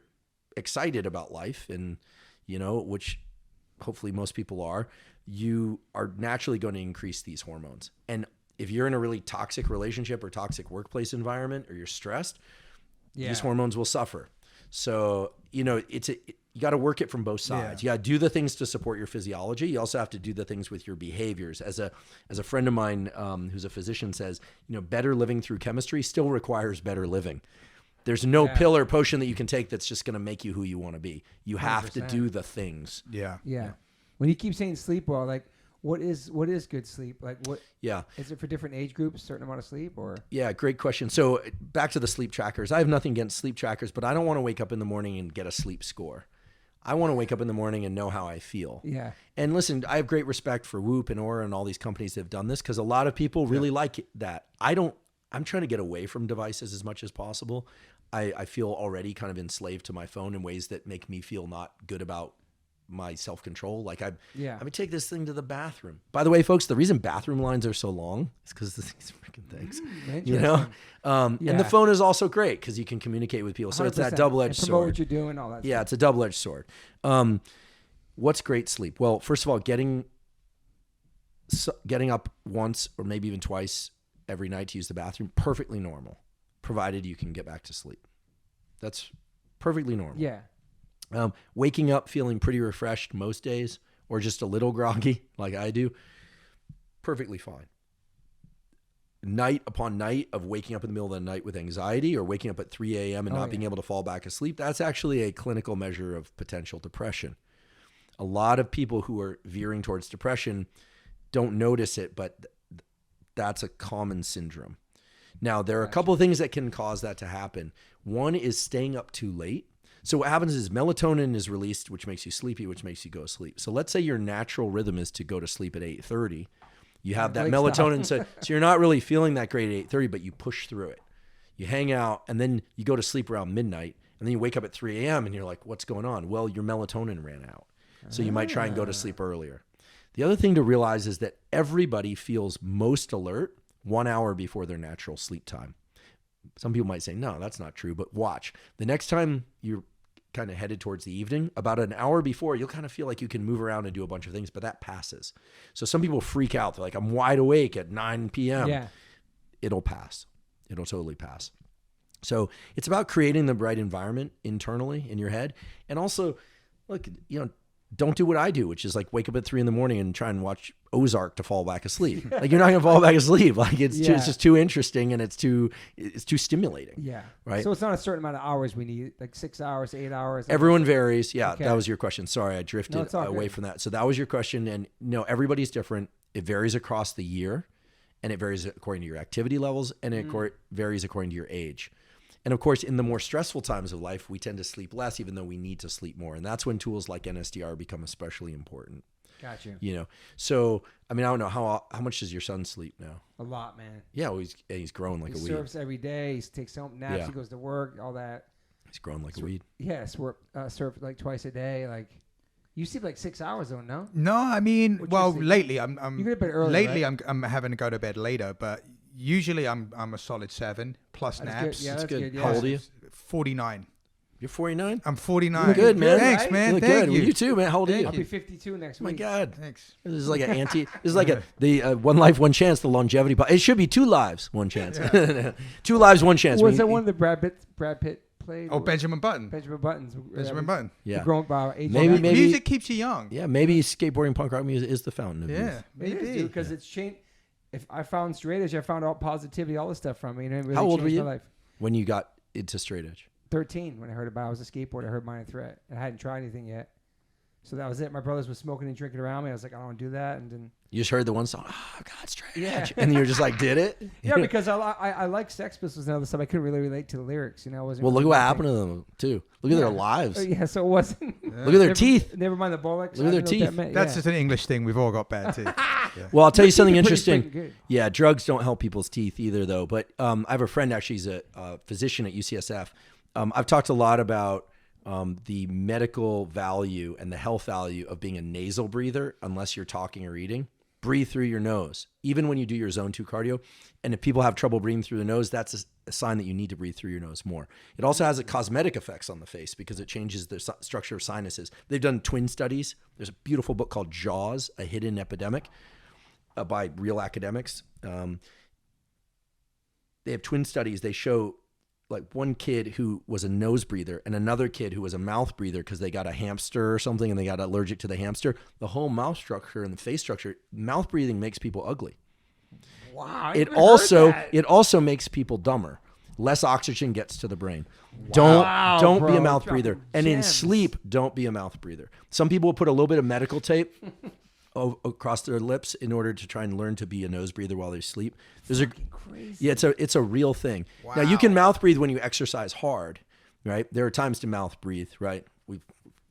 Speaker 3: excited about life, and which hopefully most people are, you are naturally going to increase these hormones. And if you're in a really toxic relationship or toxic workplace environment, or you're stressed, these hormones will suffer. So, you got to work it from both sides. You got to do the things to support your physiology. You also have to do the things with your behaviors. As a friend of mine who's a physician says, better living through chemistry still requires better living. There's no pill or potion that you can take that's just going to make you who you want to be. You have 100%. To do the things.
Speaker 1: Yeah. When you keep saying sleep well, like, what is good sleep? Like, what? Yeah. Is it for different age groups, a certain amount of sleep, or?
Speaker 3: Yeah, great question. So back to the sleep trackers. I have nothing against sleep trackers, but I don't want to wake up in the morning and get a sleep score. I want to wake up in the morning and know how I feel.
Speaker 1: Yeah.
Speaker 3: And listen, I have great respect for Whoop and Oura and all these companies that have done this, because a lot of people really like that. I'm trying to get away from devices as much as possible. I feel already kind of enslaved to my phone in ways that make me feel not good about my self-control. Like I would take this thing to the bathroom. By the way, folks, the reason bathroom lines are so long is because of these freaking things, and the phone is also great because you can communicate with people. So 100%. It's that double-edged sword.
Speaker 1: Promote what you're doing, all that.
Speaker 3: Yeah, it's a double-edged sword. What's great sleep? Well, first of all, getting up once or maybe even twice every night to use the bathroom, perfectly normal, provided you can get back to sleep. That's perfectly normal.
Speaker 1: Yeah.
Speaker 3: Waking up feeling pretty refreshed most days, or just a little groggy like I do, perfectly fine. night upon night of waking up in the middle of the night with anxiety, or waking up at 3 a.m. and not being able to fall back asleep, that's actually a clinical measure of potential depression. A lot of people who are veering towards depression don't notice it, but that's a common syndrome. Now, there are a couple of things that can cause that to happen. One is staying up too late. So what happens is melatonin is released, which makes you sleepy, which makes you go to sleep. So let's say your natural rhythm is to go to sleep at 8:30. You have that melatonin, so you're not really feeling that great at 8:30, but you push through it. You hang out, and then you go to sleep around midnight, and then you wake up at 3 a.m., and you're like, what's going on? Well, your melatonin ran out. So you might try and go to sleep earlier. The other thing to realize is that everybody feels most alert 1 hour before their natural sleep time. Some people might say, no, that's not true, but watch. The next time you're kind of headed towards the evening, about an hour before, you'll kind of feel like you can move around and do a bunch of things, but that passes. So some people freak out. They're like, I'm wide awake at 9 p.m.
Speaker 1: Yeah.
Speaker 3: It'll pass. It'll totally pass. So it's about creating the right environment internally in your head. And also, look, don't do what I do, which is like wake up at 3 a.m. and try and watch Ozark to fall back asleep. Like, you're not going to fall back asleep. Like, it's just too interesting, and it's too stimulating.
Speaker 1: Yeah.
Speaker 3: Right.
Speaker 1: So it's not a certain amount of hours we need, like 6 hours, 8 hours.
Speaker 3: Everyone varies. Yeah.
Speaker 1: Okay.
Speaker 3: That was your question. Sorry, I drifted away from that. So that was your question. And everybody's different. It varies across the year, and it varies according to your activity levels, and it varies according to your age. And of course, in the more stressful times of life, we tend to sleep less, even though we need to sleep more. And that's when tools like NSDR become especially important.
Speaker 1: Got you.
Speaker 3: So, I mean, I don't know, how much does your son sleep now?
Speaker 1: A lot, man.
Speaker 3: Yeah, well, he's growing like a weed.
Speaker 1: He surfs every day. He takes home naps.
Speaker 3: Yeah.
Speaker 1: He goes to work, all that.
Speaker 3: He's growing like a weed.
Speaker 1: Yeah, surf like twice a day. Like, you sleep like 6 hours though, no?
Speaker 2: No, I mean, lately
Speaker 1: You go to bed early,
Speaker 2: lately
Speaker 1: right?
Speaker 2: I'm having to go to bed later, but usually I'm a solid 7 plus
Speaker 1: That's
Speaker 2: naps.
Speaker 1: good. Yeah,
Speaker 3: That's good.
Speaker 1: Yeah.
Speaker 3: How old are you?
Speaker 2: 49.
Speaker 3: You're 49?
Speaker 2: I'm 49.
Speaker 3: You look good, man.
Speaker 2: Thanks,
Speaker 1: right?
Speaker 2: man.
Speaker 3: You look
Speaker 2: Thank
Speaker 3: good.
Speaker 2: you.
Speaker 3: Well, you too, man. How old are you?
Speaker 1: I'll be 52 next
Speaker 3: Oh my
Speaker 1: week.
Speaker 3: God.
Speaker 2: Thanks.
Speaker 3: This is like this is like the One Life, One Chance, the longevity. It should be 2 lives, 1 chance. 2 lives, 1 chance.
Speaker 1: Was that one of the Brad Pitt played?
Speaker 2: Oh, Benjamin Button.
Speaker 1: Benjamin Buttons.
Speaker 2: Benjamin Button.
Speaker 3: Yeah.
Speaker 1: Grown by age.
Speaker 3: Maybe-
Speaker 2: Music keeps you young.
Speaker 3: Yeah, maybe skateboarding, punk rock music is the fountain of
Speaker 2: Yeah,
Speaker 3: youth.
Speaker 2: maybe.
Speaker 1: Because it's changed. If I found straight edge, I found all positivity, all this stuff from me. And it really
Speaker 3: How old were
Speaker 1: changed
Speaker 3: you
Speaker 1: my life.
Speaker 3: when you got into straight edge?
Speaker 1: 13 when I heard about it. I was a skateboarder. I heard Minor Threat. I hadn't tried anything yet. So that was it. My brothers were smoking and drinking around me. I was like, I don't want to do that. And then
Speaker 3: You just heard the one song, oh, God, straight
Speaker 1: Yeah.
Speaker 3: edge. And you're just like, did it?
Speaker 1: yeah, because I like Sex Pistols and other stuff. I couldn't really relate to the lyrics. I wasn't.
Speaker 3: Well, look
Speaker 1: really
Speaker 3: what
Speaker 1: my
Speaker 3: happened
Speaker 1: thing.
Speaker 3: to them, too. Look at their lives.
Speaker 1: Yeah, so it wasn't.
Speaker 3: Look at their teeth.
Speaker 1: Never mind the Bollocks.
Speaker 3: Look at their teeth.
Speaker 2: That's just an English thing. We've all got bad teeth. Yeah.
Speaker 3: Well, I'll tell you something
Speaker 1: Pretty
Speaker 3: interesting.
Speaker 1: freaking good.
Speaker 3: Yeah, drugs don't help people's teeth either, though. But I have a friend, actually, he's a physician at UCSF. I've talked a lot about the medical value and the health value of being a nasal breather, unless you're talking or eating. Breathe through your nose, even when you do your zone 2 cardio. And if people have trouble breathing through the nose, that's a sign that you need to breathe through your nose more. It also has a cosmetic effects on the face because it changes the structure of sinuses. They've done twin studies. There's a beautiful book called Jaws, A Hidden Epidemic by real academics. They have twin studies. They show like one kid who was a nose breather and another kid who was a mouth breather because they got a hamster or something and they got allergic to the hamster. The whole mouth structure and the face structure, mouth breathing makes people ugly.
Speaker 1: Wow.
Speaker 3: It also makes people dumber. Less oxygen gets to the brain.
Speaker 1: Wow,
Speaker 3: Don't be
Speaker 1: bro.
Speaker 3: a mouth breather. And in
Speaker 1: Gems.
Speaker 3: sleep, don't be a mouth breather. Some people will put a little bit of medical tape across their lips in order to try and learn to be a nose breather while they sleep.
Speaker 1: Crazy.
Speaker 3: Yeah, it's a real thing. Wow. Now you can mouth breathe when you exercise hard, right? There are times to mouth breathe, right?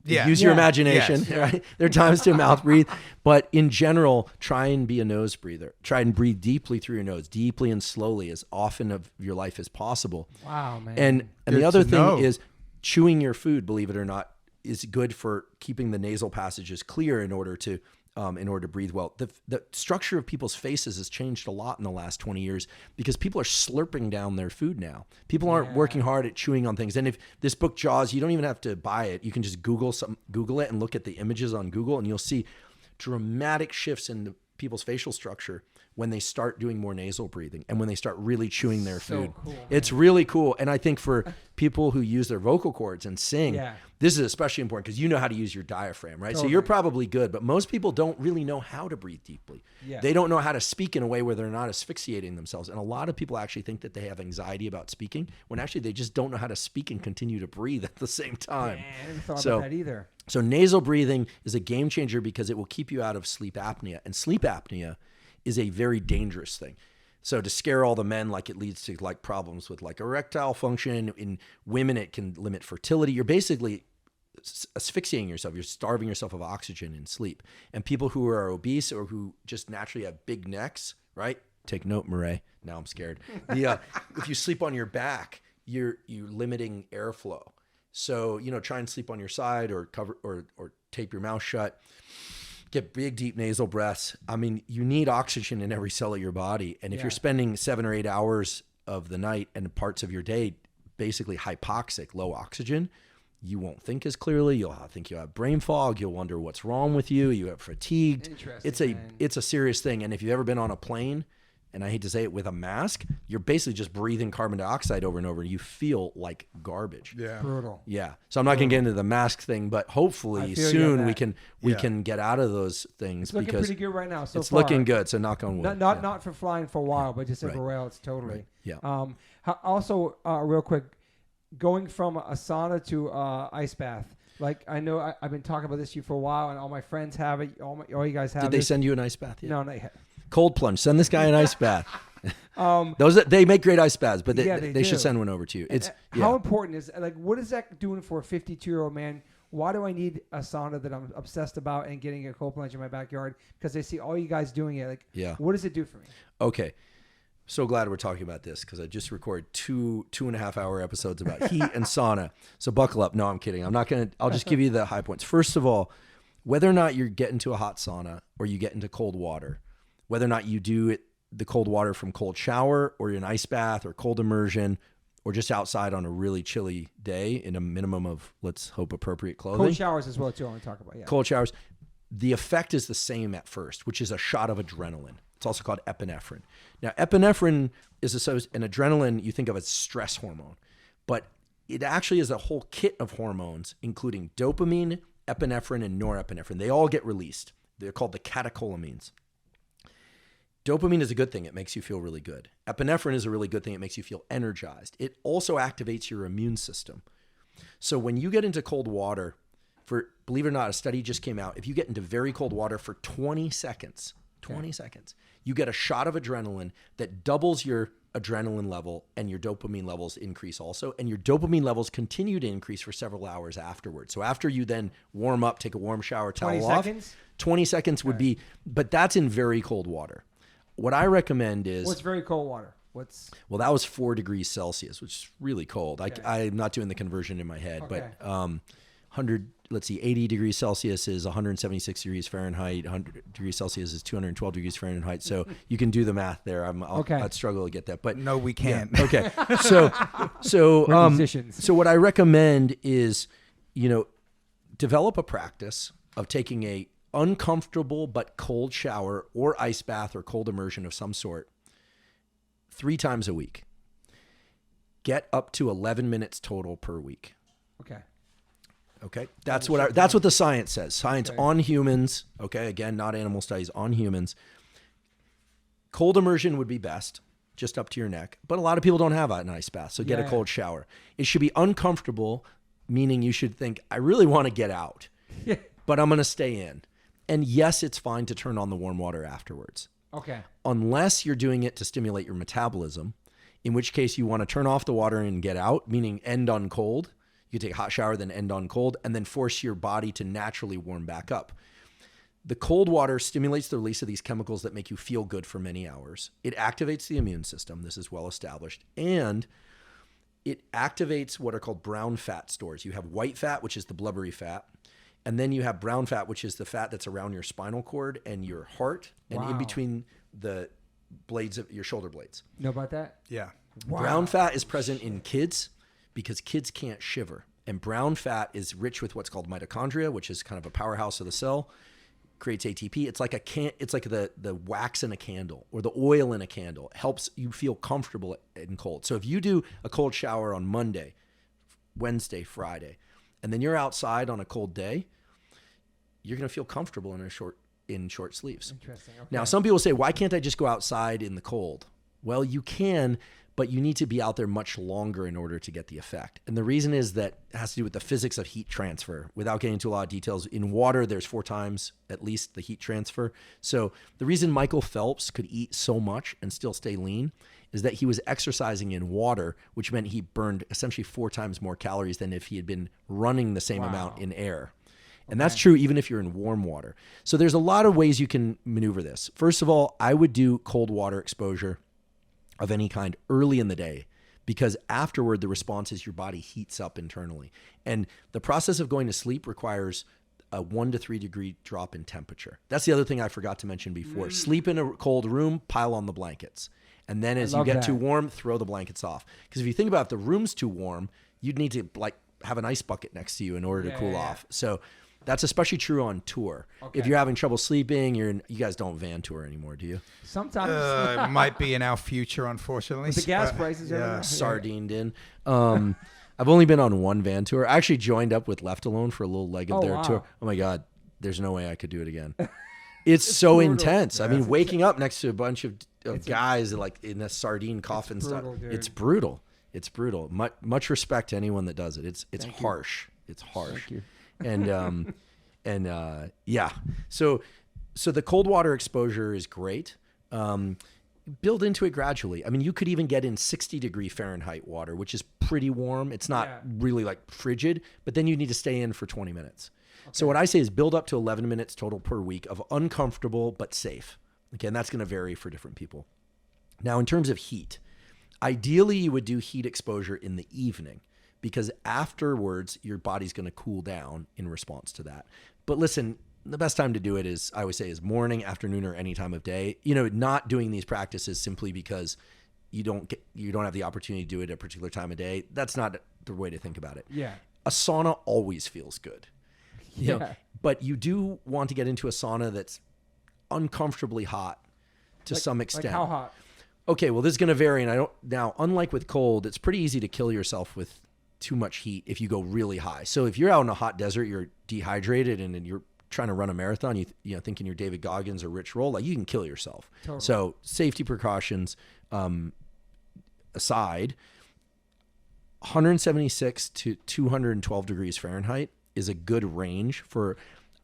Speaker 3: Use your imagination, right? There are times to mouth breathe, but in general, try and be a nose breather. Try and breathe deeply through your nose, deeply and slowly, as often of your life as possible.
Speaker 1: Wow, man.
Speaker 3: And
Speaker 2: Good
Speaker 3: the other
Speaker 2: to
Speaker 3: thing
Speaker 2: know.
Speaker 3: is chewing your food, believe it or not, is good for keeping the nasal passages clear in order to breathe well. The structure of people's faces has changed a lot in the last 20 years because people are slurping down their food now. People aren't working hard at chewing on things. And if this book Jaws, you don't even have to buy it. You can just Google it and look at the images on Google and you'll see dramatic shifts in people's facial structure when they start doing more nasal breathing and when they start really chewing their food.
Speaker 1: Cool,
Speaker 3: it's really cool. And I think for people who use their vocal cords and sing, this is especially important because you know how to use your diaphragm, right?
Speaker 1: Totally.
Speaker 3: So you're probably good, but most people don't really know how to breathe deeply.
Speaker 1: Yeah.
Speaker 3: They don't know how to speak in a way where they're not asphyxiating themselves. And a lot of people actually think that they have anxiety about speaking when actually they just don't know how to speak and continue to breathe at the same time.
Speaker 1: I didn't thought about that either.
Speaker 3: So nasal breathing is a game changer because it will keep you out of sleep apnea. And sleep apnea is a very dangerous thing. So to scare all the men, like it leads to like problems with like erectile function. In women, it can limit fertility. You're basically asphyxiating yourself. You're starving yourself of oxygen in sleep. And people who are obese or who just naturally have big necks, right? Take note, Murray. Now I'm scared. If you sleep on your back, you're limiting airflow. So, try and sleep on your side or cover or tape your mouth shut. Get big, deep nasal breaths. I mean, you need oxygen in every cell of your body. And if you're spending 7 or 8 hours of the night and parts of your day basically hypoxic, low oxygen, you won't think as clearly. You'll think you have brain fog. You'll wonder what's wrong with you. You have fatigued. It's a serious thing. And if you've ever been on a plane, and I hate to say it, with a mask, you're basically just breathing carbon dioxide over and over, and you feel like garbage.
Speaker 2: Yeah.
Speaker 1: Brutal.
Speaker 3: Yeah. So I'm not going to get into the mask thing, but hopefully soon we can get out of those things.
Speaker 1: It's looking pretty good right now.
Speaker 3: It's looking good. So knock on wood.
Speaker 1: Not for flying for a while, but just everywhere else, totally.
Speaker 3: Right. Yeah.
Speaker 1: Also, real quick, going from a sauna to ice bath. Like, I know I've been talking about this to you for a while, and all my friends have it. All you guys have it.
Speaker 3: Did they send you an ice bath yet?
Speaker 1: No, not yet.
Speaker 3: Cold plunge. Send this guy an ice bath. They make great ice baths, but they should send one over to you.
Speaker 1: How important is, like, what is that doing for a 52-year-old man? Why do I need a sauna that I'm obsessed about and getting a cold plunge in my backyard? Because I see all you guys doing it. Like, what does it do for me?
Speaker 3: Okay. So glad we're talking about this because I just recorded 2.5 hour episodes about heat and sauna. So buckle up. No, I'm kidding. I'll just give you the high points. First of all, whether or not you get into a hot sauna or you get into cold water, whether or not you do the cold water from cold shower or an ice bath or cold immersion or just outside on a really chilly day in a minimum of, let's hope, appropriate clothing.
Speaker 1: Cold showers as well, too, I want to talk about. Yeah.
Speaker 3: Cold showers. The effect is the same at first, which is a shot of adrenaline. It's also called epinephrine. Now, epinephrine is an adrenaline you think of as stress hormone, but it actually is a whole kit of hormones, including dopamine, epinephrine, and norepinephrine. They all get released. They're called the catecholamines. Dopamine is a good thing. It makes you feel really good. Epinephrine is a really good thing. It makes you feel energized. It also activates your immune system. So when you get into cold water, believe it or not, a study just came out. If you get into very cold water for 20 seconds, you get a shot of adrenaline that doubles your adrenaline level and your dopamine levels increase also. And your dopamine levels continue to increase for several hours afterwards. So after you then warm up, take a warm shower, towel off. 20 seconds would be, but that's in very cold water. What I recommend is...
Speaker 1: What's very cold water?
Speaker 3: Well, that was 4 degrees Celsius, which is really cold. Okay. I'm not doing the conversion in my head, but 80 degrees Celsius is 176 degrees Fahrenheit. 100 degrees Celsius is 212 degrees Fahrenheit. So you can do the math there. I'd struggle to get that, but
Speaker 2: no, we can't.
Speaker 3: Yeah. Okay. So what I recommend is, develop a practice of taking a uncomfortable but cold shower or ice bath or cold immersion of some sort 3 times a week. Get up to 11 minutes total per week. Okay. That's what the science says. Science on humans. Okay. Again, not animal studies, on humans. Cold immersion would be best, just up to your neck. But a lot of people don't have an ice bath, so get a cold shower. It should be uncomfortable, meaning you should think, I really want to get out, but I'm going to stay in. And yes, it's fine to turn on the warm water afterwards.
Speaker 1: Okay.
Speaker 3: Unless you're doing it to stimulate your metabolism, in which case you want to turn off the water and get out, meaning end on cold. You take a hot shower, then end on cold, and then force your body to naturally warm back up. The cold water stimulates the release of these chemicals that make you feel good for many hours. It activates the immune system. This is well established. And it activates what are called brown fat stores. You have white fat, which is the blubbery fat. And then you have brown fat, which is the fat that's around your spinal cord and your heart and in between the blades of your shoulder blades.
Speaker 1: Know about that?
Speaker 2: Yeah.
Speaker 1: Wow.
Speaker 3: Brown fat is present in kids because kids can't shiver. And brown fat is rich with what's called mitochondria, which is kind of a powerhouse of the cell. creates ATP. It's like the wax in a candle or the oil in a candle. It helps you feel comfortable in cold. So if you do a cold shower on Monday, Wednesday, Friday, and then you're outside on a cold day, you're going to feel comfortable in short sleeves.
Speaker 1: Interesting. Okay.
Speaker 3: Now, some people say, why can't I just go outside in the cold? Well, you can, but you need to be out there much longer in order to get the effect. And the reason is that it has to do with the physics of heat transfer. Without getting into a lot of details, in water, there's 4 times at least the heat transfer. So the reason Michael Phelps could eat so much and still stay lean is that he was exercising in water, which meant he burned essentially 4 times more calories than if he had been running the same amount in air. And that's true even if you're in warm water. So there's a lot of ways you can maneuver this. First of all, I would do cold water exposure of any kind early in the day, because afterward the response is your body heats up internally. And the process of going to sleep requires a 1 to 3 degree drop in temperature. That's the other thing I forgot to mention before. Sleep in a cold room, pile on the blankets. And then as you get too warm, throw the blankets off. Because if you think about it, if the room's too warm, you'd need to like have an ice bucket next to you in order to cool off. So that's especially true on tour. Okay. If you're having trouble sleeping, you guys don't van tour anymore, do you?
Speaker 1: Sometimes.
Speaker 2: It might be in our future, unfortunately.
Speaker 1: With the gas prices are
Speaker 3: sardined in. I've only been on one van tour. I actually joined up with Left Alone for a little leg of their tour. Oh my God, there's no way I could do it again. It's so brutal. Intense. Yeah, I mean, waking up next to a bunch of guys like in a sardine coffin stuff. It's brutal. It's brutal. Much respect to anyone that does it. It's harsh. It's harsh. Thank you. Yeah. So the cold water exposure is great. Build into it gradually. I mean, you could even get in 60 degree Fahrenheit water, which is pretty warm. It's not really like frigid, but then you need to stay in for 20 minutes. Okay. So what I say is build up to 11 minutes total per week of uncomfortable but safe. Okay, and that's going to vary for different people. Now, in terms of heat, ideally you would do heat exposure in the evening, because afterwards your body's going to cool down in response to that. But listen, the best time to do it is, I always say, is morning, afternoon, or any time of day. Not doing these practices simply because you don't have the opportunity to do it at a particular time of day. That's not the way to think about it.
Speaker 1: Yeah.
Speaker 3: A sauna always feels good. But you do want to get into a sauna that's uncomfortably hot to some extent.
Speaker 1: Like how hot?
Speaker 3: Okay, well, this is going to vary, and unlike with cold, it's pretty easy to kill yourself with too much heat if you go really high. So if you're out in a hot desert, you're dehydrated, and you're trying to run a marathon, thinking you're David Goggins or Rich Roll, like you can kill yourself. Totally. So safety precautions aside, 176 to 212 degrees Fahrenheit is a good range for.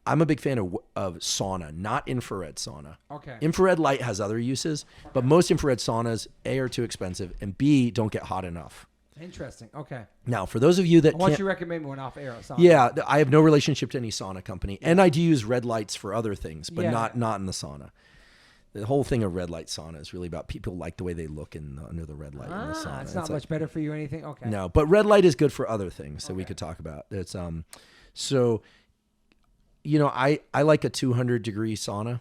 Speaker 3: I'm a big fan of sauna, not infrared sauna. Okay. Infrared light has other uses, but most infrared saunas, A, are too expensive, and B, don't get hot enough.
Speaker 1: Interesting. Okay.
Speaker 3: Now, for those of you that
Speaker 1: why don't you recommend one off air sauna?
Speaker 3: Yeah, I have no relationship to any sauna company, and I do use red lights for other things, but not in the sauna. The whole thing of red light sauna is really about people like the way they look under the red light in the sauna.
Speaker 1: It's not much better for you or anything? Okay.
Speaker 3: No, but red light is good for other things that we could talk about. It's so... I like a 200 degree sauna.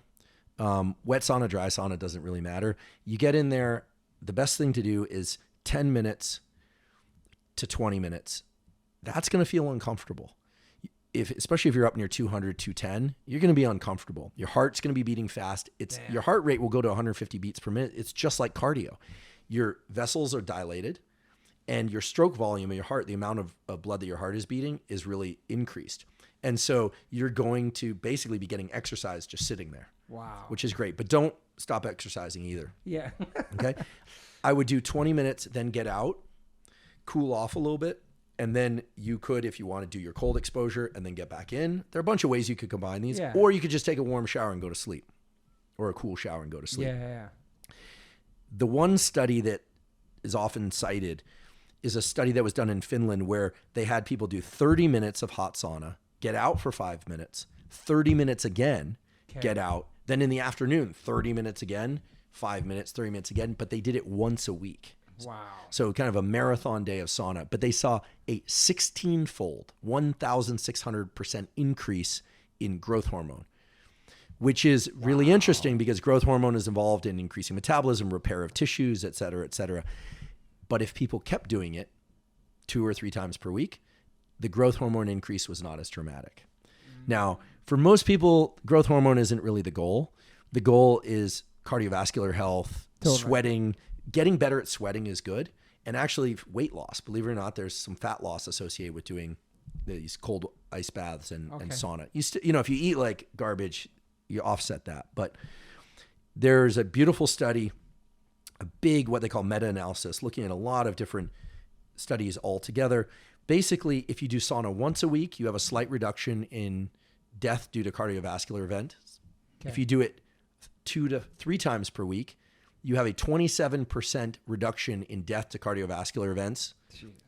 Speaker 3: Wet sauna, dry sauna, doesn't really matter. You get in there, the best thing to do is 10 minutes to 20 minutes. That's going to feel uncomfortable. Especially if you're up near 200, 210, you're going to be uncomfortable. Your heart's going to be beating fast. Your heart rate will go to 150 beats per minute. It's just like cardio. Your vessels are dilated, and your stroke volume of your heart, the amount of blood that your heart is beating, is really increased. And so you're going to basically be getting exercise just sitting there. Wow. Which is great. But don't stop exercising either. Yeah. Okay. I would do 20 minutes, then get out, cool off a little bit. And then you could, if you want to, do your cold exposure and then get back in. There are a bunch of ways you could combine these. Yeah. Or you could just take a warm shower and go to sleep. Or a cool shower and go to sleep. Yeah. The one study that is often cited is a study that was done in Finland where they had people do 30 minutes of hot sauna, get out for 5 minutes, 30 minutes again, get out. Then in the afternoon, 30 minutes again, 5 minutes, 30 minutes again. But they did it once a week. Wow. So kind of a marathon day of sauna. But they saw a 16-fold, 1,600% increase in growth hormone, which is really interesting because growth hormone is involved in increasing metabolism, repair of tissues, et cetera, et cetera. But if people kept doing it 2 or 3 times per week, the growth hormone increase was not as dramatic. Now, For most people, growth hormone isn't really the goal. The goal is cardiovascular health, sweating. Getting better at sweating is good. And actually weight loss. Believe it or not, there's some fat loss associated with doing these cold ice baths and sauna. If you eat like garbage, you offset that. But there's a beautiful study, a big, what they call meta-analysis, looking at a lot of different studies all together. Basically, if you do sauna once a week, you have a slight reduction in death due to cardiovascular events. If you do it 2 to 3 times per week, you have a 27% reduction in death to cardiovascular events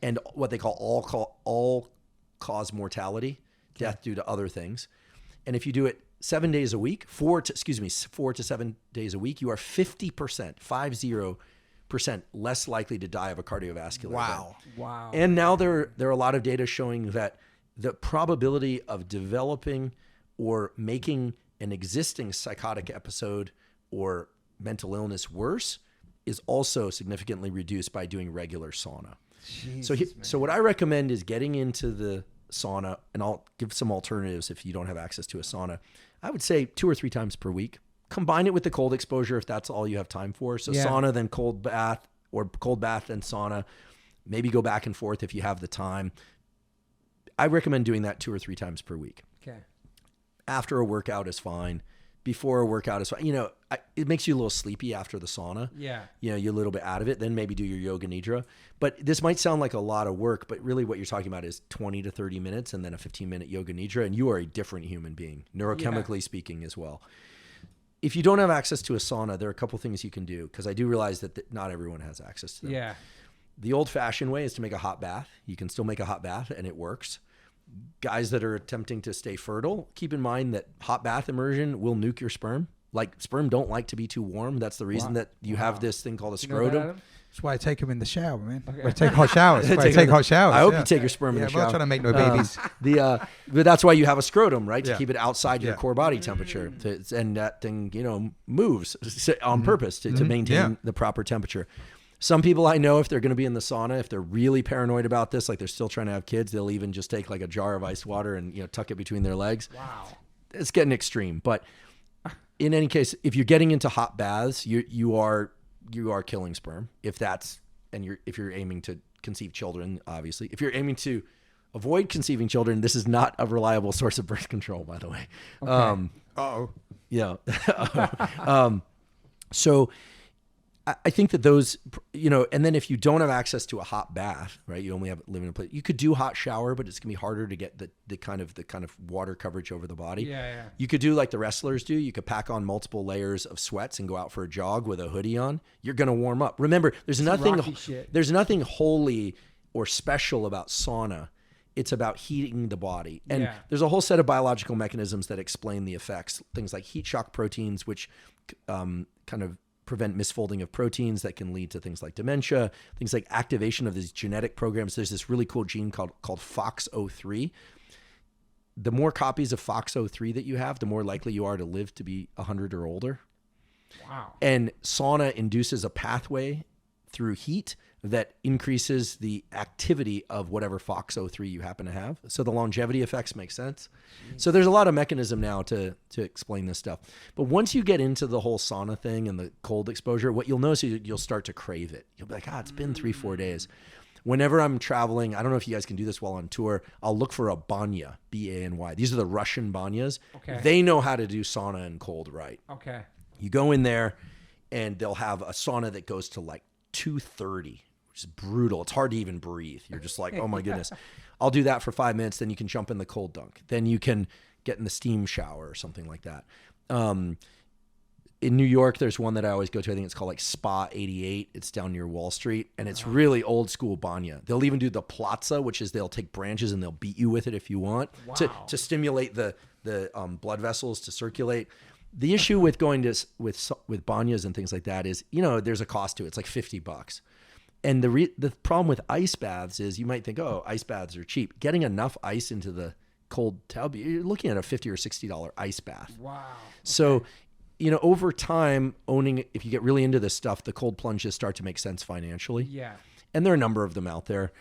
Speaker 3: and what they call all-cause mortality, death due to other things. And if you do it 7 days a week, 4 to 7 days a week, you are 50% less likely to die of a cardiovascular event.
Speaker 1: Wow.
Speaker 3: And now there are a lot of data showing that the probability of developing or making an existing psychotic episode or mental illness worse is also significantly reduced by doing regular sauna. So what I recommend is getting into the sauna, and I'll give some alternatives if you don't have access to a sauna. I would say 2 or 3 times per week. Combine it with the cold exposure if that's all you have time for. So sauna, then cold bath, or cold bath and sauna. Maybe go back and forth if you have the time. I recommend doing that 2 or 3 times per week.
Speaker 1: Okay.
Speaker 3: After a workout is fine. Before a workout is fine. It makes you a little sleepy after the sauna.
Speaker 1: Yeah.
Speaker 3: You're a little bit out of it. Then maybe do your yoga nidra. But this might sound like a lot of work, but really what you're talking about is 20 to 30 minutes and then a 15-minute yoga nidra, and you are a different human being, neurochemically speaking as well. If you don't have access to a sauna, there are a couple things you can do, because I do realize that not everyone has access to them.
Speaker 1: Yeah.
Speaker 3: The old-fashioned way is to make a hot bath. You can still make a hot bath, and it works. Guys that are attempting to stay fertile, keep in mind that hot bath immersion will nuke your sperm. Like, sperm don't like to be too warm. That's the reason that you have this thing called a scrotum.
Speaker 2: That's why I take them in the shower, man. I take hot showers. I
Speaker 3: hope you take your sperm in the shower.
Speaker 2: I'm not trying to make no babies.
Speaker 3: But that's why you have a scrotum, right? To keep it outside your core body temperature. And that thing, moves on purpose to maintain the proper temperature. Some people I know, if they're going to be in the sauna, if they're really paranoid about this, like they're still trying to have kids, they'll even just take like a jar of ice water and tuck it between their legs.
Speaker 1: Wow.
Speaker 3: It's getting extreme. But in any case, if you're getting into hot baths, you are killing sperm. If you're aiming to conceive children, obviously. If you're aiming to avoid conceiving children, this is not a reliable source of birth control, by the way.
Speaker 2: Okay.
Speaker 3: So I think that those, and then if you don't have access to a hot bath, right, you only live in a place, you could do hot shower, but it's gonna be harder to get the kind of water coverage over the body.
Speaker 1: Yeah.
Speaker 3: You could do like the wrestlers do. You could pack on multiple layers of sweats and go out for a jog with a hoodie on. You're gonna warm up. Remember, there's nothing holy or special about sauna. It's about heating the body. And there's a whole set of biological mechanisms that explain the effects. Things like heat shock proteins, which kind of prevent misfolding of proteins that can lead to things like dementia, things like activation of these genetic programs. There's this really cool gene called FOXO3. The more copies of FOXO3 that you have, the more likely you are to live to be 100 or older.
Speaker 1: Wow.
Speaker 3: And sauna induces a pathway through heat that increases the activity of whatever FOXO3 you happen to have. So the longevity effects make sense. So there's a lot of mechanism now to explain this stuff. But once you get into the whole sauna thing and the cold exposure, what you'll notice is you'll start to crave it. You'll be like, it's been 3-4 days. Whenever I'm traveling, I don't know if you guys can do this while on tour, I'll look for a banya, B-A-N-Y. These are the Russian banyas.
Speaker 1: Okay.
Speaker 3: They know how to do sauna and cold right.
Speaker 1: Okay.
Speaker 3: You go in there and they'll have a sauna that goes to like 230. Which is brutal. It's hard to even breathe. You're just like, oh my goodness. I'll do that for 5 minutes. Then you can jump in the cold dunk. Then you can get in the steam shower or something like that. In New York, there's one that I always go to. I think it's called like Spa 88. It's down near Wall Street. And it's really old school banya. They'll even do the platza, which is they'll take branches and they'll beat you with it if you want to stimulate the blood vessels to circulate. The issue with going to with banyas and things like that is, there's a cost to it. It's like $50. And the problem with ice baths is you might think, ice baths are cheap. Getting enough ice into the cold tub, you're looking at a $50 or $60 ice bath.
Speaker 1: Wow. Okay.
Speaker 3: So, over time, if you get really into this stuff, the cold plunges start to make sense financially.
Speaker 1: Yeah.
Speaker 3: And there are a number of them out there.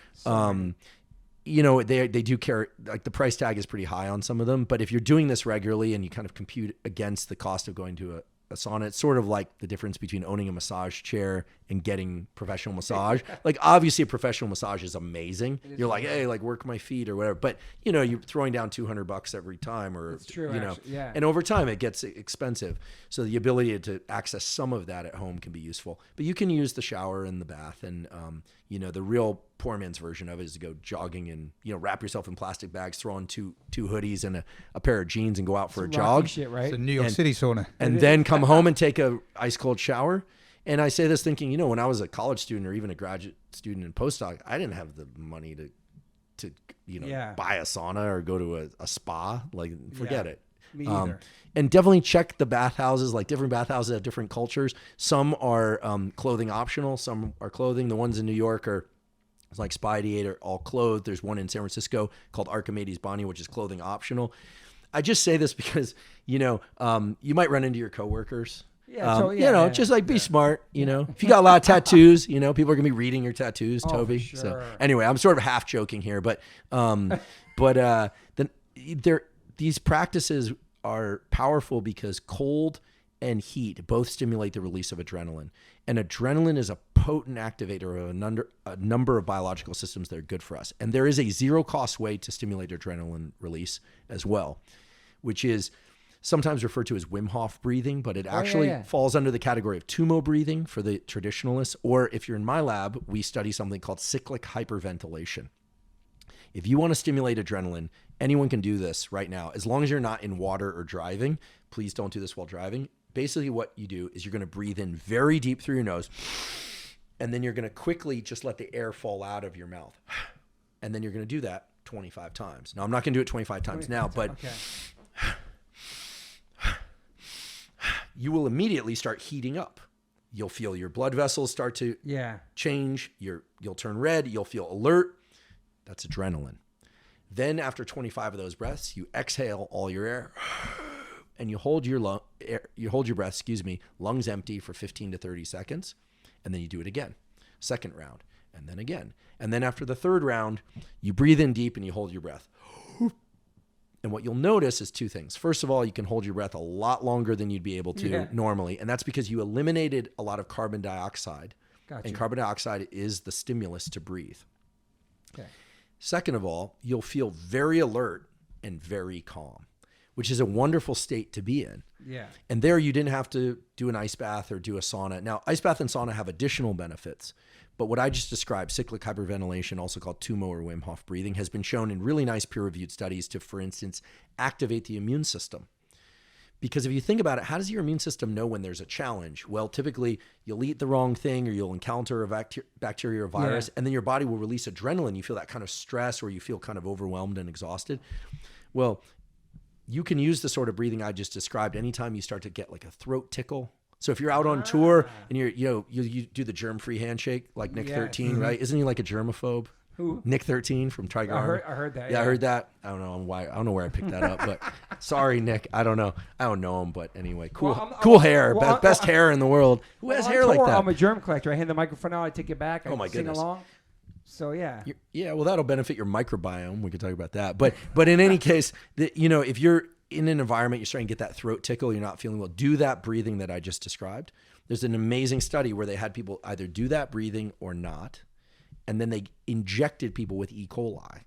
Speaker 3: they do carry, like the price tag is pretty high on some of them, but if you're doing this regularly and you kind of compute against the cost of going to a sauna, it's sort of like the difference between owning a massage chair and getting professional massage. Like obviously a professional massage is amazing. You're like, hey, like work my feet or whatever. But you're throwing down $200 every time, or
Speaker 1: it's true, yeah.
Speaker 3: And over time it gets expensive. So the ability to access some of that at home can be useful. But you can use the shower and the bath, and the real poor man's version of it is to go jogging and wrap yourself in plastic bags, throw on two hoodies and a pair of jeans and go out for a jog.
Speaker 1: Shit, right?
Speaker 2: It's a New York City sauna.
Speaker 3: And then come home and take a ice cold shower. And I say this thinking, when I was a college student or even a graduate student in postdoc, I didn't have the money to buy a sauna or go to a spa. Like, forget it.
Speaker 1: Me either.
Speaker 3: And definitely check the bathhouses. Like different bathhouses have different cultures. Some are clothing optional. Some are clothing. The ones in New York are like Spa 88 are all clothed. There's one in San Francisco called Archimedes Bonnie, which is clothing optional. I just say this because, you might run into your coworkers. Just like be smart, if you got a lot of tattoos, people are going to be reading your tattoos, Toby.
Speaker 1: Sure.
Speaker 3: So anyway, I'm sort of half joking here, but these practices are powerful because cold and heat both stimulate the release of adrenaline. And adrenaline is a potent activator of a number of biological systems that are good for us. And there is a zero-cost way to stimulate adrenaline release as well, which is sometimes referred to as Wim Hof breathing, but it actually falls under the category of Tumo breathing for the traditionalists. Or if you're in my lab, we study something called cyclic hyperventilation. If you want to stimulate adrenaline, anyone can do this right now. As long as you're not in water or driving, please don't do this while driving. Basically what you do is you're going to breathe in very deep through your nose, and then you're going to quickly just let the air fall out of your mouth. And then you're going to do that 25 times. Now, I'm not going to do it 25 times now, but you will immediately start heating up. You'll feel your blood vessels start to change. You'll turn red. You'll feel alert. That's adrenaline. Then after 25 of those breaths, you exhale all your air. And you hold your breath, lungs empty for 15 to 30 seconds, and then you do it again. Second round, and then again. And then after the third round, you breathe in deep and you hold your breath. And what you'll notice is two things. First of all, you can hold your breath a lot longer than you'd be able to normally, and that's because you eliminated a lot of carbon dioxide. Gotcha. And carbon dioxide is the stimulus to breathe. Okay. Second of all, you'll feel very alert and very calm, which is a wonderful state to be in. Yeah. And there you didn't have to do an ice bath or do a sauna. Now, ice bath and sauna have additional benefits, but what I just described, cyclic hyperventilation, also called Tumo or Wim Hof breathing, has been shown in really nice peer-reviewed studies to, for instance, activate the immune system. Because if you think about it, how does your immune system know when there's a challenge? Well, typically you'll eat the wrong thing or you'll encounter a bacteria or virus, and then your body will release adrenaline. You feel that kind of stress or you feel kind of overwhelmed and exhausted. Well, you can use the sort of breathing I just described anytime you start to get like a throat tickle. So if you're out on tour and you do the germ-free handshake like Nick 13, right? Isn't he like a germaphobe?
Speaker 1: Who?
Speaker 3: Nick 13 from Tiger Army.
Speaker 1: I heard that.
Speaker 3: Yeah, I heard that. I don't know why. I don't know where I picked that up, but sorry, Nick. I don't know. I don't know him, but anyway, cool hair. Best hair in the world. Who has hair like that?
Speaker 1: I'm a germ collector. I hand the microphone out. I take it back. I sing
Speaker 3: goodness.
Speaker 1: along. So yeah.
Speaker 3: Well, that'll benefit your microbiome. We could talk about that. But in any case, if you're in an environment, you're starting to get that throat tickle, you're not feeling well, do that breathing that I just described. There's an amazing study where they had people either do that breathing or not, and then they injected people with E. coli,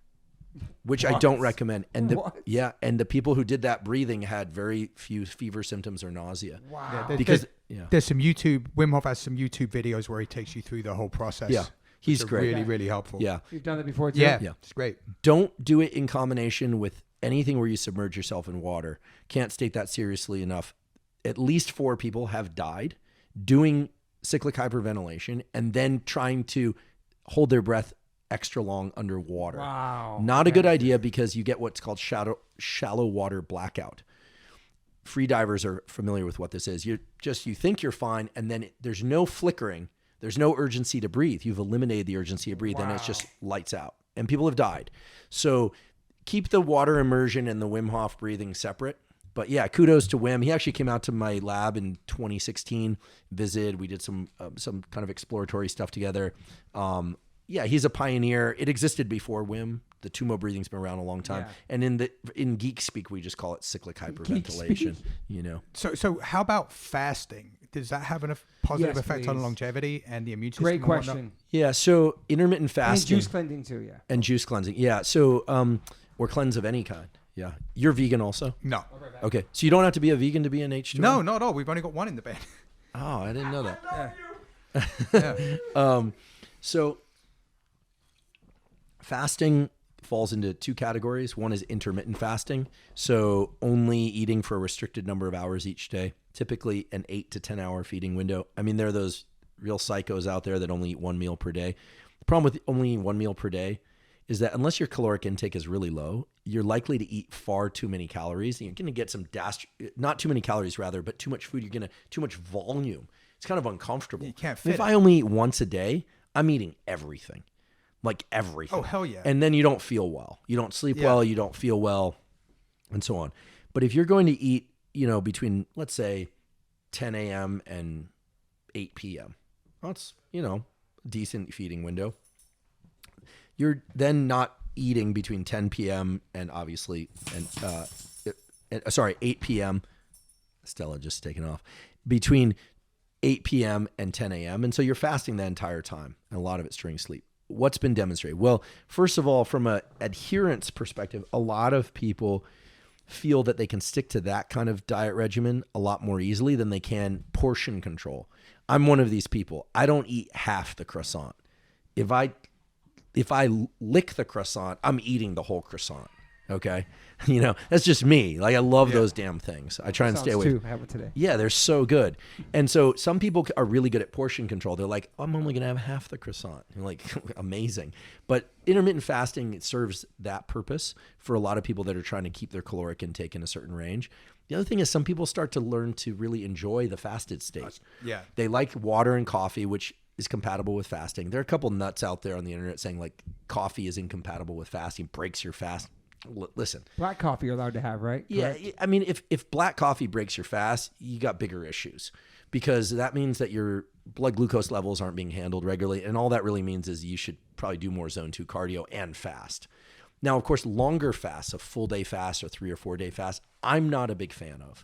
Speaker 3: which I don't recommend. And the people who did that breathing had very few fever symptoms or nausea.
Speaker 2: Wow. There's some YouTube, Wim Hof has some YouTube videos where he takes you through the whole process.
Speaker 3: Yeah. He's great.
Speaker 2: Really, really helpful.
Speaker 3: Yeah.
Speaker 1: You've done it before too?
Speaker 2: Yeah. It's great.
Speaker 3: Don't do it in combination with anything where you submerge yourself in water. Can't state that seriously enough. At least 4 people have died doing cyclic hyperventilation and then trying to hold their breath extra long underwater.
Speaker 1: Wow.
Speaker 3: Not a good idea because you get what's called shallow water blackout. Free divers are familiar with what this is. You think you're fine, and then there's no flickering. There's no urgency to breathe. You've eliminated the urgency to breathe, and it's just lights out. And people have died. So keep the water immersion and the Wim Hof breathing separate. But yeah, kudos to Wim. He actually came out to my lab in 2016, visited. We did some kind of exploratory stuff together. he's a pioneer. It existed before Wim. The Tumo breathing's been around a long time. Yeah. And in geek speak, we just call it cyclic hyperventilation, you know.
Speaker 2: So how about fasting? Does that have a positive effect on longevity and the immune system?
Speaker 1: Great question.
Speaker 3: Yeah, so intermittent fasting.
Speaker 1: And juice cleansing too, yeah.
Speaker 3: And juice cleansing, yeah. So, or cleanse of any kind, yeah. You're vegan also?
Speaker 2: No.
Speaker 3: Okay, so you don't have to be a vegan to be an H2O?
Speaker 2: No, not at all. We've only got one in the band.
Speaker 3: Oh, I didn't know that.
Speaker 2: Yeah.
Speaker 3: So fasting falls into two categories. One is intermittent fasting, so only eating for a restricted number of hours each day, typically an 8 to 10 hour feeding window. I mean, there are those real psychos out there that only eat one meal per day. The problem with only eating one meal per day is that unless your caloric intake is really low, you're likely to eat far too many calories. You're going to get not too many calories rather, but too much food. You're going to too much volume. It's kind of uncomfortable.
Speaker 2: You can't fit.
Speaker 3: If I only eat once a day, I'm eating everything. Like everything.
Speaker 2: Oh, hell yeah.
Speaker 3: And then you don't feel well. You don't sleep well. You don't feel well, and so on. But if you're going to eat, between, let's say, 10 a.m. and 8 p.m., that's, a decent feeding window. You're then not eating between 10 p.m. and obviously, 8 p.m. Stella just taken off. Between 8 p.m. and 10 a.m. And so you're fasting the entire time, and a lot of it's during sleep. What's been demonstrated? Well, first of all, from an adherence perspective, a lot of people feel that they can stick to that kind of diet regimen a lot more easily than they can portion control. I'm one of these people. I don't eat half the croissant. If I lick the croissant, I'm eating the whole croissant. Okay. That's just me. Like, I love those damn things. I try and stay away.
Speaker 1: Have it today.
Speaker 3: Yeah, they're so good. And so some people are really good at portion control. They're like, I'm only going to have half the croissant. You're like, amazing. But intermittent fasting, it serves that purpose for a lot of people that are trying to keep their caloric intake in a certain range. The other thing is some people start to learn to really enjoy the fasted state.
Speaker 2: Yeah.
Speaker 3: They like water and coffee, which is compatible with fasting. There are a couple nuts out there on the internet saying like coffee is incompatible with fasting, breaks your fast. Listen,
Speaker 1: black coffee you're allowed to have, right?
Speaker 3: Correct? Yeah, I mean, if black coffee breaks your fast, you got bigger issues, because that means that your blood glucose levels aren't being handled regularly, and all that really means is you should probably do more zone 2 cardio and fast. Now, of course, longer fasts, a full day fast or 3 or 4 day fast, I'm not a big fan of.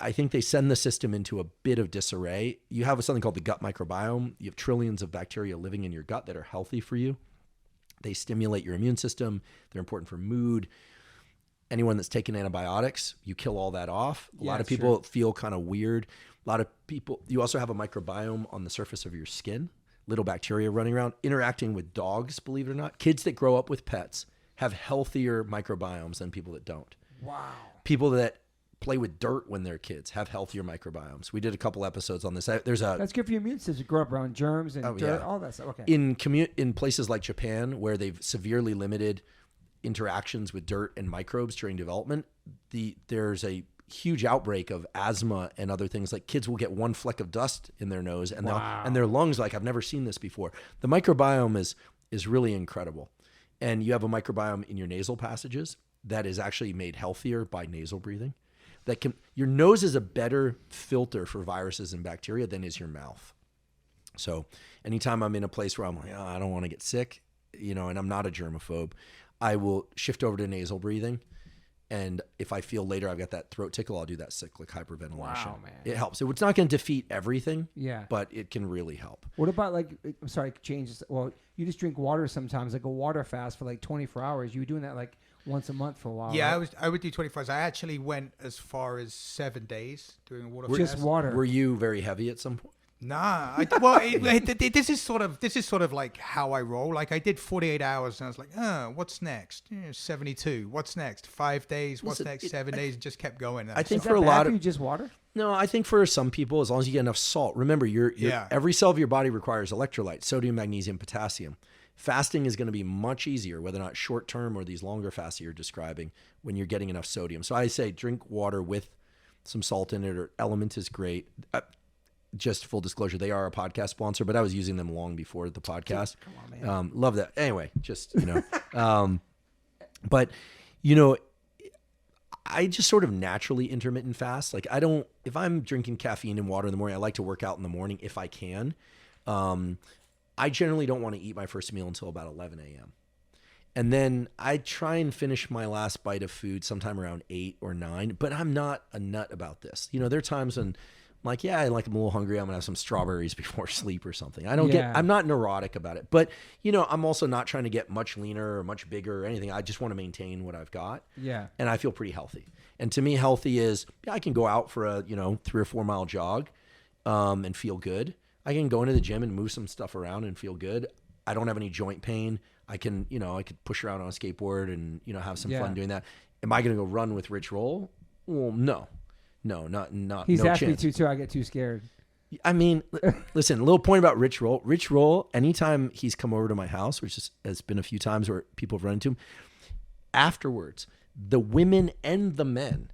Speaker 3: I think they send the system into a bit of disarray. You have something called the gut microbiome. You have trillions of bacteria living in your gut that are healthy for you. They stimulate your immune system. They're important for mood. Anyone that's taken antibiotics, you kill all that off. A lot of people feel kind of weird. A lot of people, you also have a microbiome on the surface of your skin, little bacteria running around, interacting with dogs, believe it or not. Kids that grow up with pets have healthier microbiomes than people that don't.
Speaker 1: Wow.
Speaker 3: People that play with dirt when they're kids have healthier microbiomes. We did a couple episodes on this. That's
Speaker 1: good for your immune system. You grow up around germs and dirt, all that stuff. Okay.
Speaker 3: In places like Japan, where they've severely limited interactions with dirt and microbes during development, there's a huge outbreak of asthma and other things. Like, kids will get one fleck of dust in their nose and and their lungs like, I've never seen this before. The microbiome is really incredible. And you have a microbiome in your nasal passages that is actually made healthier by nasal breathing. Your nose is a better filter for viruses and bacteria than is your mouth. So anytime I'm in a place where I'm like, I don't want to get sick, and I'm not a germaphobe, I will shift over to nasal breathing. And if I feel later I've got that throat tickle, I'll do that cyclic hyperventilation.
Speaker 1: Wow, man.
Speaker 3: It helps. It's not going to defeat everything,
Speaker 1: yeah,
Speaker 3: but it can really help.
Speaker 1: What about change this. Well, you just drink water sometimes, like a water fast for like 24 hours. You were doing that like once a month for a while.
Speaker 2: Yeah,
Speaker 1: right?
Speaker 2: I would do 24 hours. I actually went as far as 7 days doing a water fast.
Speaker 1: Just water.
Speaker 3: Were you very heavy at some point?
Speaker 2: Nah. This is sort of like how I roll. Like, I did 48 hours and I was like, what's next? 72. What's next? 5 days. What's next? 7 days. Just kept going.
Speaker 3: I think
Speaker 1: is
Speaker 3: for
Speaker 1: that
Speaker 3: a lot of
Speaker 1: you just water.
Speaker 3: No, I think for some people, as long as you get enough salt. Remember, every cell of your body requires electrolytes: sodium, magnesium, potassium. Fasting is going to be much easier, whether or not short term or these longer fasts you're describing, when you're getting enough sodium. So I say drink water with some salt in it, or Element is great. Just full disclosure, they are a podcast sponsor, but I was using them long before the podcast.
Speaker 1: Come on, man.
Speaker 3: Love that. Anyway, just, but, I just sort of naturally intermittent fast. Like, if I'm drinking caffeine and water in the morning, I like to work out in the morning if I can. I generally don't want to eat my first meal until about 11 a.m. And then I try and finish my last bite of food sometime around 8 or 9, but I'm not a nut about this. You know, there are times when I'm like, yeah, I'm a little hungry. I'm gonna have some strawberries before sleep or something. I'm not neurotic about it, but you know, I'm also not trying to get much leaner or much bigger or anything. I just want to maintain what I've got.
Speaker 1: Yeah.
Speaker 3: And I feel pretty healthy. And to me, healthy is, I can go out for a, 3 or 4 mile jog, and feel good. I can go into the gym and move some stuff around and feel good. I don't have any joint pain. I can, I could push around on a skateboard and, have some fun doing that. Am I going to go run with Rich Roll? Well, no, not.
Speaker 1: He's
Speaker 3: no
Speaker 1: asked
Speaker 3: chance.
Speaker 1: me to, I get too scared.
Speaker 3: I mean, listen, a little point about Rich Roll. Rich Roll, anytime he's come over to my house, has been a few times where people have run into him, afterwards, the women and the men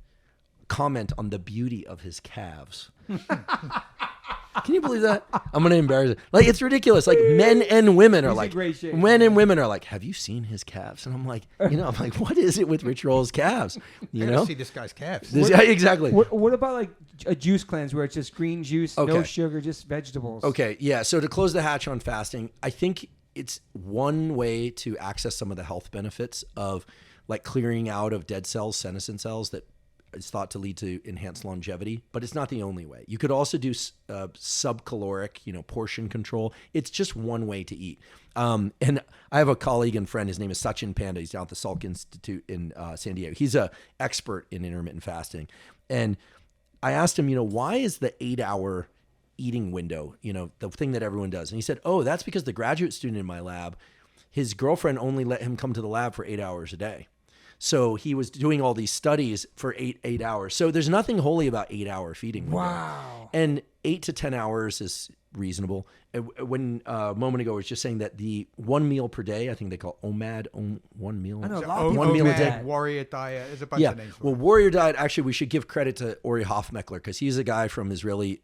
Speaker 3: comment on the beauty of his calves. Can you believe that? I'm going to embarrass it. Like, it's ridiculous. Like, men and women are like, men and women are like, have you seen his calves? And I'm like, what is it with Rich Roll's calves? You know?
Speaker 2: See this guy's calves.
Speaker 3: Exactly.
Speaker 1: What about like a juice cleanse where it's just green juice,
Speaker 3: Okay.
Speaker 1: no sugar, just vegetables?
Speaker 3: Okay. Yeah. So to close the hatch on fasting, I think it's one way to access some of the health benefits of like clearing out of dead cells, senescent cells that is thought to lead to enhanced longevity, but it's not the only way. You could also do subcaloric, portion control. It's just one way to eat. And I have a colleague and friend, his name is Sachin Panda. He's down at the Salk Institute in San Diego. He's an expert in intermittent fasting. And I asked him, why is the 8-hour eating window, the thing that everyone does? And he said, oh, that's because the graduate student in my lab, his girlfriend only let him come to the lab for 8 hours a day. So he was doing all these studies for eight hours. So there's nothing holy about 8-hour feeding window.
Speaker 1: Wow.
Speaker 3: And 8 to 10 hours is reasonable. When a moment ago I was just saying that the 1 meal per day, I think they call OMAD, one meal.
Speaker 1: I know a
Speaker 2: So,
Speaker 1: lot of people
Speaker 3: one meal a
Speaker 1: do
Speaker 3: day.
Speaker 1: that.
Speaker 2: Warrior diet. There's a bunch of names for
Speaker 3: Well,
Speaker 2: it.
Speaker 3: Warrior Diet, actually, we should give credit to Ori Hofmeckler because he's a guy from Israeli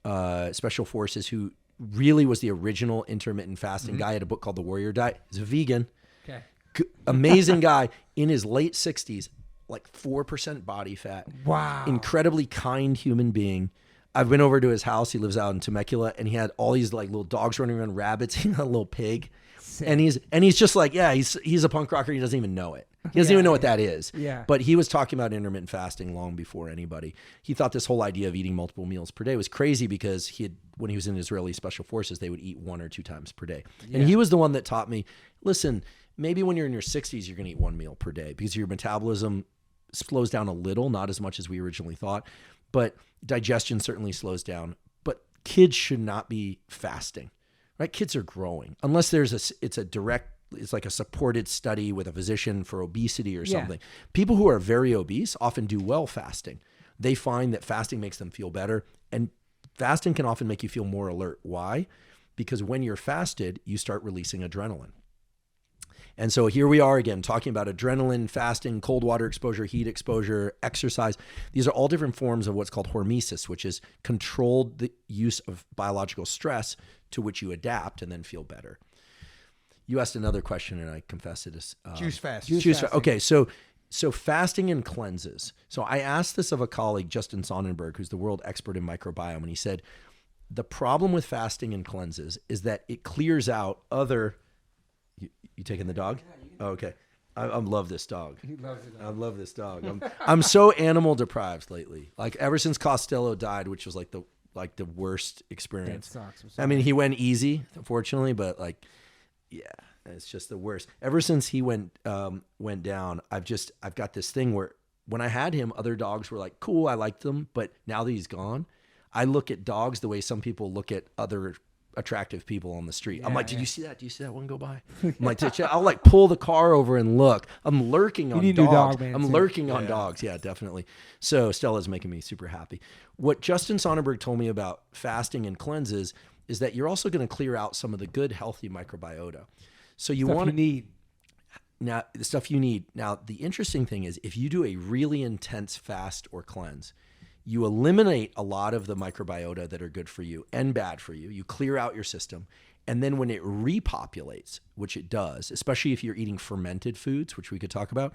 Speaker 3: Special Forces who really was the original intermittent fasting guy. He had a book called The Warrior Diet. He's a vegan.
Speaker 1: Okay.
Speaker 3: Amazing guy in his late 60s, like 4% body fat.
Speaker 1: Wow.
Speaker 3: Incredibly kind human being. I've been over to his house. He lives out in Temecula, and he had all these like little dogs running around, rabbits, he had a little pig.
Speaker 1: Sick.
Speaker 3: And he's just like, he's a punk rocker. He doesn't even know it. He doesn't even know what that is.
Speaker 1: Yeah.
Speaker 3: But he was talking about intermittent fasting long before anybody. He thought this whole idea of eating multiple meals per day was crazy because when he was in Israeli Special Forces, they would eat 1 or 2 times per day. Yeah. And he was the one that taught me, listen, maybe when you're in your 60s, you're going to eat 1 meal per day because your metabolism slows down a little, not as much as we originally thought, but digestion certainly slows down. But kids should not be fasting, right? Kids are growing unless it's like a supported study with a physician for obesity or something. People who are very obese often do well fasting. They find that fasting makes them feel better, and fasting can often make you feel more alert. Why? Because when you're fasted, you start releasing adrenaline. And so here we are again talking about adrenaline, fasting, cold water exposure, heat exposure, exercise. These are all different forms of what's called hormesis, which is controlled the use of biological stress to which you adapt and then feel better. You asked another question, and I confess it is
Speaker 2: Juice fast.
Speaker 1: Juice fasting.
Speaker 3: Okay, so fasting and cleanses. So I asked this of a colleague, Justin Sonnenberg, who's the world expert in microbiome, and he said the problem with fasting and cleanses is that it clears out other. You taking the dog? Oh, okay. I love this dog.
Speaker 1: He loves it.
Speaker 3: I love this dog. I'm so animal deprived lately. Like ever since Costello died, which was like the worst experience.
Speaker 1: That sucks.
Speaker 3: I mean, he went easy, unfortunately, but like, yeah, it's just the worst. Ever since he went down, I've got this thing where when I had him, other dogs were like, cool, I liked them, but now that he's gone, I look at dogs the way some people look at other attractive people on the street. I'm like, did you see that? Do you see that one go by? I'm like, I'll like pull the car over and look. I'm lurking on dogs. I'm lurking on dogs. Yeah, definitely. So Stella's making me super happy. What Justin Sonnenberg told me about fasting and cleanses is that you're also going to clear out some of the good, healthy microbiota. So you want to
Speaker 1: need.
Speaker 3: Now, the stuff you need. Now, the interesting thing is if you do a really intense fast or cleanse, you eliminate a lot of the microbiota that are good for you and bad for you. You clear out your system. And then when it repopulates, which it does, especially if you're eating fermented foods, which we could talk about,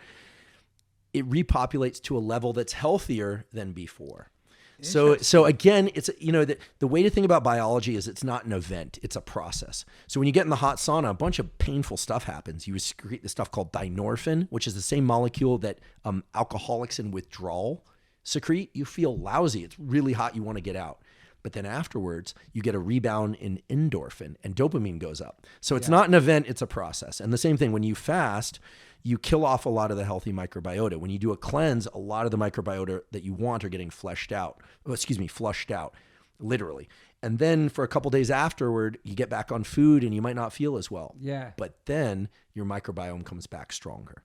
Speaker 3: it repopulates to a level that's healthier than before. So again, it's, the way to think about biology is it's not an event, it's a process. So when you get in the hot sauna, a bunch of painful stuff happens. You secrete this stuff called dynorphin, which is the same molecule that alcoholics in withdrawal secrete. You feel lousy. It's really hot. You want to get out. But then afterwards, you get a rebound in endorphin and dopamine goes up. So it's not an event, it's a process. And the same thing, when you fast, you kill off a lot of the healthy microbiota. When you do a cleanse, a lot of the microbiota that you want are getting flushed out, literally. And then for a couple days afterward, you get back on food and you might not feel as well.
Speaker 1: Yeah.
Speaker 3: But then your microbiome comes back stronger.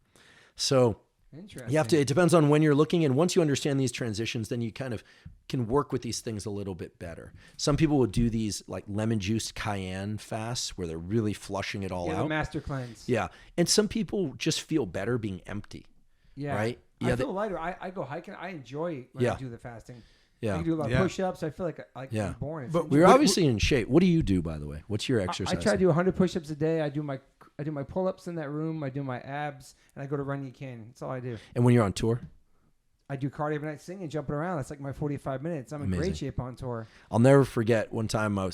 Speaker 3: So
Speaker 1: interesting.
Speaker 3: you have to, it depends on when you're looking. And once you understand these transitions, then you kind of can work with these things a little bit better. Some people will do these like lemon juice cayenne fasts where they're really flushing it all out.
Speaker 1: The master cleanse.
Speaker 3: Yeah. And some people just feel better being empty.
Speaker 1: Yeah.
Speaker 3: Right?
Speaker 1: I feel lighter. I go hiking. I enjoy when I do the fasting.
Speaker 3: Yeah.
Speaker 1: I can do a lot of push-ups. I feel like I'm born.
Speaker 3: But we're obviously in shape. What do you do, by the way? What's your exercise?
Speaker 1: I try to do 100 push-ups a day. I do my pull-ups in that room. I do my abs, and I go to Run You Can. That's all I do.
Speaker 3: And when you're on tour?
Speaker 1: I do cardio every night, singing, jumping around. That's like my 45 minutes. I'm in great shape on tour.
Speaker 3: I'll never forget one time I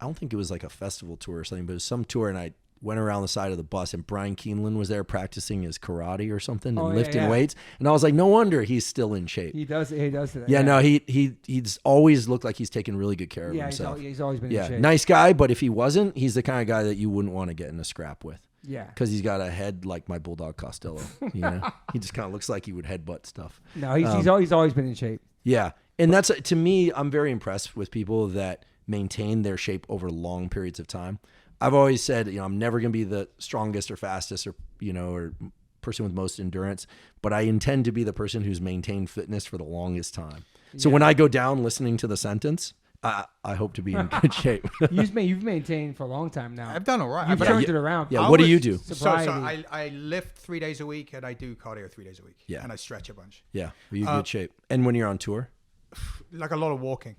Speaker 3: don't think it was like a festival tour or something, but it was some tour, and I went around the side of the bus, and Brian Keeneland was there practicing his karate or something and lifting weights. And I was like, no wonder he's still in shape.
Speaker 1: He does that.
Speaker 3: Yeah, no, he's always looked like he's taken really good care of himself.
Speaker 1: He's always been in shape.
Speaker 3: Nice guy, but if he wasn't, he's the kind of guy that you wouldn't want to get in a scrap with.
Speaker 1: Yeah.
Speaker 3: Because he's got a head like my bulldog Costello. He just kind of looks like he would headbutt stuff.
Speaker 1: No, he's always been in shape.
Speaker 3: Yeah. And that's, to me, I'm very impressed with people that maintain their shape over long periods of time. I've always said, I'm never going to be the strongest or fastest or person with most endurance, but I intend to be the person who's maintained fitness for the longest time. So when I go down listening to the sentence, I hope to be in good shape.
Speaker 1: You've maintained for a long time now.
Speaker 2: I've done all right.
Speaker 1: You've turned it around.
Speaker 3: Yeah. What do you do?
Speaker 2: So I lift 3 days a week and I do cardio 3 days a week.
Speaker 3: Yeah.
Speaker 2: And I stretch a bunch.
Speaker 3: Yeah. Are you in good shape? And when you're on tour?
Speaker 2: Like a lot of walking.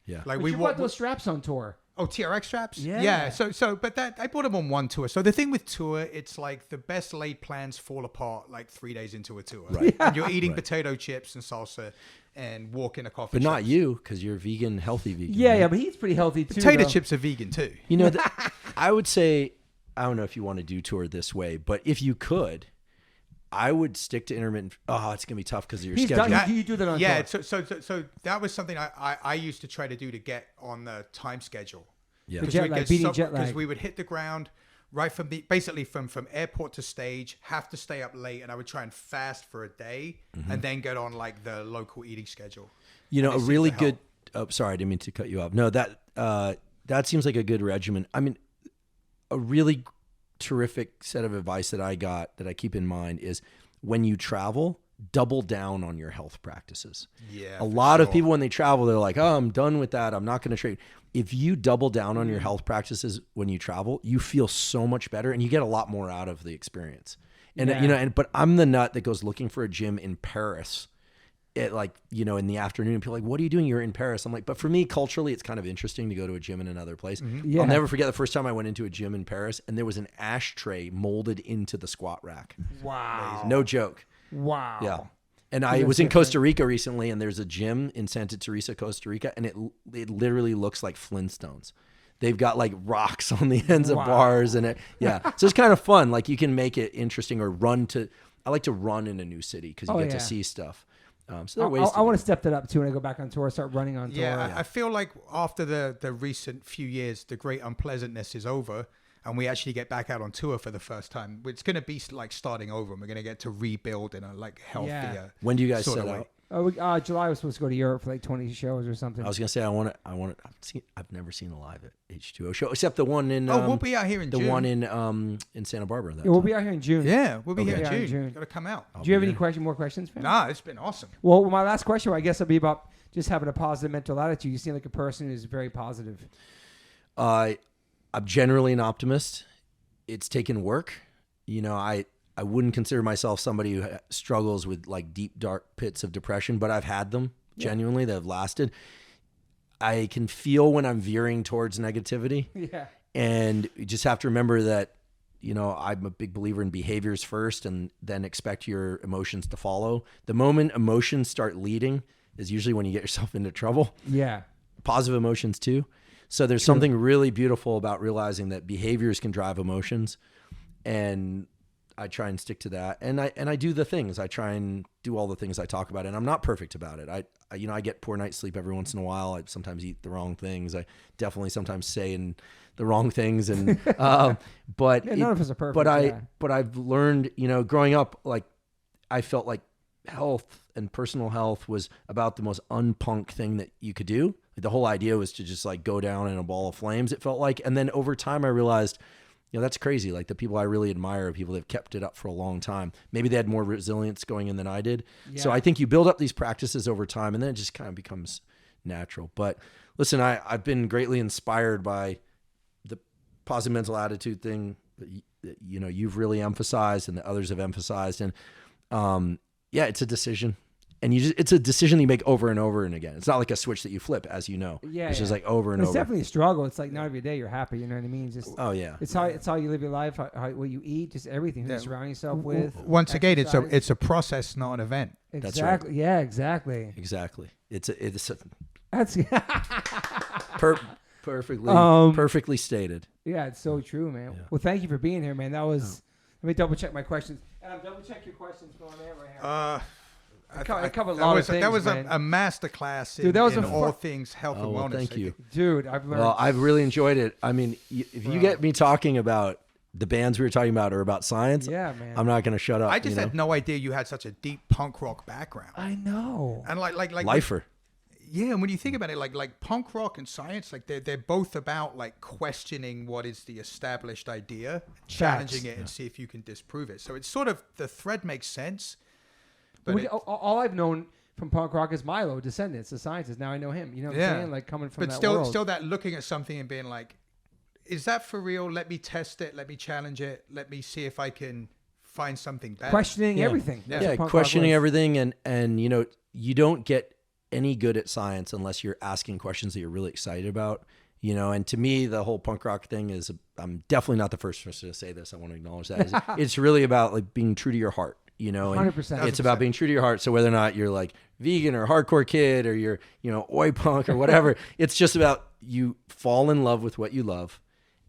Speaker 3: Yeah.
Speaker 1: Like you bought those straps on tour.
Speaker 2: Oh, TRX straps?
Speaker 1: Yeah.
Speaker 2: But I bought them on one tour. So the thing with tour, it's like the best laid plans fall apart like 3 days into a tour.
Speaker 3: Right.
Speaker 2: And you're eating potato chips and salsa and walking a coffee
Speaker 3: But
Speaker 2: shop.
Speaker 3: not you, because you're vegan, healthy vegan.
Speaker 1: Yeah,
Speaker 3: right?
Speaker 1: yeah, but he's pretty healthy too.
Speaker 2: Potato chips are vegan too.
Speaker 3: I would say, I don't know if you want to do tour this way, but if you could, I would stick to intermittent. Oh, it's going to be tough because of your schedule.
Speaker 1: You do that on tour.
Speaker 2: So that was something I used to try to do to get on the time schedule.
Speaker 3: Yeah.
Speaker 2: Because we would hit the ground right from from airport to stage, have to stay up late, and I would try and fast for a day and then get on like the local eating schedule.
Speaker 3: A really good. Oh, sorry, I didn't mean to cut you off. No, that seems like a good regimen. I mean, a really terrific set of advice that I got that I keep in mind is when you travel, double down on your health practices.
Speaker 2: Yeah.
Speaker 3: A lot of people when they travel, they're like, "Oh, I'm done with that. I'm not going to train." If you double down on your health practices when you travel, you feel so much better and you get a lot more out of the experience. And but I'm the nut that goes looking for a gym in Paris in the afternoon, and people are like, "What are you doing? You're in Paris." I'm like, but for me, culturally, it's kind of interesting to go to a gym in another place. Mm-hmm. Yeah. I'll never forget the first time I went into a gym in Paris and there was an ashtray molded into the squat rack.
Speaker 1: Wow.
Speaker 3: No joke.
Speaker 1: Wow.
Speaker 3: Yeah. And I was in Costa Rica recently, and there's a gym in Santa Teresa, Costa Rica, and it literally looks like Flintstones. They've got like rocks on the ends of bars, and so it's kind of fun. Like you can make it interesting, or I like to run in a new city because you get to see stuff. So there are ways.
Speaker 1: I want to step that up too when I go back on tour, start running on tour.
Speaker 2: Yeah, I feel like after the recent few years, the great unpleasantness is over. And we actually get back out on tour for the first time. It's going to be like starting over, and we're going to get to rebuild in a like healthier. Yeah.
Speaker 3: When do you guys set out?
Speaker 1: July was supposed to go to Europe for like 20 shows or something.
Speaker 3: I was going to say I've never seen a live at H2O show except the one in.
Speaker 2: We'll be out here in June.
Speaker 3: The one in Santa Barbara.
Speaker 1: We'll be out here in June.
Speaker 2: Yeah, we'll be here in June. Got to come out.
Speaker 1: Do you have any more questions? Fam?
Speaker 2: Nah, it's been awesome.
Speaker 1: Well, my last question, I guess, will be about just having a positive mental attitude. You seem like a person who's very positive.
Speaker 3: I'm generally an optimist. It's taken work. I wouldn't consider myself somebody who struggles with like deep, dark pits of depression, but I've had them genuinely that have lasted. I can feel when I'm veering towards negativity. Yeah. And you just have to remember that, I'm a big believer in behaviors first and then expect your emotions to follow. The moment emotions start leading, is usually when you get yourself into trouble.
Speaker 1: Yeah.
Speaker 3: Positive emotions too. So there's something really beautiful about realizing that behaviors can drive emotions, and I try and stick to that. And I do the things. I try and do all the things I talk about, and I'm not perfect about it. I get poor night's sleep every once in a while. I sometimes eat the wrong things. I definitely sometimes say the wrong things, and but
Speaker 1: none of us are perfect.
Speaker 3: But I've learned, growing up, like I felt like health and personal health was about the most unpunk thing that you could do. The whole idea was to just like go down in a ball of flames, it felt like. And then over time I realized, that's crazy. Like the people I really admire are people that have kept it up for a long time. Maybe they had more resilience going in than I did. Yeah. So I think you build up these practices over time, and then it just kind of becomes natural. But listen, I've been greatly inspired by the positive mental attitude thing that you've really emphasized and that others have emphasized. And it's a decision. And it's a decision that you make over and over and again. It's not like a switch that you flip, as you know.
Speaker 1: Yeah,
Speaker 3: it's just like over and over.
Speaker 1: It's definitely a struggle. It's like not every day you're happy. You know what I mean? Just It's how you live your life, what you eat, just everything you surround yourself with.
Speaker 2: Once again, it's a process, not an event.
Speaker 1: Exactly.
Speaker 3: That's right.
Speaker 1: Yeah, exactly.
Speaker 3: Exactly.
Speaker 1: That's
Speaker 3: perfectly stated.
Speaker 1: Yeah, it's so true, man.
Speaker 3: Yeah.
Speaker 1: Well, thank you for being here, man. That was. Let me double check my questions. Double check your questions going there right here. I covered a lot of things,
Speaker 2: that was
Speaker 1: man.
Speaker 2: a masterclass
Speaker 1: Dude, that was
Speaker 2: in all things health and wellness.
Speaker 3: Thank you.
Speaker 1: Dude, I've learned.
Speaker 3: Well, I've really enjoyed it. I mean, if you get me talking about the bands we were talking about or about science,
Speaker 1: yeah, man,
Speaker 3: I'm not going to shut up.
Speaker 2: I just had no idea you had such a deep punk rock background.
Speaker 1: I know.
Speaker 2: And like
Speaker 3: lifer.
Speaker 2: Yeah, and when you think about it, like punk rock and science, like they're both about like questioning what is the established idea, challenging it, and see if you can disprove it. So it's sort of the thread makes sense. But
Speaker 1: all I've known from punk rock is Milo, Descendants, the scientist. Now I know him. You know what I'm saying? Like coming from that world. But
Speaker 2: still that looking at something and being like, is that for real? Let me test it. Let me challenge it. Let me see if I can find something better.
Speaker 1: Questioning everything.
Speaker 3: Yeah, questioning everything. And you don't get any good at science unless you're asking questions that you're really excited about. And to me, the whole punk rock thing is, I'm definitely not the first person to say this. I want to acknowledge that. It's really about like being true to your heart. And
Speaker 1: 100%.
Speaker 3: It's about being true to your heart. So whether or not you're like vegan or hardcore kid or you're, oi punk or whatever, it's just about you fall in love with what you love.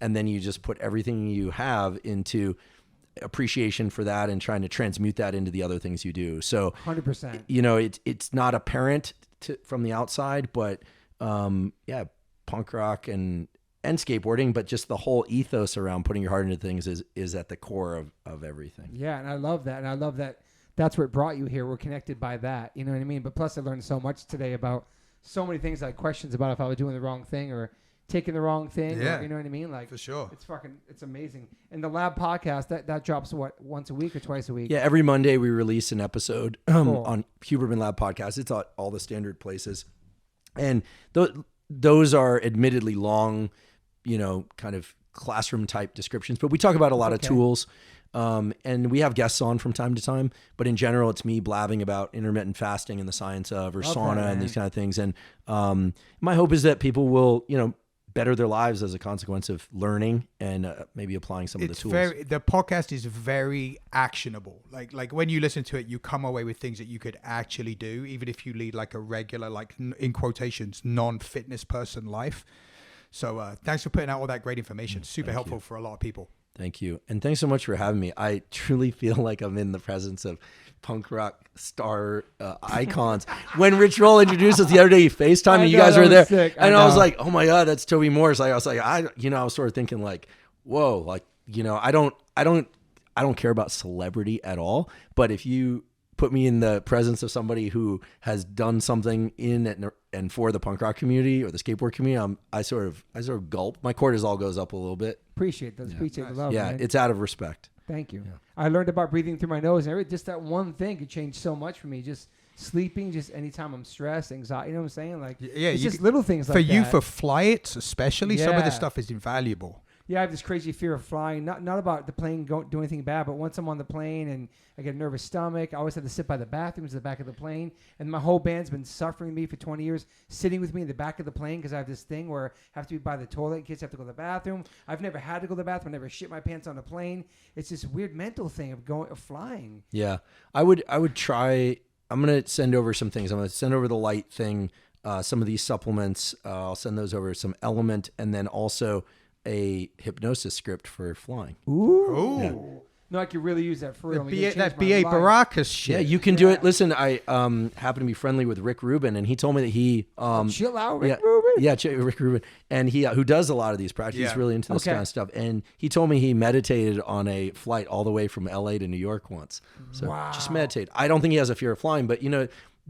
Speaker 3: And then you just put everything you have into appreciation for that and trying to transmute that into the other things you do. So
Speaker 1: 100%,
Speaker 3: it's not apparent from the outside, but punk rock and skateboarding, but just the whole ethos around putting your heart into things is at the core of everything.
Speaker 1: Yeah, and I love that. And I love that that's what brought you here. We're connected by that. You know what I mean? But plus I learned so much today about so many things, like questions about if I was doing the wrong thing or taking the wrong thing.
Speaker 2: Yeah.
Speaker 1: Or, you know what I mean? Like,
Speaker 2: for sure.
Speaker 1: It's amazing. And the Lab podcast, that drops once a week or twice a week?
Speaker 3: Yeah, every Monday we release an episode on Huberman Lab podcast. It's all the standard places. And those are admittedly long, kind of classroom type descriptions, but we talk about a lot of tools. And we have guests on from time to time, but in general, it's me blabbing about intermittent fasting and the science of, or sauna and these kind of things. And my hope is that people will, better their lives as a consequence of learning and maybe applying some of the tools.
Speaker 2: The podcast is very actionable. Like when you listen to it, you come away with things that you could actually do, even if you lead like a regular, like in quotations, non-fitness person life. So thanks for putting out all that great information. Super helpful for a lot of people.
Speaker 3: Thank you. And thanks so much for having me. I truly feel like I'm in the presence of punk rock star icons. When Rich Roll introduced us the other day, he FaceTimed and you guys were there.
Speaker 1: Sick.
Speaker 3: And I was like, oh my God, that's Toby Morse. I was like, I was sort of thinking like, whoa, like, I don't care about celebrity at all. But if you put me in the presence of somebody who has done something in and for the punk rock community or the skateboard community, I sort of gulp. My cortisol goes up a little bit.
Speaker 1: Appreciate those. Yeah. Appreciate the love.
Speaker 3: Yeah,
Speaker 1: man.
Speaker 3: It's out of respect.
Speaker 1: Thank you.
Speaker 3: Yeah.
Speaker 1: I learned about breathing through my nose, and just that one thing could change so much for me. Just sleeping, just anytime I'm stressed, anxiety. You know what I'm saying? Like, it's just little things like that.
Speaker 2: For you, for flights especially, some of this stuff is invaluable.
Speaker 1: Yeah, I have this crazy fear of flying. Not about the plane doing anything bad, but once I'm on the plane and I get a nervous stomach, I always have to sit by the bathrooms at the back of the plane. And my whole band's been suffering with me for 20 years, sitting with me in the back of the plane because I have this thing where I have to be by the toilet in case I have to go to the bathroom. I've never had to go to the bathroom. I never shit my pants on the plane. It's this weird mental thing of flying.
Speaker 3: Yeah, I would try gonna send over some things. I'm gonna send over the light thing, some of these supplements. I'll send those over, some Element, and then also a hypnosis script for flying.
Speaker 1: Ooh.
Speaker 2: Yeah.
Speaker 1: No, I could really use that for real.
Speaker 2: That B.A. Baracus shit.
Speaker 3: Yeah, you can do it. Listen, I happen to be friendly with Rick Rubin, and he told me that he
Speaker 1: chill out, Rick Rubin.
Speaker 3: Yeah, Rick Rubin, and he who does a lot of these practices. He's really into this kind of stuff, and he told me he meditated on a flight all the way from L.A. to New York once. So just meditate. I don't think he has a fear of flying, but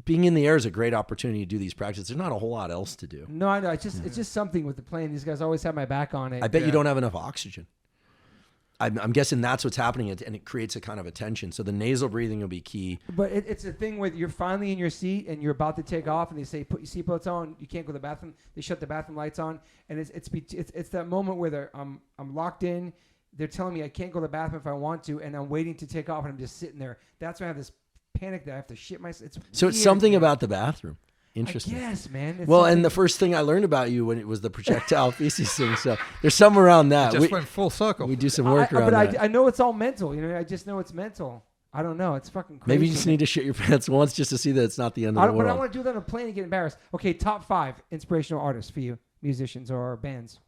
Speaker 3: being in the air is a great opportunity to do these practices. There's not a whole lot else to do.
Speaker 1: No, I know. It's just something with the plane. These guys always have my back on it.
Speaker 3: I bet you don't have enough oxygen. I'm guessing that's what's happening, and it creates a kind of a tension. So the nasal breathing will be key.
Speaker 1: But it's a thing where you're finally in your seat and you're about to take off, and they say put your seatbelts on. You can't go to the bathroom. They shut the bathroom lights on, and it's that moment where I'm locked in. They're telling me I can't go to the bathroom if I want to, and I'm waiting to take off, and I'm just sitting there. That's when I have this panic that I have to shit myself.
Speaker 3: So it's something about the bathroom. Interesting.
Speaker 1: Yes, man.
Speaker 3: Well, and the first thing I learned about you when it was the projectile feces thing, so there's some around that.
Speaker 2: It just went full circle.
Speaker 3: We do some work around that.
Speaker 1: I know it's all mental. I just know it's mental. I don't know. It's fucking crazy.
Speaker 3: Maybe you just need to shit your pants once just to see that it's not the end of the world.
Speaker 1: But I want to do that on a plane and get embarrassed. Okay, top 5 inspirational artists for you, musicians or bands.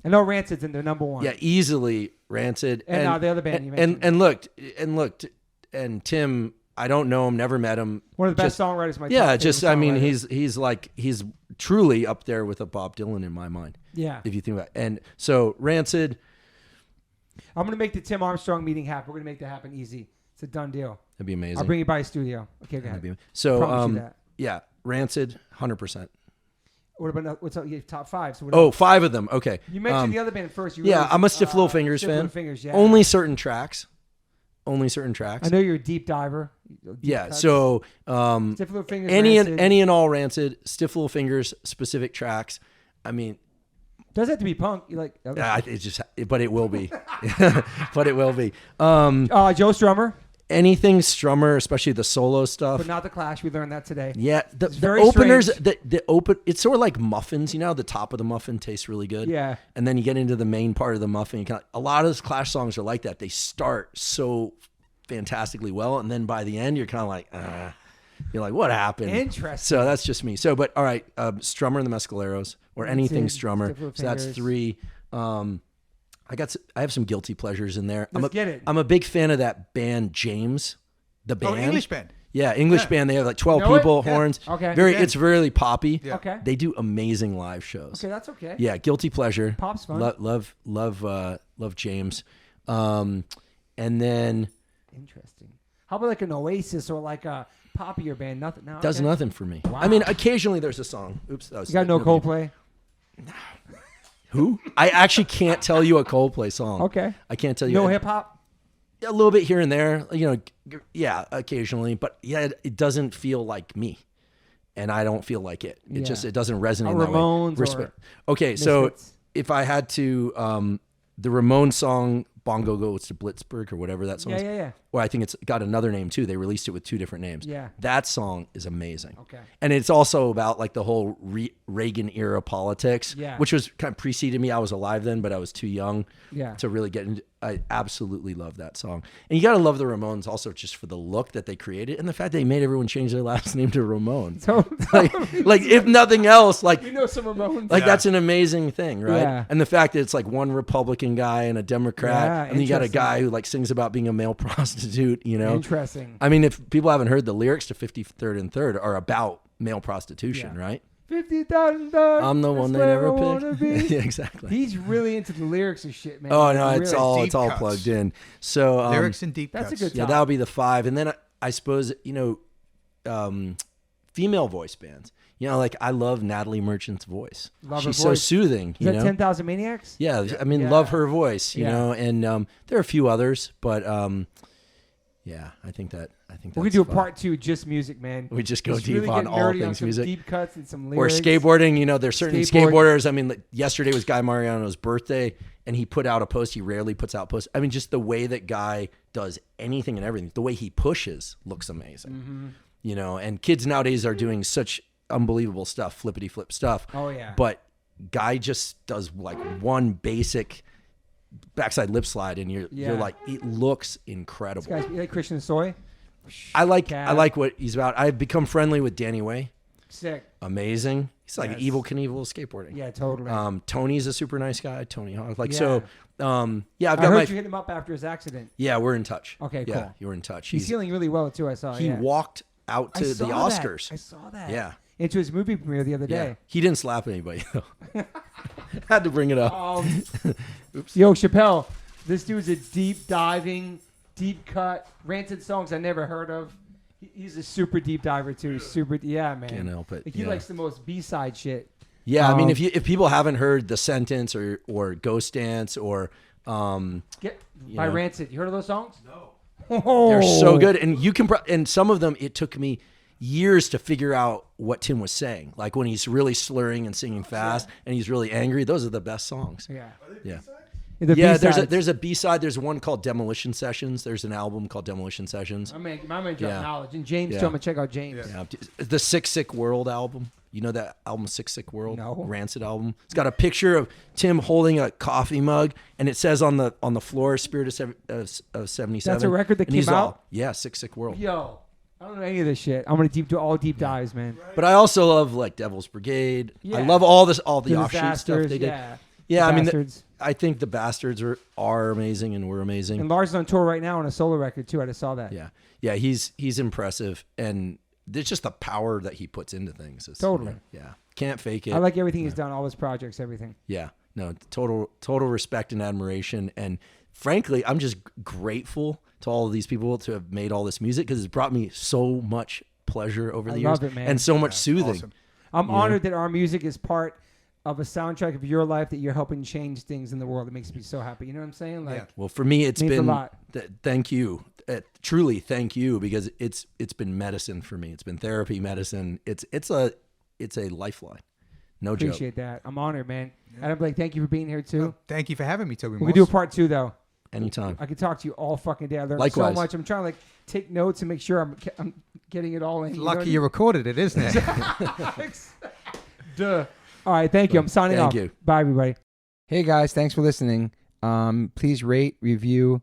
Speaker 1: I know Rancid's in there, number 1.
Speaker 3: Yeah, easily Rancid.
Speaker 1: And the other band you mentioned.
Speaker 3: And Tim, I don't know him, never met him.
Speaker 1: One of the best songwriters.
Speaker 3: He's truly up there with a Bob Dylan in my mind.
Speaker 1: Yeah.
Speaker 3: If you think about it. And so Rancid.
Speaker 1: I'm going to make the Tim Armstrong meeting happen. We're going to make that happen easy. It's a done deal.
Speaker 3: That'd be amazing.
Speaker 1: I'll bring you by a studio. Okay, go ahead.
Speaker 3: So, yeah, Rancid, 100%.
Speaker 1: What about what's up? Top 5. So
Speaker 3: 5 of them. Okay.
Speaker 1: You mentioned the other band first.
Speaker 3: I'm a Stiff Little Fingers fan.
Speaker 1: Little Fingers, yeah.
Speaker 3: Only certain tracks. I know
Speaker 1: you're a deep diver.
Speaker 3: Cuts. So
Speaker 1: Stiff Little Fingers,
Speaker 3: any
Speaker 1: Rancid.
Speaker 3: and all Rancid, Stiff Little Fingers, specific tracks. I mean,
Speaker 1: does it have to be punk? You like?
Speaker 3: But it will be. But it will be.
Speaker 1: Joe Strummer.
Speaker 3: Anything Strummer, especially the solo stuff.
Speaker 1: But not the Clash. We learned that today.
Speaker 3: Yeah, the openers. The open. It's sort of like muffins. The top of the muffin tastes really good.
Speaker 1: Yeah. And
Speaker 3: then you get into the main part of the muffin. A lot of those Clash songs are like that. They start so fantastically well, and then by the end, you're kind of like, you're like, what happened?
Speaker 1: Interesting.
Speaker 3: So that's just me. So, but all right, Strummer and the Mescaleros, or anything Strummer. So that's 3. I have some guilty pleasures in there. I'm a big fan of that band James, the band.
Speaker 2: Oh, English band.
Speaker 3: Yeah, English band. They have like 12 people, horns.
Speaker 1: Yeah. Okay.
Speaker 3: It's really poppy.
Speaker 2: Yeah.
Speaker 1: Okay.
Speaker 3: They do amazing live shows.
Speaker 1: Okay, that's okay.
Speaker 3: Yeah, guilty pleasure.
Speaker 1: Pop's fun.
Speaker 3: Love James. And then
Speaker 1: interesting. How about like an Oasis or like a poppier band? Nothing. No,
Speaker 3: does nothing for me.
Speaker 1: Wow.
Speaker 3: I mean, occasionally there's a song. Oops.
Speaker 1: You got no Coldplay?
Speaker 3: Who? I actually can't tell you a Coldplay song.
Speaker 1: Okay.
Speaker 3: I can't tell you.
Speaker 1: No hip hop?
Speaker 3: A little bit here and there, yeah, occasionally, but yeah, it doesn't feel like me, and I don't feel like it. It doesn't resonate.
Speaker 1: Ramones
Speaker 3: that way. Okay, so if I had to, the Ramones song "Bongo Goes to Blitzburg" or whatever that song is.
Speaker 1: Yeah.
Speaker 3: Well, I think it's got another name too. They released it with 2 different names.
Speaker 1: Yeah.
Speaker 3: That song is amazing.
Speaker 1: Okay.
Speaker 3: And it's also about like the whole Reagan era politics,
Speaker 1: yeah,
Speaker 3: which was kind of preceded me. I was alive then, but I was too young to really get into. I absolutely love that song. And you got to love the Ramones also just for the look that they created and the fact they made everyone change their last name to Ramon.
Speaker 1: So,
Speaker 3: like if nothing else, like
Speaker 1: some Ramones.
Speaker 3: Like that's an amazing thing, right?
Speaker 1: Yeah.
Speaker 3: And the fact that it's like one Republican guy and a Democrat, and then you got a guy who like sings about being a male prostitute,
Speaker 1: Interesting.
Speaker 3: I mean, if people haven't heard, the lyrics to 53rd and 3rd are about male prostitution, right?
Speaker 1: 50,000.
Speaker 3: I'm the one they never picked. Yeah, exactly.
Speaker 1: He's really into the lyrics of shit, man.
Speaker 3: Oh no, it's all plugged in. So
Speaker 2: lyrics and deep
Speaker 1: cuts.
Speaker 2: That's
Speaker 1: a good.
Speaker 3: Yeah, that'll be the 5, and then I suppose female voice bands. Like I love Natalie Merchant's voice. She's so soothing.
Speaker 1: Is that 10,000 Maniacs?
Speaker 3: Yeah, I mean, love her voice. And there are a few others, but yeah, I think that's
Speaker 1: we're gonna do a part 2, just music, man.
Speaker 3: We just go deep
Speaker 1: really
Speaker 3: on all things
Speaker 1: on some
Speaker 3: music,
Speaker 1: deep cuts and some lyrics.
Speaker 3: Or skateboarding. There's certain skateboarders. I mean, like, yesterday was Guy Mariano's birthday, and he put out a post. He rarely puts out posts. I mean, just the way that Guy does anything and everything, the way he pushes looks amazing. Mm-hmm. And kids nowadays are doing such unbelievable stuff, flippity flip stuff.
Speaker 1: Oh yeah.
Speaker 3: But Guy just does like one basic backside lip slide, and you're like, it looks incredible.
Speaker 1: This guy's like Christian Soy.
Speaker 3: I like what he's about. I've become friendly with Danny Way.
Speaker 1: Sick.
Speaker 3: Amazing. He's like an Evil Knievel of skateboarding.
Speaker 1: Yeah, totally.
Speaker 3: Tony's a super nice guy. Tony Hawk. I've
Speaker 1: I
Speaker 3: got
Speaker 1: heard you hit him up after his accident.
Speaker 3: Yeah, we're in touch.
Speaker 1: Okay,
Speaker 3: yeah,
Speaker 1: cool.
Speaker 3: you were in touch.
Speaker 1: He's healing really well too. I saw.
Speaker 3: He walked out to the Oscars.
Speaker 1: I saw that.
Speaker 3: Yeah.
Speaker 1: Into his movie premiere the other day.
Speaker 3: He didn't slap anybody though. Had to bring it up.
Speaker 1: Oops. Yo, Chappelle, this dude's a deep diving, deep cut, ranted songs I never heard of. He's a super deep diver too. Man.
Speaker 3: Can't help it.
Speaker 1: Like, he likes the most B-side shit.
Speaker 3: Yeah, I mean, if people haven't heard The Sentence or Ghost Dance or
Speaker 1: by Rancid, you heard of those songs?
Speaker 2: No.
Speaker 1: Oh.
Speaker 3: They're so good, and you can and some of them it took me years to figure out what Tim was saying. Like when he's really slurring and singing fast, and he's really angry. Those are the best songs.
Speaker 1: Yeah.
Speaker 3: Yeah.
Speaker 1: Yeah,
Speaker 3: there's a B-side. There's one called Demolition Sessions. There's an album called Demolition Sessions.
Speaker 1: My man dropped knowledge. And James, tell me check out James.
Speaker 3: Yeah. The Sick Sick World album. You know that album, Sick Sick World?
Speaker 1: No.
Speaker 3: Rancid album. It's got a picture of Tim holding a coffee mug, and it says on the floor, Spirit of 77.
Speaker 1: That's a record that came out?
Speaker 3: Sick Sick World.
Speaker 1: Yo, I don't know any of this shit. I'm going to do all deep dives, man.
Speaker 3: But I also love like Devil's Brigade.
Speaker 1: Yeah.
Speaker 3: I love all the offshoot stuff they did.
Speaker 1: Yeah,
Speaker 3: I mean, I think the Bastards are amazing and were amazing.
Speaker 1: And Lars is on tour right now on a solo record too. I just saw that.
Speaker 3: Yeah, he's impressive, and there's just the power that he puts into things.
Speaker 1: Totally.
Speaker 3: Yeah, can't fake it.
Speaker 1: I like everything he's done, all his projects, everything.
Speaker 3: Yeah, no, total respect and admiration, and frankly, I'm just grateful to all of these people to have made all this music because it's brought me so much pleasure over the years,
Speaker 1: love it, man.
Speaker 3: and so much soothing.
Speaker 2: Awesome.
Speaker 1: I'm honored that our music is part of a soundtrack of your life, that you're helping change things in the world. It makes me so happy. You know what I'm saying? Like,
Speaker 3: Well, for me, it's
Speaker 1: means
Speaker 3: been
Speaker 1: a lot.
Speaker 3: Thank you, truly, thank you, because it's been medicine for me. It's been therapy, medicine. It's a lifeline. No joke.
Speaker 1: Appreciate that. I'm honored, man. Adam Blake, thank you for being here too.
Speaker 2: Oh, thank you for having me, Toby Morse.
Speaker 1: We can do a part 2 though.
Speaker 3: Anytime.
Speaker 1: I could talk to you all fucking day. I learned
Speaker 3: Likewise.
Speaker 1: so much. I'm trying to take notes and make sure I'm getting it all in.
Speaker 2: Lucky you recorded it, isn't it?
Speaker 1: Duh. All right, thank you. I'm signing off.
Speaker 3: Thank you.
Speaker 1: Bye, everybody.
Speaker 4: Hey guys, thanks for listening. Please rate, review,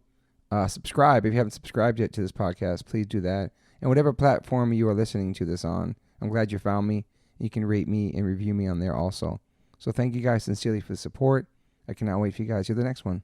Speaker 4: subscribe. If you haven't subscribed yet to this podcast, please do that. And whatever platform you are listening to this on, I'm glad you found me. You can rate me and review me on there also. So thank you guys sincerely for the support. I cannot wait for you guys to hear the next one.